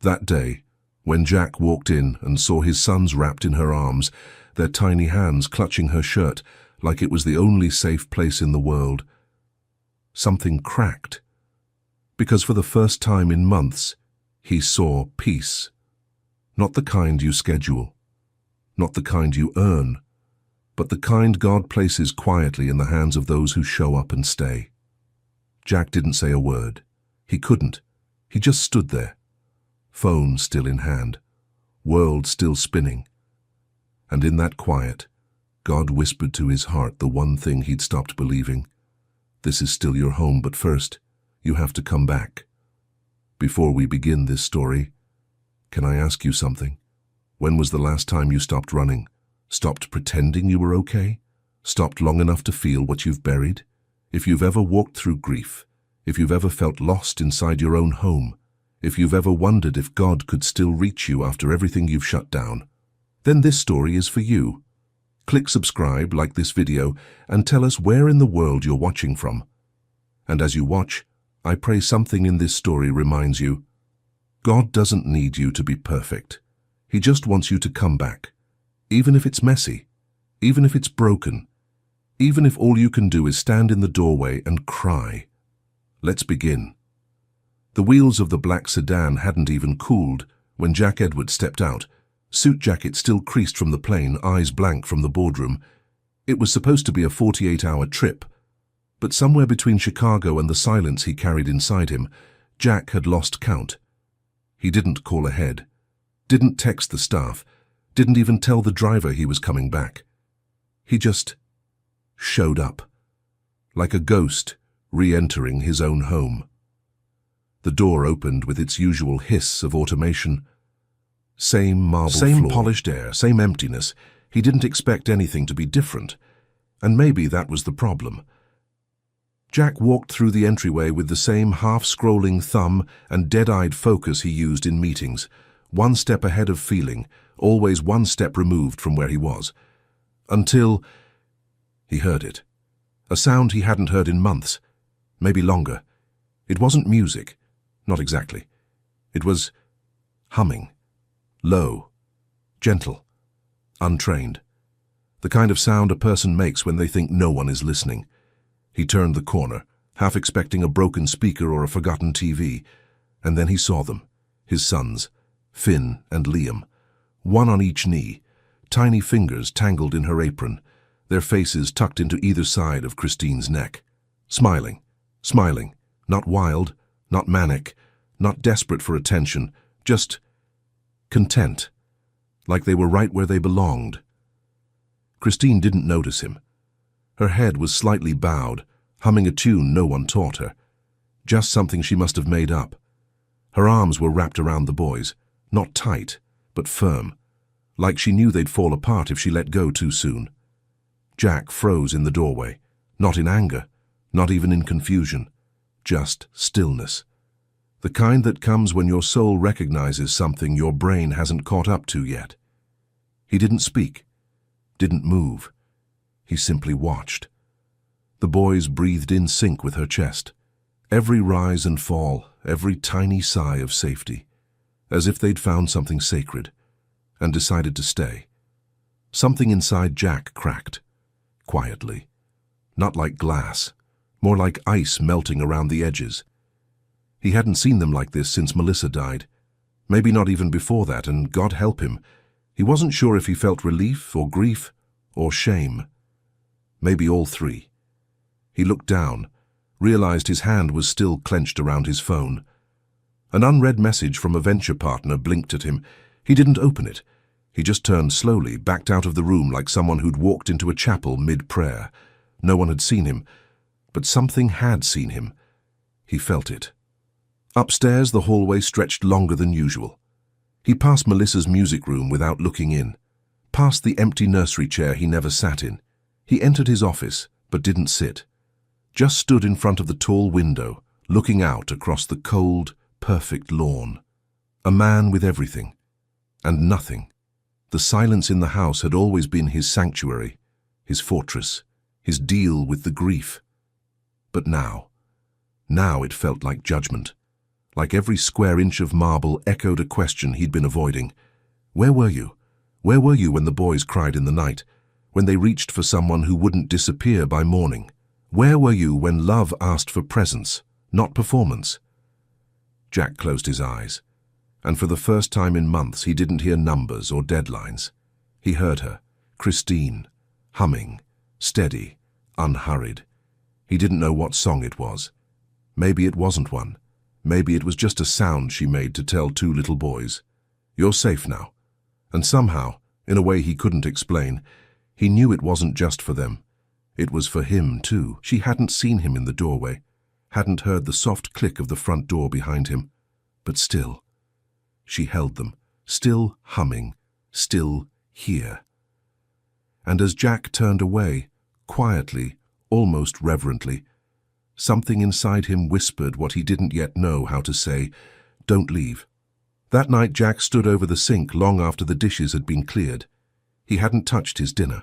That day, when Jack walked in and saw his sons wrapped in her arms, their tiny hands clutching her shirt like it was the only safe place in the world, something cracked. Because for the first time in months, he saw peace. Not the kind you schedule, not the kind you earn, but the kind God places quietly in the hands of those who show up and stay. Jack didn't say a word. He couldn't. He just stood there, phone still in hand, world still spinning. And in that quiet, God whispered to his heart the one thing he'd stopped believing. This is still your home, but first, you have to come back. Before we begin this story, can I ask you something? When was the last time you stopped running? Stopped pretending you were okay? Stopped long enough to feel what you've buried? If you've ever walked through grief, if you've ever felt lost inside your own home, if you've ever wondered if God could still reach you after everything you've shut down, then this story is for you. Click subscribe, like this video, and tell us where in the world you're watching from. And as you watch, I pray something in this story reminds you, God doesn't need you to be perfect. He just wants you to come back, even if it's messy, even if it's broken, even if all you can do is stand in the doorway and cry. Let's begin. The wheels of the black sedan hadn't even cooled when Jack Edwards stepped out, suit jacket still creased from the plane, eyes blank from the boardroom. It was supposed to be a 48-hour trip, but somewhere between Chicago and the silence he carried inside him, Jack had lost count. He didn't call ahead, didn't text the staff, didn't even tell the driver he was coming back. He just showed up, like a ghost re-entering his own home. The door opened with its usual hiss of automation. Same marble floor, same polished air, same emptiness. He didn't expect anything to be different, and maybe that was the problem. Jack walked through the entryway with the same half-scrolling thumb and dead-eyed focus he used in meetings, one step ahead of feeling, always one step removed from where he was. Until he heard it. A sound he hadn't heard in months, maybe longer. It wasn't music, not exactly. It was humming, low, gentle, untrained. The kind of sound a person makes when they think no one is listening. He turned the corner, half expecting a broken speaker or a forgotten TV, and then he saw them, his sons, Finn and Liam, one on each knee, tiny fingers tangled in her apron, their faces tucked into either side of Christine's neck. Smiling, not wild, not manic, not desperate for attention, just content, like they were right where they belonged. Christine didn't notice him. Her head was slightly bowed, humming a tune no one taught her, just something she must have made up. Her arms were wrapped around the boys, not tight, but firm, like she knew they'd fall apart if she let go too soon. Jack froze in the doorway, not in anger, not even in confusion, just stillness. The kind that comes when your soul recognizes something your brain hasn't caught up to yet. He didn't speak, didn't move. He simply watched. The boys breathed in sync with her chest, every rise and fall, every tiny sigh of safety, as if they'd found something sacred and decided to stay. Something inside Jack cracked, quietly, not like glass, more like ice melting around the edges. He hadn't seen them like this since Melissa died, maybe not even before that, and God help him, he wasn't sure if he felt relief or grief or shame. Maybe all three. He looked down, realized his hand was still clenched around his phone. An unread message from a venture partner blinked at him. He didn't open it. He just turned slowly, backed out of the room like someone who'd walked into a chapel mid-prayer. No one had seen him, but something had seen him. He felt it. Upstairs, the hallway stretched longer than usual. He passed Melissa's music room without looking in, past the empty nursery chair he never sat in. He entered his office, but didn't sit. Just stood in front of the tall window, looking out across the cold, perfect lawn. A man with everything, and nothing. The silence in the house had always been his sanctuary, his fortress, his deal with the grief. But now it felt like judgment, like every square inch of marble echoed a question he'd been avoiding. Where were you? Where were you when the boys cried in the night? When they reached for someone who wouldn't disappear by morning? Where were you when love asked for presence, not performance? Jack closed his eyes, and for the first time in months he didn't hear numbers or deadlines. He heard her, Christine, humming, steady, unhurried. He didn't know what song it was. Maybe it wasn't one. Maybe it was just a sound she made to tell two little boys, "You're safe now." And somehow, in a way he couldn't explain, he knew it wasn't just for them. It was for him, too. She hadn't seen him in the doorway, hadn't heard the soft click of the front door behind him. But still, she held them, still humming, still here. And as Jack turned away, quietly, almost reverently, something inside him whispered what he didn't yet know how to say, "Don't leave." That night Jack stood over the sink long after the dishes had been cleared. He hadn't touched his dinner,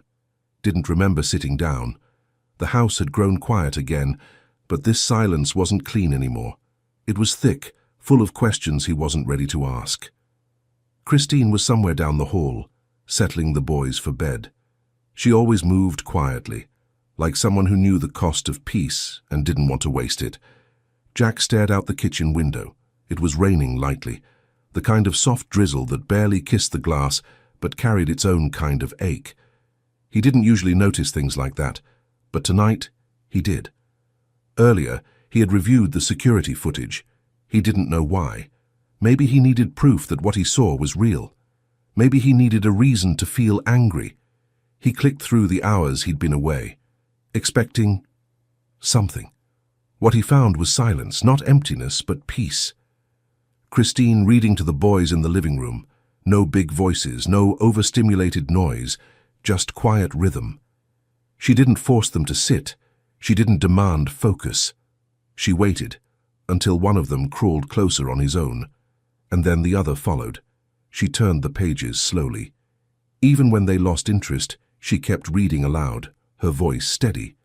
didn't remember sitting down. The house had grown quiet again, but this silence wasn't clean anymore. It was thick, full of questions he wasn't ready to ask. Christine was somewhere down the hall, settling the boys for bed. She always moved quietly, like someone who knew the cost of peace and didn't want to waste it. Jack stared out the kitchen window. It was raining lightly, the kind of soft drizzle that barely kissed the glass but carried its own kind of ache. He didn't usually notice things like that, but tonight he did. Earlier, he had reviewed the security footage. He didn't know why. Maybe he needed proof that what he saw was real. Maybe he needed a reason to feel angry. He clicked through the hours he'd been away, expecting something. What he found was silence, not emptiness, but peace. Christine reading to the boys in the living room. No big voices, no overstimulated noise, just quiet rhythm. She didn't force them to sit. She didn't demand focus. She waited until one of them crawled closer on his own, and then the other followed. She turned the pages slowly. Even when they lost interest, she kept reading aloud, her voice steady,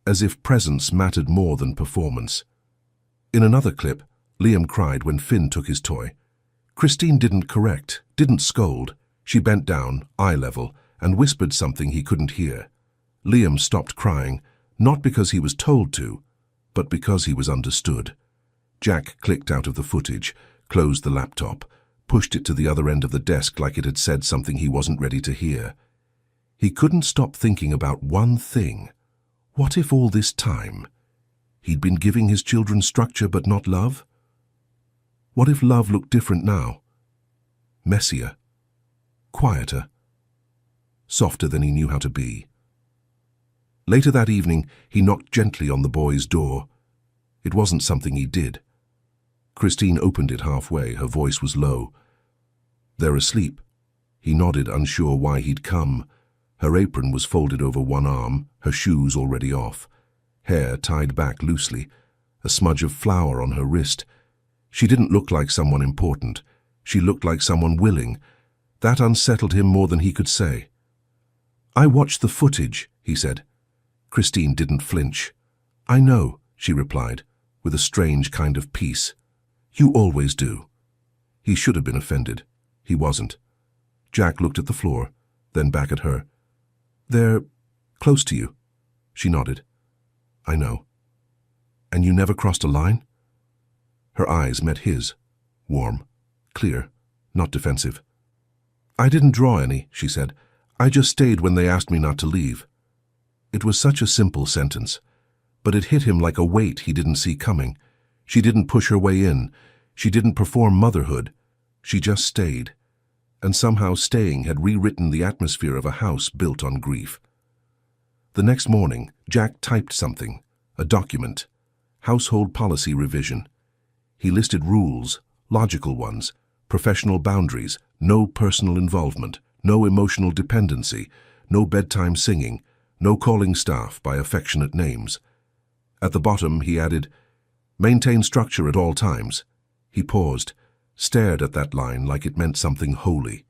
as if presence mattered more than performance. In another clip, Liam cried when Finn took his toy. Christine didn't correct, didn't scold. She bent down, eye level, and whispered something he couldn't hear. Liam stopped crying, not because he was told to, but because he was understood. Jack clicked out of the footage, closed the laptop, pushed it to the other end of the desk like it had said something he wasn't ready to hear. He couldn't stop thinking about one thing. What if all this time he'd been giving his children structure but not love? What if love looked different now? Messier, quieter, softer than he knew how to be. Later that evening, he knocked gently on the boy's door. It wasn't something he did. Christine opened it halfway, her voice was low. "They're asleep." He nodded, unsure why he'd come. Her apron was folded over one arm, her shoes already off. Hair tied back loosely, a smudge of flour on her wrist. She didn't look like someone important. She looked like someone willing. That unsettled him more than he could say. "I watched the footage," he said. Christine didn't flinch. "I know," she replied, with a strange kind of peace. "You always do." He should have been offended. He wasn't. Jack looked at the floor, then back at her. "They're close to you." She nodded. "I know." "And you never crossed a line?" Her eyes met his, warm, clear, not defensive. "I didn't draw any," she said. "I just stayed when they asked me not to leave." It was such a simple sentence, but it hit him like a weight he didn't see coming. She didn't push her way in. She didn't perform motherhood. She just stayed. And somehow staying had rewritten the atmosphere of a house built on grief. The next morning, Jack typed something, a document, household policy revision. He listed rules, logical ones, professional boundaries, no personal involvement, no emotional dependency, no bedtime singing, no calling staff by affectionate names. At the bottom, he added, "Maintain structure at all times." He paused, stared at that line like it meant something holy.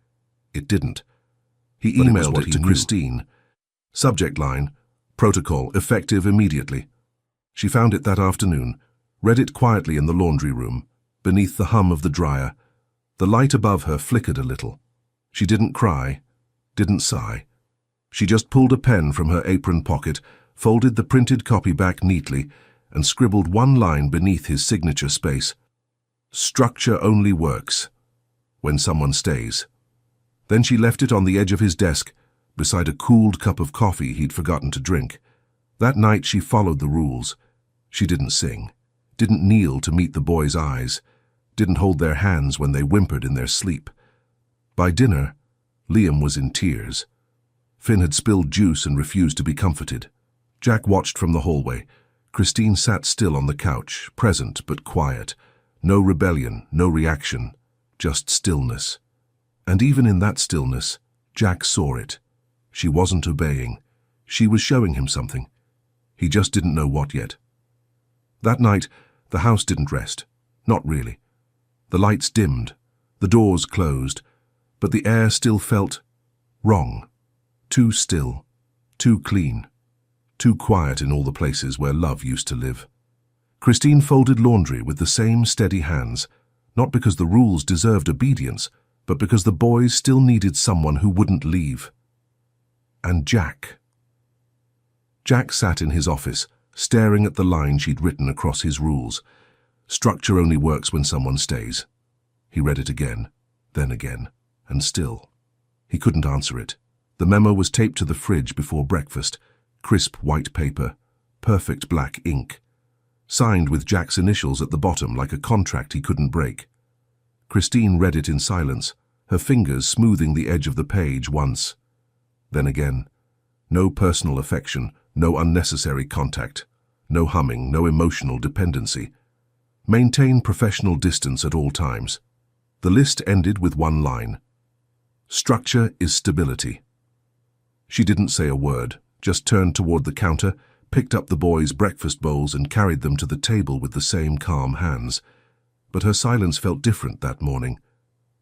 It didn't. He emailed it to Christine. Subject line, "Protocol, effective immediately." She found it that afternoon, read it quietly in the laundry room, beneath the hum of the dryer. The light above her flickered a little. She didn't cry, didn't sigh. She just pulled a pen from her apron pocket, folded the printed copy back neatly, and scribbled one line beneath his signature space. Structure only works when someone stays. Then she left it on the edge of his desk, beside a cooled cup of coffee he'd forgotten to drink. That night she followed the rules. She didn't sing, didn't kneel to meet the boys' eyes, didn't hold their hands when they whimpered in their sleep. By dinner, Liam was in tears. Finn had spilled juice and refused to be comforted. Jack watched from the hallway. Christine sat still on the couch, present but quiet. No rebellion, no reaction, just stillness. And even in that stillness, Jack saw it. She wasn't obeying. She was showing him something. He just didn't know what yet. That night, the house didn't rest. Not really. The lights dimmed, the doors closed, but the air still felt wrong. Too still, too clean, too quiet in all the places where love used to live. Christine folded laundry with the same steady hands, not because the rules deserved obedience, but because the boys still needed someone who wouldn't leave. And Jack. Jack sat in his office, staring at the line she'd written across his rules. Structure only works when someone stays. He read it again, then again, and still. He couldn't answer it. The memo was taped to the fridge before breakfast, crisp white paper, perfect black ink, signed with Jack's initials at the bottom like a contract he couldn't break. Christine read it in silence, her fingers smoothing the edge of the page once. Then again. No personal affection, no unnecessary contact, no humming, no emotional dependency. Maintain professional distance at all times. The list ended with one line. Structure is stability. She didn't say a word, just turned toward the counter, picked up the boys' breakfast bowls and carried them to the table with the same calm hands. But her silence felt different that morning.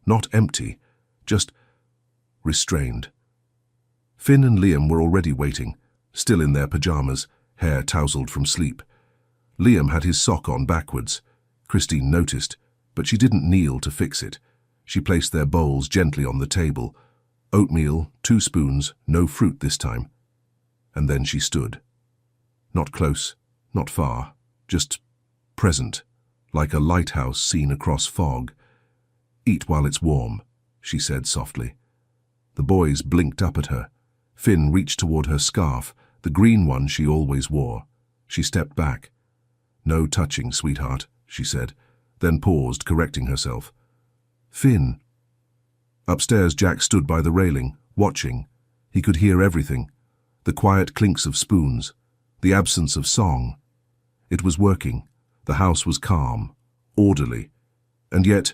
Not empty, just restrained. Finn and Liam were already waiting, still in their pajamas, hair tousled from sleep. Liam had his sock on backwards. Christine noticed, but she didn't kneel to fix it. She placed their bowls gently on the table. Oatmeal, 2 spoons, no fruit this time. And then she stood. Not close, not far, just present, like a lighthouse seen across fog. Eat while it's warm, she said softly. The boys blinked up at her. Finn reached toward her scarf, the green one she always wore. She stepped back. No touching, sweetheart, she said, then paused, correcting herself. Finn. Upstairs, Jack stood by the railing, watching. He could hear everything. The quiet clinks of spoons, the absence of song. It was working. The house was calm, orderly. And yet,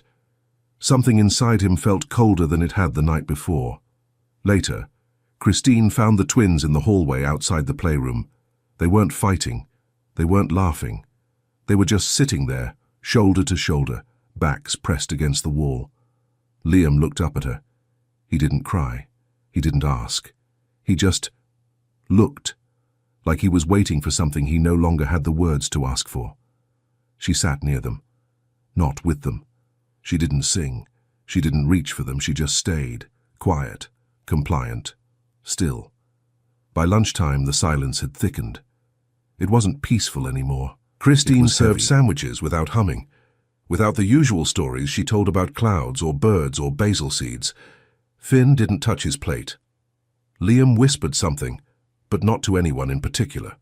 something inside him felt colder than it had the night before. Later, Christine found the twins in the hallway outside the playroom. They weren't fighting. They weren't laughing. They were just sitting there, shoulder to shoulder, backs pressed against the wall. Liam looked up at her. He didn't cry. He didn't ask. He just looked, like he was waiting for something he no longer had the words to ask for. She sat near them, not with them. She didn't sing. She didn't reach for them. She just stayed, quiet, compliant, still. By lunchtime, the silence had thickened. It wasn't peaceful anymore. Christine served sandwiches without humming, without the usual stories she told about clouds or birds or basil seeds. Finn didn't touch his plate. Liam whispered something, but not to anyone in particular.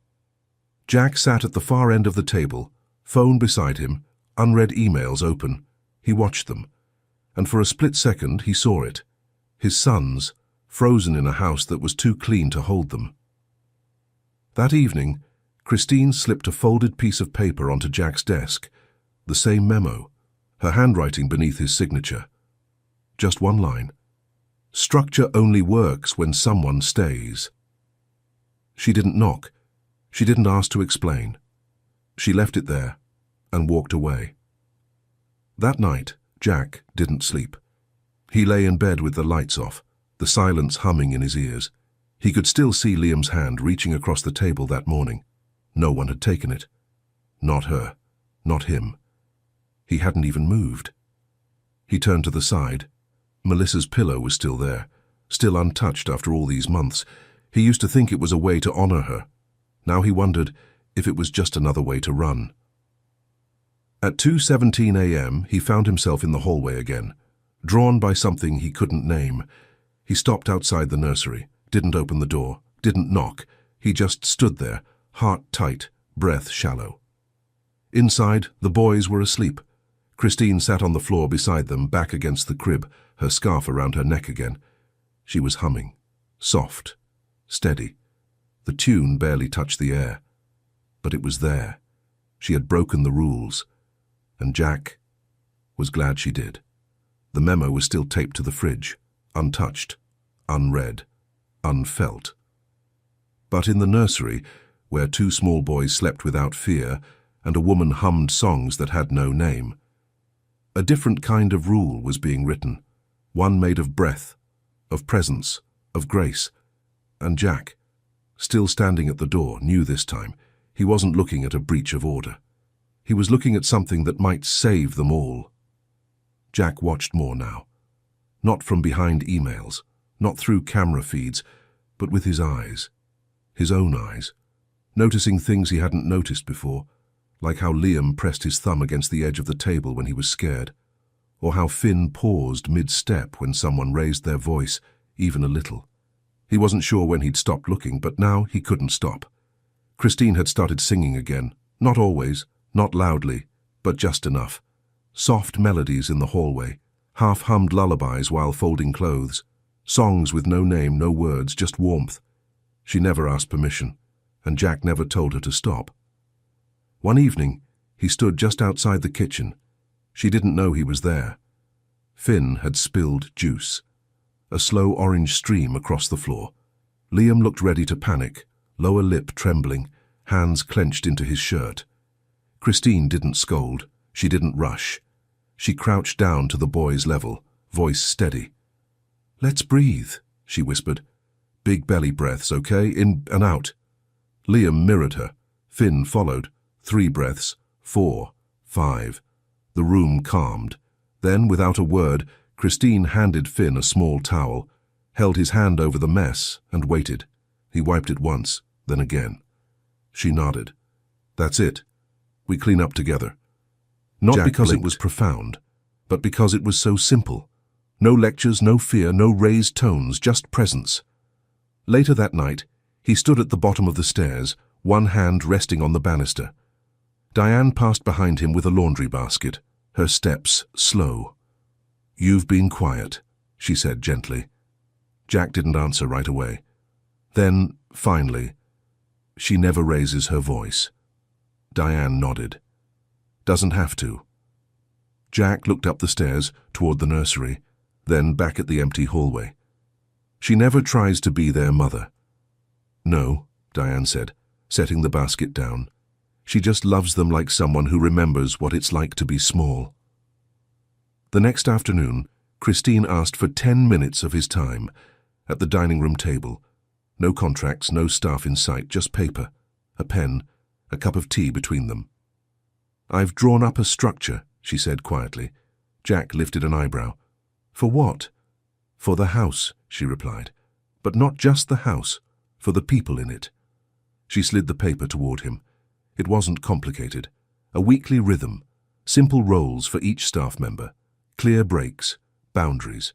Jack sat at the far end of the table, phone beside him, unread emails open. He watched them, and for a split second he saw it. His sons, frozen in a house that was too clean to hold them. That evening, Christine slipped a folded piece of paper onto Jack's desk, the same memo, her handwriting beneath his signature. Just one line. Structure only works when someone stays. She didn't knock. She didn't ask to explain. She left it there and walked away. That night, Jack didn't sleep. He lay in bed with the lights off, the silence humming in his ears. He could still see Liam's hand reaching across the table that morning. No one had taken it. Not her. Not him. He hadn't even moved. He turned to the side. Melissa's pillow was still there, still untouched after all these months. He used to think it was a way to honor her. Now he wondered if it was just another way to run. At 2:17 a.m., he found himself in the hallway again, drawn by something he couldn't name. He stopped outside the nursery, didn't open the door, didn't knock. He just stood there, heart tight, breath shallow. Inside, the boys were asleep. Christine sat on the floor beside them, back against the crib, her scarf around her neck again. She was humming, soft, steady. The tune barely touched the air. But it was there. She had broken the rules. And Jack was glad she did. The memo was still taped to the fridge, untouched, unread, unfelt. But in the nursery, where two small boys slept without fear and a woman hummed songs that had no name, a different kind of rule was being written, one made of breath, of presence, of grace. And Jack, still standing at the door, knew this time he wasn't looking at a breach of order. He was looking at something that might save them all. Jack watched more now. Not from behind emails, not through camera feeds, but with his eyes. His own eyes. Noticing things he hadn't noticed before, like how Liam pressed his thumb against the edge of the table when he was scared, or how Finn paused mid-step when someone raised their voice, even a little. He wasn't sure when he'd stopped looking, but now he couldn't stop. Christine had started singing again, not always, not loudly, but just enough. Soft melodies in the hallway, half-hummed lullabies while folding clothes, songs with no name, no words, just warmth. She never asked permission, and Jack never told her to stop. One evening, he stood just outside the kitchen. She didn't know he was there. Finn had spilled juice. A slow orange stream across the floor. Liam looked ready to panic, lower lip trembling, hands clenched into his shirt. Christine didn't scold. She didn't rush. She crouched down to the boy's level, voice steady. "Let's breathe," she whispered. "Big belly breaths, okay? In and out." Liam mirrored her. Finn followed. 3 breaths, 4, 5. The room calmed. Then, without a word, Christine handed Finn a small towel, held his hand over the mess, and waited. He wiped it once, then again. She nodded. "That's it. We clean up together." Not Jack because blinked. it was profound, but because it was so simple. No lectures, no fear, no raised tones, just presence. Later that night, he stood at the bottom of the stairs, one hand resting on the banister. Diane passed behind him with a laundry basket, her steps slow. "You've been quiet," she said gently. Jack didn't answer right away. Then, finally, "She never raises her voice." Diane nodded. "Doesn't have to." Jack looked up the stairs toward the nursery, then back at the empty hallway. "She never tries to be their mother." "No," Diane said, setting the basket down. "She just loves them like someone who remembers what it's like to be small." The next afternoon, Christine asked for 10 minutes of his time at the dining room table. No contracts, no staff in sight, just paper, a pen, a cup of tea between them. "I've drawn up a structure," she said quietly. Jack lifted an eyebrow. "For what?" "For the house," she replied. "But not just the house, for the people in it." She slid the paper toward him. It wasn't complicated. A weekly rhythm, simple roles for each staff member, clear breaks, boundaries,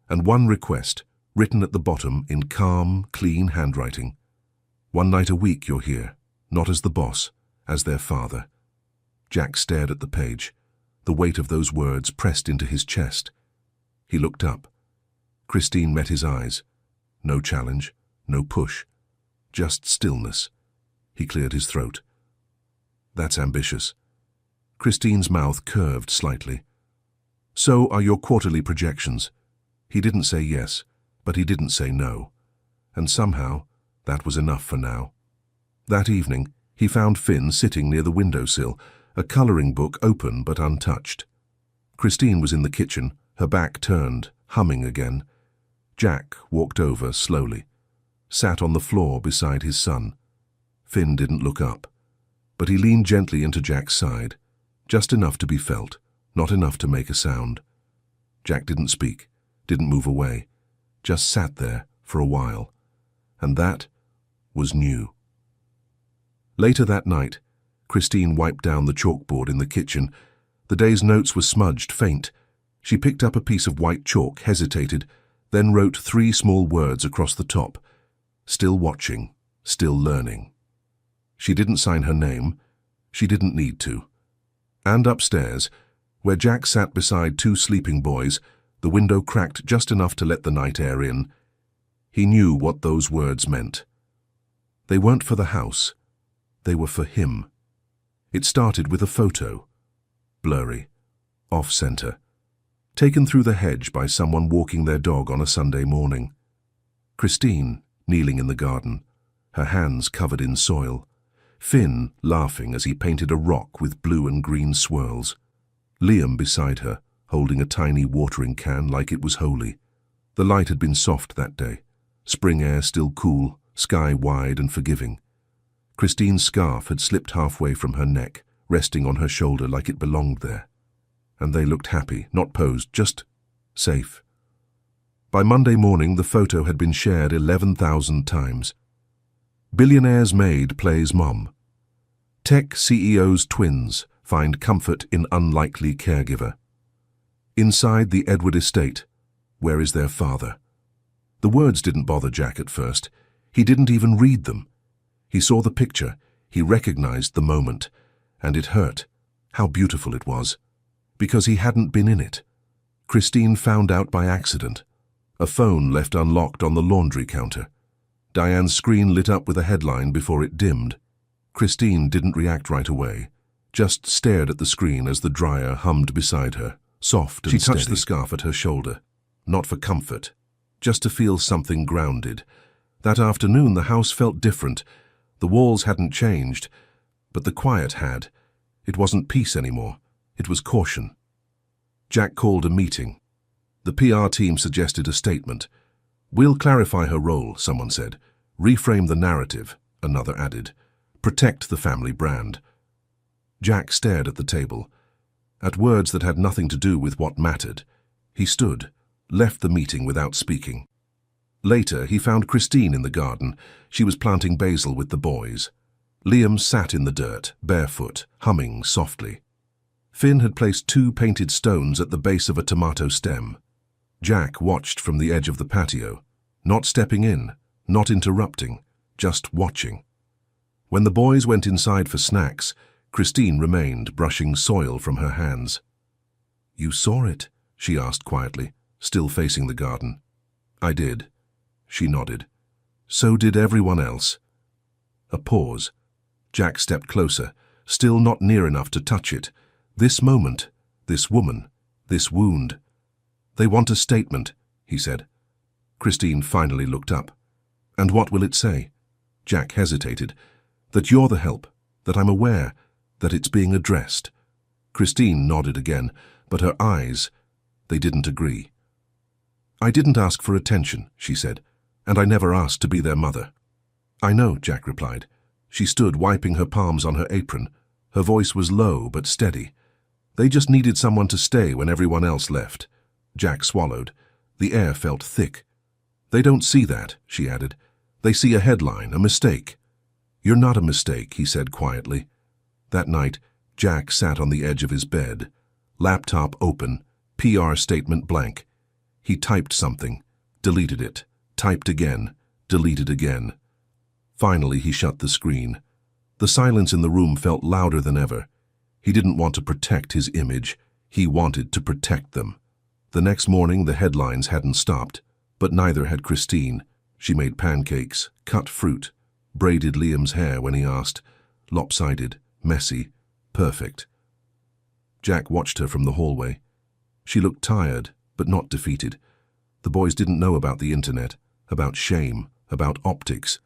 and one request, written at the bottom in calm, clean handwriting. "One night a week you're here, not as the boss, as their father." Jack stared at the page, the weight of those words pressed into his chest. He looked up. Christine met his eyes. No challenge, no push, just stillness. He cleared his throat. "That's ambitious." Christine's mouth curved slightly. "So are your quarterly projections." He didn't say yes, but he didn't say no. And somehow, that was enough for now. That evening, he found Finn sitting near the windowsill, a coloring book open but untouched. Christine was in the kitchen, her back turned, humming again. Jack walked over slowly, sat on the floor beside his son. Finn didn't look up, but he leaned gently into Jack's side, just enough to be felt, not enough to make a sound. Jack didn't speak, didn't move away, just sat there for a while. And that was new. Later that night, Christine wiped down the chalkboard in the kitchen. The day's notes were smudged, faint. She picked up a piece of white chalk, hesitated, then wrote 3 small words across the top. Still watching, still learning. She didn't sign her name. She didn't need to. And upstairs, where Jack sat beside 2 sleeping boys, the window cracked just enough to let the night air in. He knew what those words meant. They weren't for the house. They were for him. It started with a photo. Blurry. Off-center. Taken through the hedge by someone walking their dog on a Sunday morning. Christine, kneeling in the garden, her hands covered in soil. Finn, laughing as he painted a rock with blue and green swirls. Liam beside her, holding a tiny watering can like it was holy. The light had been soft that day. Spring air still cool, sky wide and forgiving. Christine's scarf had slipped halfway from her neck, resting on her shoulder like it belonged there. And they looked happy, not posed, just safe. By Monday morning, the photo had been shared 11,000 times. Billionaire's Maid plays mom. Tech CEO's twins find comfort in unlikely caregiver. Inside the Edward estate, where is their father? The words didn't bother Jack at first. He didn't even read them. He saw the picture, he recognized the moment, and it hurt. How beautiful it was. Because he hadn't been in it. Christine found out by accident. A phone left unlocked on the laundry counter. Diane's screen lit up with a headline before it dimmed. Christine didn't react right away, just stared at the screen as the dryer hummed beside her, soft and steady. She touched the scarf at her shoulder, not for comfort, just to feel something grounded. That afternoon the house felt different. The walls hadn't changed, but the quiet had. It wasn't peace anymore, it was caution. Jack called a meeting. The PR team suggested a statement. "We'll clarify her role," someone said. "Reframe the narrative," another added. "Protect the family brand." Jack stared at the table, at words that had nothing to do with what mattered. He stood, left the meeting without speaking. Later, he found Christine in the garden. She was planting basil with the boys. Liam sat in the dirt, barefoot, humming softly. Finn had placed 2 painted stones at the base of a tomato stem. Jack watched from the edge of the patio, not stepping in, not interrupting, just watching. When the boys went inside for snacks, Christine remained, brushing soil from her hands. "You saw it?" she asked quietly, still facing the garden. "I did." She nodded. "So did everyone else." A pause. Jack stepped closer, still not near enough to touch it. This moment, this woman, this wound. "They want a statement," he said. Christine finally looked up. "And what will it say?" Jack hesitated. "That you're the help, that I'm aware, that it's being addressed." Christine nodded again, but her eyes, they didn't agree. "I didn't ask for attention," she said, "and I never asked to be their mother." "I know," Jack replied. She stood wiping her palms on her apron. Her voice was low but steady. "They just needed someone to stay when everyone else left." Jack swallowed. The air felt thick. "They don't see that," she added. "They see a headline, a mistake." "You're not a mistake," he said quietly. That night, Jack sat on the edge of his bed, laptop open, PR statement blank. He typed something, deleted it, typed again, deleted again. Finally, he shut the screen. The silence in the room felt louder than ever. He didn't want to protect his image. He wanted to protect them. The next morning, the headlines hadn't stopped, but neither had Christine. She made pancakes, cut fruit, braided Liam's hair when he asked, lopsided, messy, perfect. Jack watched her from the hallway. She looked tired, but not defeated. The boys didn't know about the internet, about shame, about optics.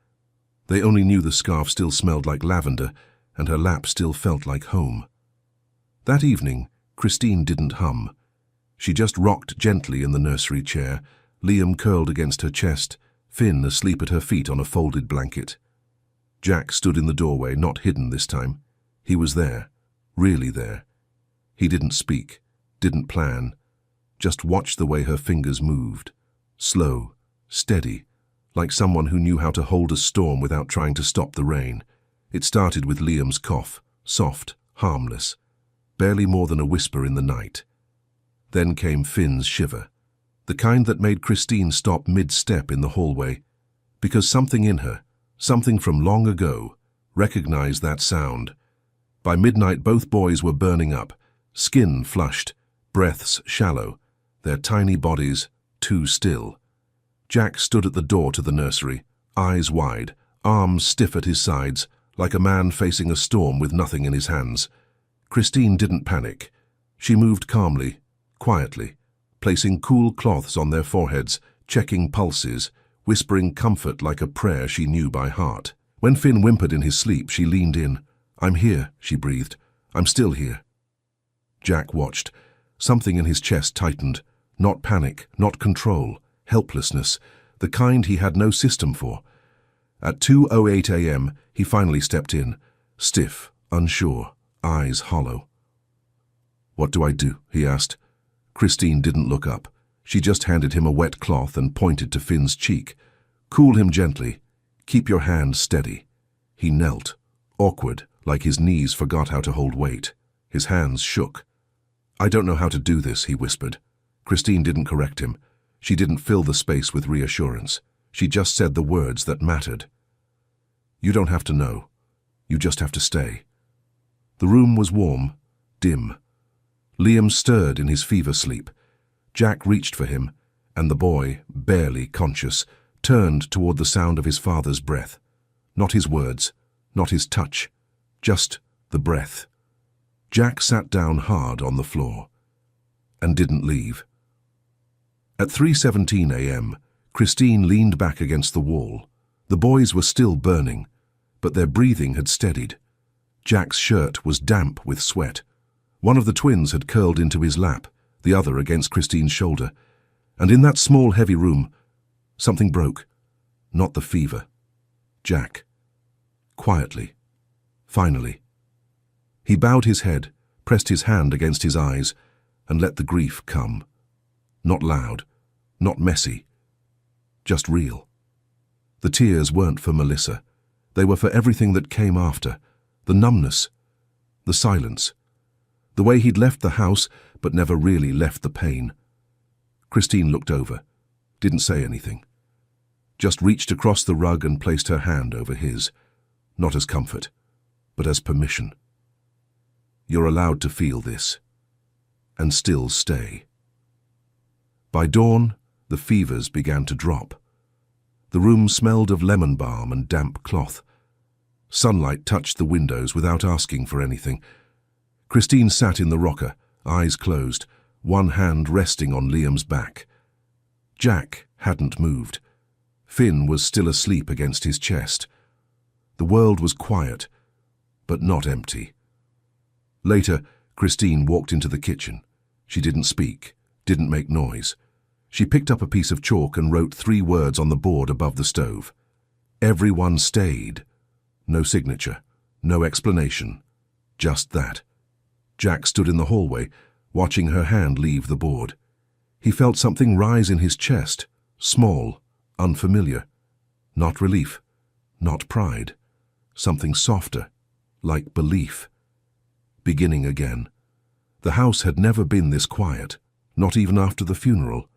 They only knew the scarf still smelled like lavender, and her lap still felt like home. That evening, Christine didn't hum. She just rocked gently in the nursery chair, Liam curled against her chest, Finn asleep at her feet on a folded blanket. Jack stood in the doorway, not hidden this time. He was there, really there. He didn't speak, didn't plan, just watched the way her fingers moved. Slow, steady, like someone who knew how to hold a storm without trying to stop the rain. It started with Liam's cough, soft, harmless, barely more than a whisper in the night. Then came Finn's shiver, the kind that made Christine stop mid-step in the hallway, because something in her, something from long ago, recognized that sound. By midnight both boys were burning up, skin flushed, breaths shallow, their tiny bodies too still. Jack stood at the door to the nursery, eyes wide, arms stiff at his sides, like a man facing a storm with nothing in his hands. Christine didn't panic. She moved calmly, quietly, placing cool cloths on their foreheads, checking pulses, whispering comfort like a prayer she knew by heart. When Finn whimpered in his sleep, she leaned in. "I'm here," she breathed. "I'm still here." Jack watched. Something in his chest tightened. Not panic, not control, helplessness, the kind he had no system for. At 2:08 a.m., he finally stepped in, stiff, unsure, eyes hollow. "What do I do?" he asked. Christine didn't look up. She just handed him a wet cloth and pointed to Finn's cheek. "Cool him gently. Keep your hand steady." He knelt, awkward, like his knees forgot how to hold weight. His hands shook. "I don't know how to do this," he whispered. Christine didn't correct him. She didn't fill the space with reassurance. She just said the words that mattered. "You don't have to know. You just have to stay." The room was warm, dim. Liam stirred in his fever sleep. Jack reached for him, and the boy, barely conscious, turned toward the sound of his father's breath. Not his words, not his touch, just the breath. Jack sat down hard on the floor and didn't leave. At 3:17 a.m., Christine leaned back against the wall. The boys were still burning, but their breathing had steadied. Jack's shirt was damp with sweat. One of the twins had curled into his lap, the other against Christine's shoulder. And in that small, heavy room, something broke. Not the fever. Jack. Quietly. Finally. He bowed his head, pressed his hand against his eyes, and let the grief come. Not loud, not messy, just real. The tears weren't for Melissa. They were for everything that came after. The numbness, the silence, the way he'd left the house but never really left the pain. Christine looked over, didn't say anything. Just reached across the rug and placed her hand over his, not as comfort, but as permission. "You're allowed to feel this, and still stay." By dawn, the fevers began to drop. The room smelled of lemon balm and damp cloth. Sunlight touched the windows without asking for anything. Christine sat in the rocker, eyes closed, one hand resting on Liam's back. Jack hadn't moved. Finn was still asleep against his chest. The world was quiet, but not empty. Later, Christine walked into the kitchen. She didn't speak, didn't make noise. She picked up a piece of chalk and wrote 3 words on the board above the stove. Everyone stayed. No signature, no explanation, just that. Jack stood in the hallway, watching her hand leave the board. He felt something rise in his chest, small, unfamiliar. Not relief, not pride. Something softer, like belief. Beginning again. The house had never been this quiet, not even after the funeral.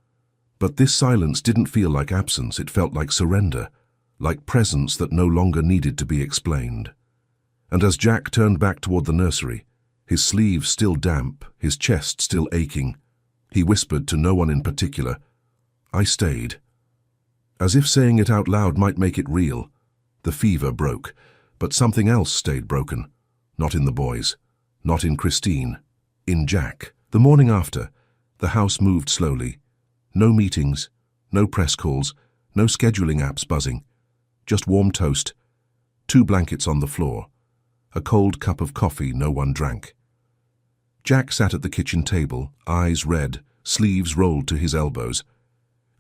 But this silence didn't feel like absence, it felt like surrender, like presence that no longer needed to be explained. And as Jack turned back toward the nursery, his sleeves still damp, his chest still aching, he whispered to no one in particular, "I stayed." As if saying it out loud might make it real. The fever broke, but something else stayed broken. Not in the boys, not in Christine, in Jack. The morning after, the house moved slowly. No meetings, no press calls, no scheduling apps buzzing. Just warm toast, 2 blankets on the floor, a cold cup of coffee no one drank. Jack sat at the kitchen table, eyes red, sleeves rolled to his elbows.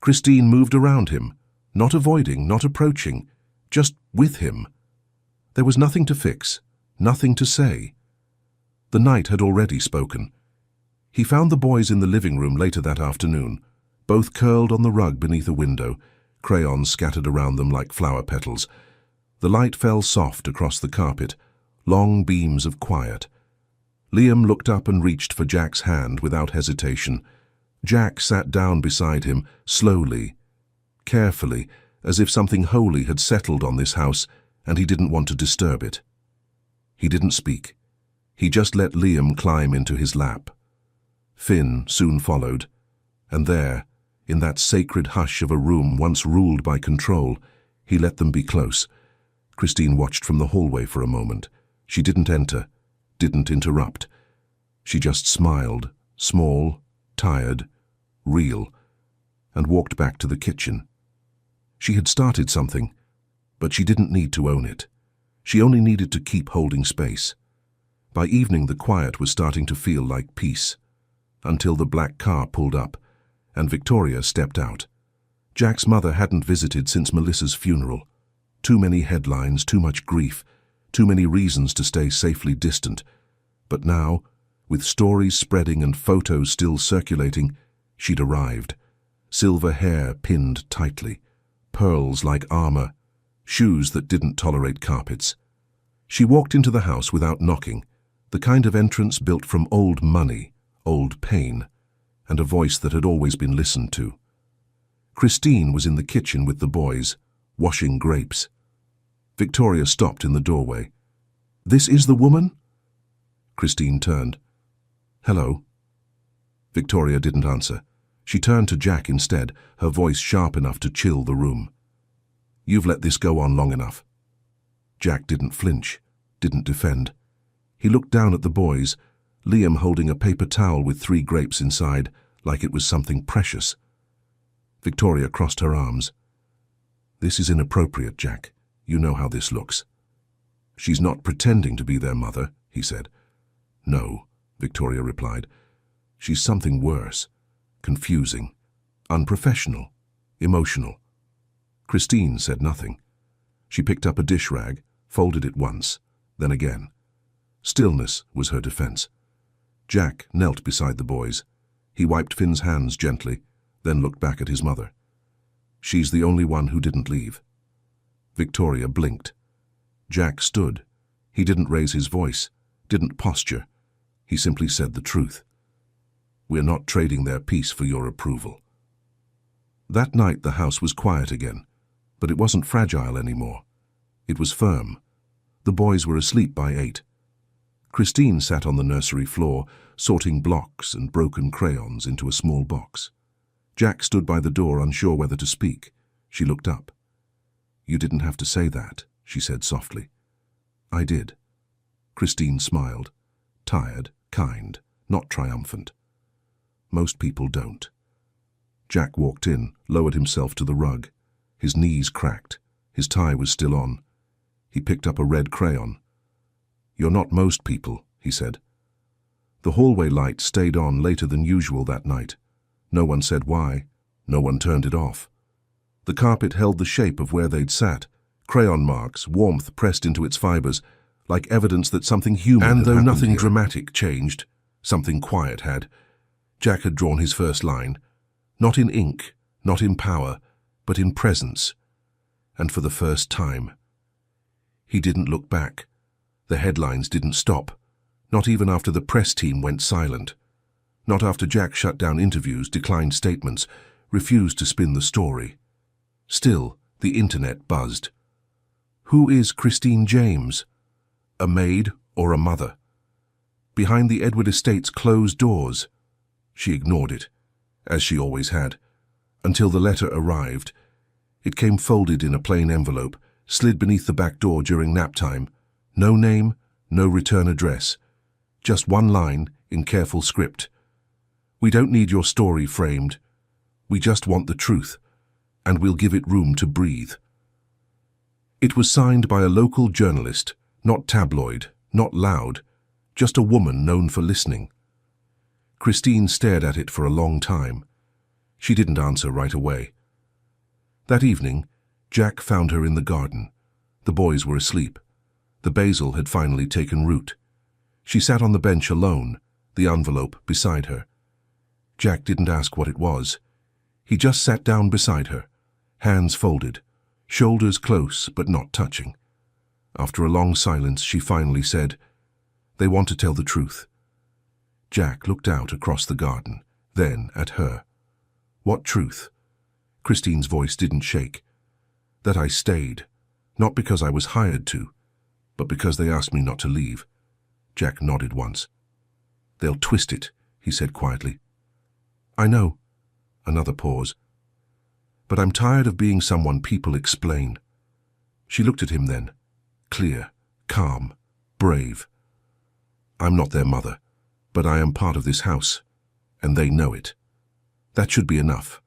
Christine moved around him, not avoiding, not approaching, just with him. There was nothing to fix, nothing to say. The night had already spoken. He found the boys in the living room later that afternoon, both curled on the rug beneath a window, crayons scattered around them like flower petals. The light fell soft across the carpet, long beams of quiet. Liam looked up and reached for Jack's hand without hesitation. Jack sat down beside him, slowly, carefully, as if something holy had settled on this house and he didn't want to disturb it. He didn't speak. He just let Liam climb into his lap. Finn soon followed, and there, in that sacred hush of a room once ruled by control, he let them be close. Christine watched from the hallway for a moment. She didn't enter, didn't interrupt. She just smiled, small, tired, real, and walked back to the kitchen. She had started something, but she didn't need to own it. She only needed to keep holding space. By evening, the quiet was starting to feel like peace, until the black car pulled up, and Victoria stepped out. Jack's mother hadn't visited since Melissa's funeral. Too many headlines, too much grief, too many reasons to stay safely distant. But now, with stories spreading and photos still circulating, she'd arrived. Silver hair pinned tightly, pearls like armor, shoes that didn't tolerate carpets. She walked into the house without knocking, the kind of entrance built from old money, old pain, and a voice that had always been listened to. Christine was in the kitchen with the boys, washing grapes. Victoria stopped in the doorway. "This is the woman?" Christine turned. "Hello." Victoria didn't answer. She turned to Jack instead, her voice sharp enough to chill the room. "You've let this go on long enough." Jack didn't flinch, didn't defend. He looked down at the boys, Liam holding a paper towel with 3 grapes inside, like it was something precious. Victoria crossed her arms. "This is inappropriate, Jack. You know how this looks." "She's not pretending to be their mother," he said. "No," Victoria replied. "She's something worse. Confusing, unprofessional, emotional." Christine said nothing. She picked up a dish rag, folded it once, then again. Stillness was her defense. Jack knelt beside the boys. He wiped Finn's hands gently, then looked back at his mother. "She's the only one who didn't leave." Victoria blinked. Jack stood. He didn't raise his voice, didn't posture. He simply said the truth. "We're not trading their peace for your approval." That night the house was quiet again, but it wasn't fragile anymore. It was firm. The boys were asleep by 8. Christine sat on the nursery floor, sorting blocks and broken crayons into a small box. Jack stood by the door, unsure whether to speak. She looked up. "You didn't have to say that," she said softly. "I did." Christine smiled. Tired, kind, not triumphant. "Most people don't." Jack walked in, lowered himself to the rug. His knees cracked. His tie was still on. He picked up a red crayon. "You're not most people," he said. The hallway light stayed on later than usual that night. No one said why. No one turned it off. The carpet held the shape of where they'd sat, crayon marks, warmth pressed into its fibers, like evidence that something human had happened. And though nothing dramatic changed, something quiet had. Jack had drawn his first line, not in ink, not in power, but in presence. And for the first time. He didn't look back. The headlines didn't stop, not even after the press team went silent. Not after Jack shut down interviews, declined statements, refused to spin the story. Still, the internet buzzed. Who is Christine James? A maid or a mother? Behind the Edward estate's closed doors. She ignored it, as she always had, until the letter arrived. It came folded in a plain envelope, slid beneath the back door during nap time. No name, no return address. Just one line in careful script. "We don't need your story framed. We just want the truth, and we'll give it room to breathe." It was signed by a local journalist, not tabloid, not loud, just a woman known for listening. Christine stared at it for a long time. She didn't answer right away. That evening, Jack found her in the garden. The boys were asleep. The basil had finally taken root. She sat on the bench alone, the envelope beside her. Jack didn't ask what it was. He just sat down beside her, hands folded, shoulders close but not touching. After a long silence, she finally said, "They want to tell the truth." Jack looked out across the garden, then at her. "What truth?" Christine's voice didn't shake. "That I stayed, not because I was hired to, but because they asked me not to leave." Jack nodded once. "They'll twist it," he said quietly. "I know." Another pause. "But I'm tired of being someone people explain." She looked at him then, clear, calm, brave. "I'm not their mother, but I am part of this house, and they know it. That should be enough."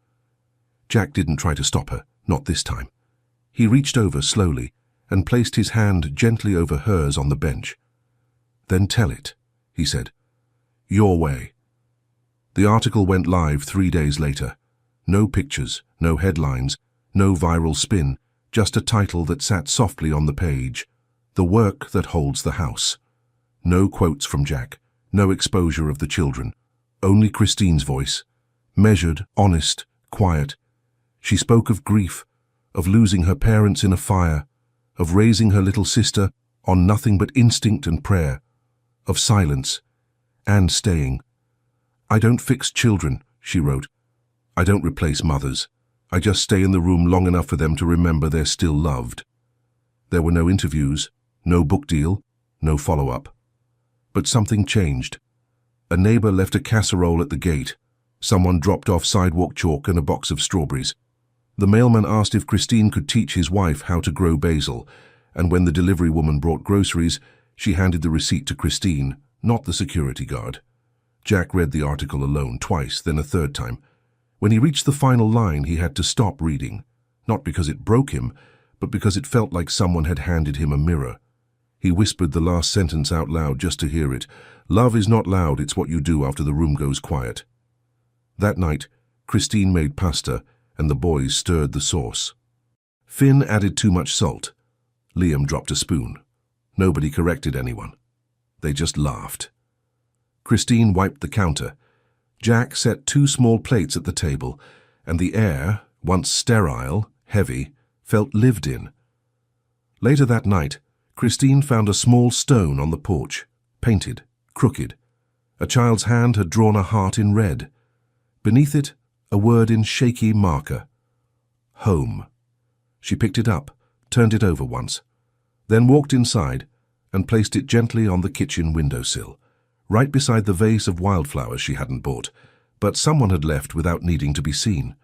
Jack didn't try to stop her, not this time. He reached over slowly and placed his hand gently over hers on the bench. "Then tell it," he said. "Your way." The article went live 3 days later. No pictures, no headlines, no viral spin, just a title that sat softly on the page. "The work that holds the house." No quotes from Jack, no exposure of the children. Only Christine's voice, measured, honest, quiet. She spoke of grief, of losing her parents in a fire, of raising her little sister on nothing but instinct and prayer, of silence, and staying. "I don't fix children," she wrote. "I don't replace mothers. I just stay in the room long enough for them to remember they're still loved." There were no interviews, no book deal, no follow-up. But something changed. A neighbor left a casserole at the gate. Someone dropped off sidewalk chalk and a box of strawberries. The mailman asked if Christine could teach his wife how to grow basil, and when the delivery woman brought groceries, she handed the receipt to Christine, not the security guard. Jack read the article alone twice, then a third time. When he reached the final line, he had to stop reading, not because it broke him, but because it felt like someone had handed him a mirror. He whispered the last sentence out loud just to hear it. "Love is not loud, it's what you do after the room goes quiet." That night, Christine made pasta, and the boys stirred the sauce. Finn added too much salt. Liam dropped a spoon. Nobody corrected anyone. They just laughed. Christine wiped the counter. Jack set 2 small plates at the table, and the air, once sterile, heavy, felt lived in. Later that night, Christine found a small stone on the porch, painted, crooked. A child's hand had drawn a heart in red. Beneath it, a word in shaky marker. Home. She picked it up, turned it over once, then walked inside and placed it gently on the kitchen windowsill, right beside the vase of wildflowers she hadn't bought, but someone had left without needing to be seen.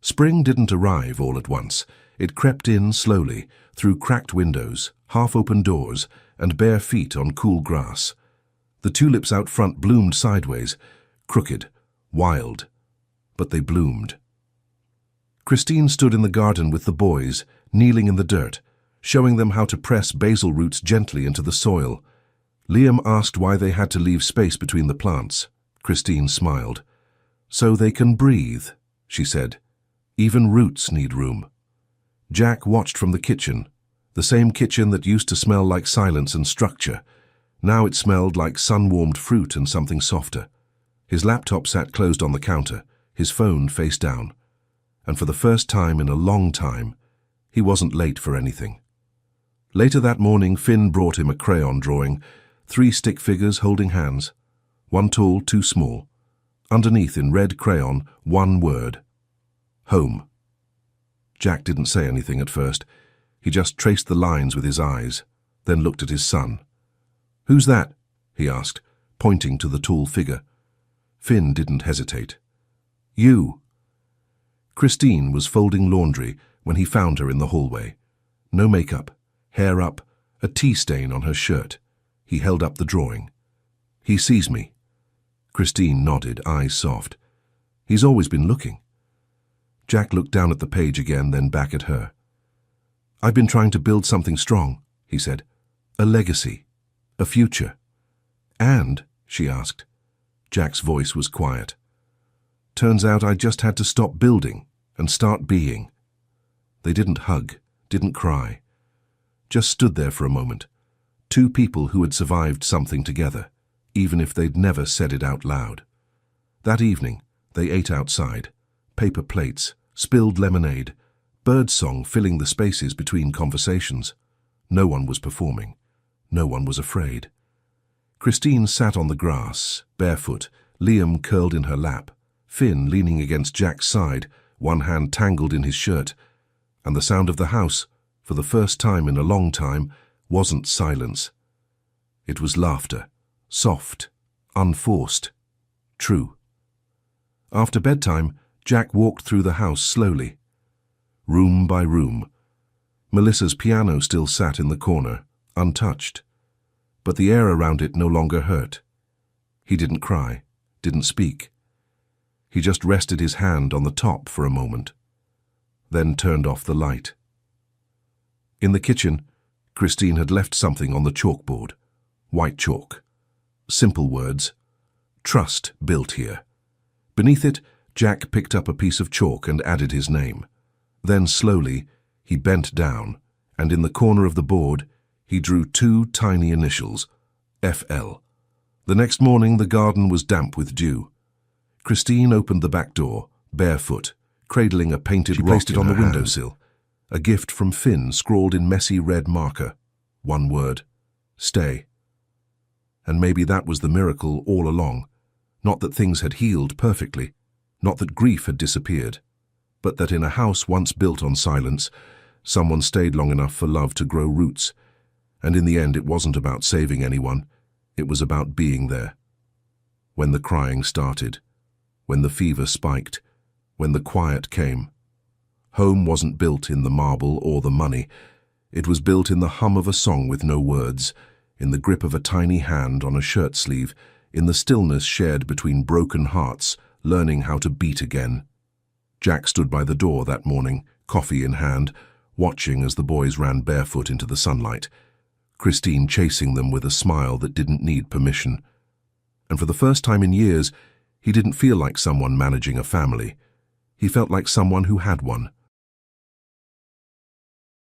Spring didn't arrive all at once. It crept in slowly, through cracked windows, half-open doors, and bare feet on cool grass. The tulips out front bloomed sideways, crooked, wild, but they bloomed. Christine stood in the garden with the boys, kneeling in the dirt, showing them how to press basil roots gently into the soil. Liam asked why they had to leave space between the plants. Christine smiled. "So they can breathe," she said. "Even roots need room." Jack watched from the kitchen, the same kitchen that used to smell like silence and structure. Now it smelled like sun-warmed fruit and something softer. His laptop sat closed on the counter, his phone face down. And for the first time in a long time, he wasn't late for anything. Later that morning, Finn brought him a crayon drawing, 3 stick figures holding hands, one tall, 2 small. Underneath in red crayon, 1 word. Home. Jack didn't say anything at first. He just traced the lines with his eyes, then looked at his son. "Who's that?" he asked, pointing to the tall figure. Finn didn't hesitate. "You." Christine was folding laundry when he found her in the hallway. No makeup, hair up, a tea stain on her shirt. He held up the drawing. "He sees me." Christine nodded, eyes soft. "He's always been looking." Jack looked down at the page again, then back at her. "I've been trying to build something strong," he said. "A legacy. A future." "And?" she asked. Jack's voice was quiet. "Turns out I just had to stop building and start being." They didn't hug, didn't cry. Just stood there for a moment. 2 people who had survived something together, even if they'd never said it out loud. That evening, they ate outside, paper plates, spilled lemonade, birdsong filling the spaces between conversations. No one was performing. No one was afraid. Christine sat on the grass, barefoot, Liam curled in her lap, Finn leaning against Jack's side, one hand tangled in his shirt, and the sound of the house, for the first time in a long time, wasn't silence. It was laughter, soft, unforced, true. After bedtime, Jack walked through the house slowly, room by room. Melissa's piano still sat in the corner, untouched, but the air around it no longer hurt. He didn't cry, didn't speak. He just rested his hand on the top for a moment, then turned off the light. In the kitchen, Christine had left something on the chalkboard, white chalk. Simple words, "Trust built here." Beneath it, Jack picked up a piece of chalk and added his name. Then slowly, he bent down, and in the corner of the board, he drew two tiny initials, FL. The next morning, the garden was damp with dew. Christine opened the back door, barefoot, cradling a painted rock. She placed it on the windowsill. A gift from Finn scrawled in messy red marker. One word, stay. And maybe that was the miracle all along. Not that things had healed perfectly, not that grief had disappeared, but that in a house once built on silence, someone stayed long enough for love to grow roots. And in the end, it wasn't about saving anyone, it was about being there. When the crying started, when the fever spiked, when the quiet came. Home wasn't built in the marble or the money. It was built in the hum of a song with no words, in the grip of a tiny hand on a shirt sleeve, in the stillness shared between broken hearts, learning how to beat again. Jack stood by the door that morning, coffee in hand, watching as the boys ran barefoot into the sunlight, Christine chasing them with a smile that didn't need permission. And for the first time in years, he didn't feel like someone managing a family. He felt like someone who had one.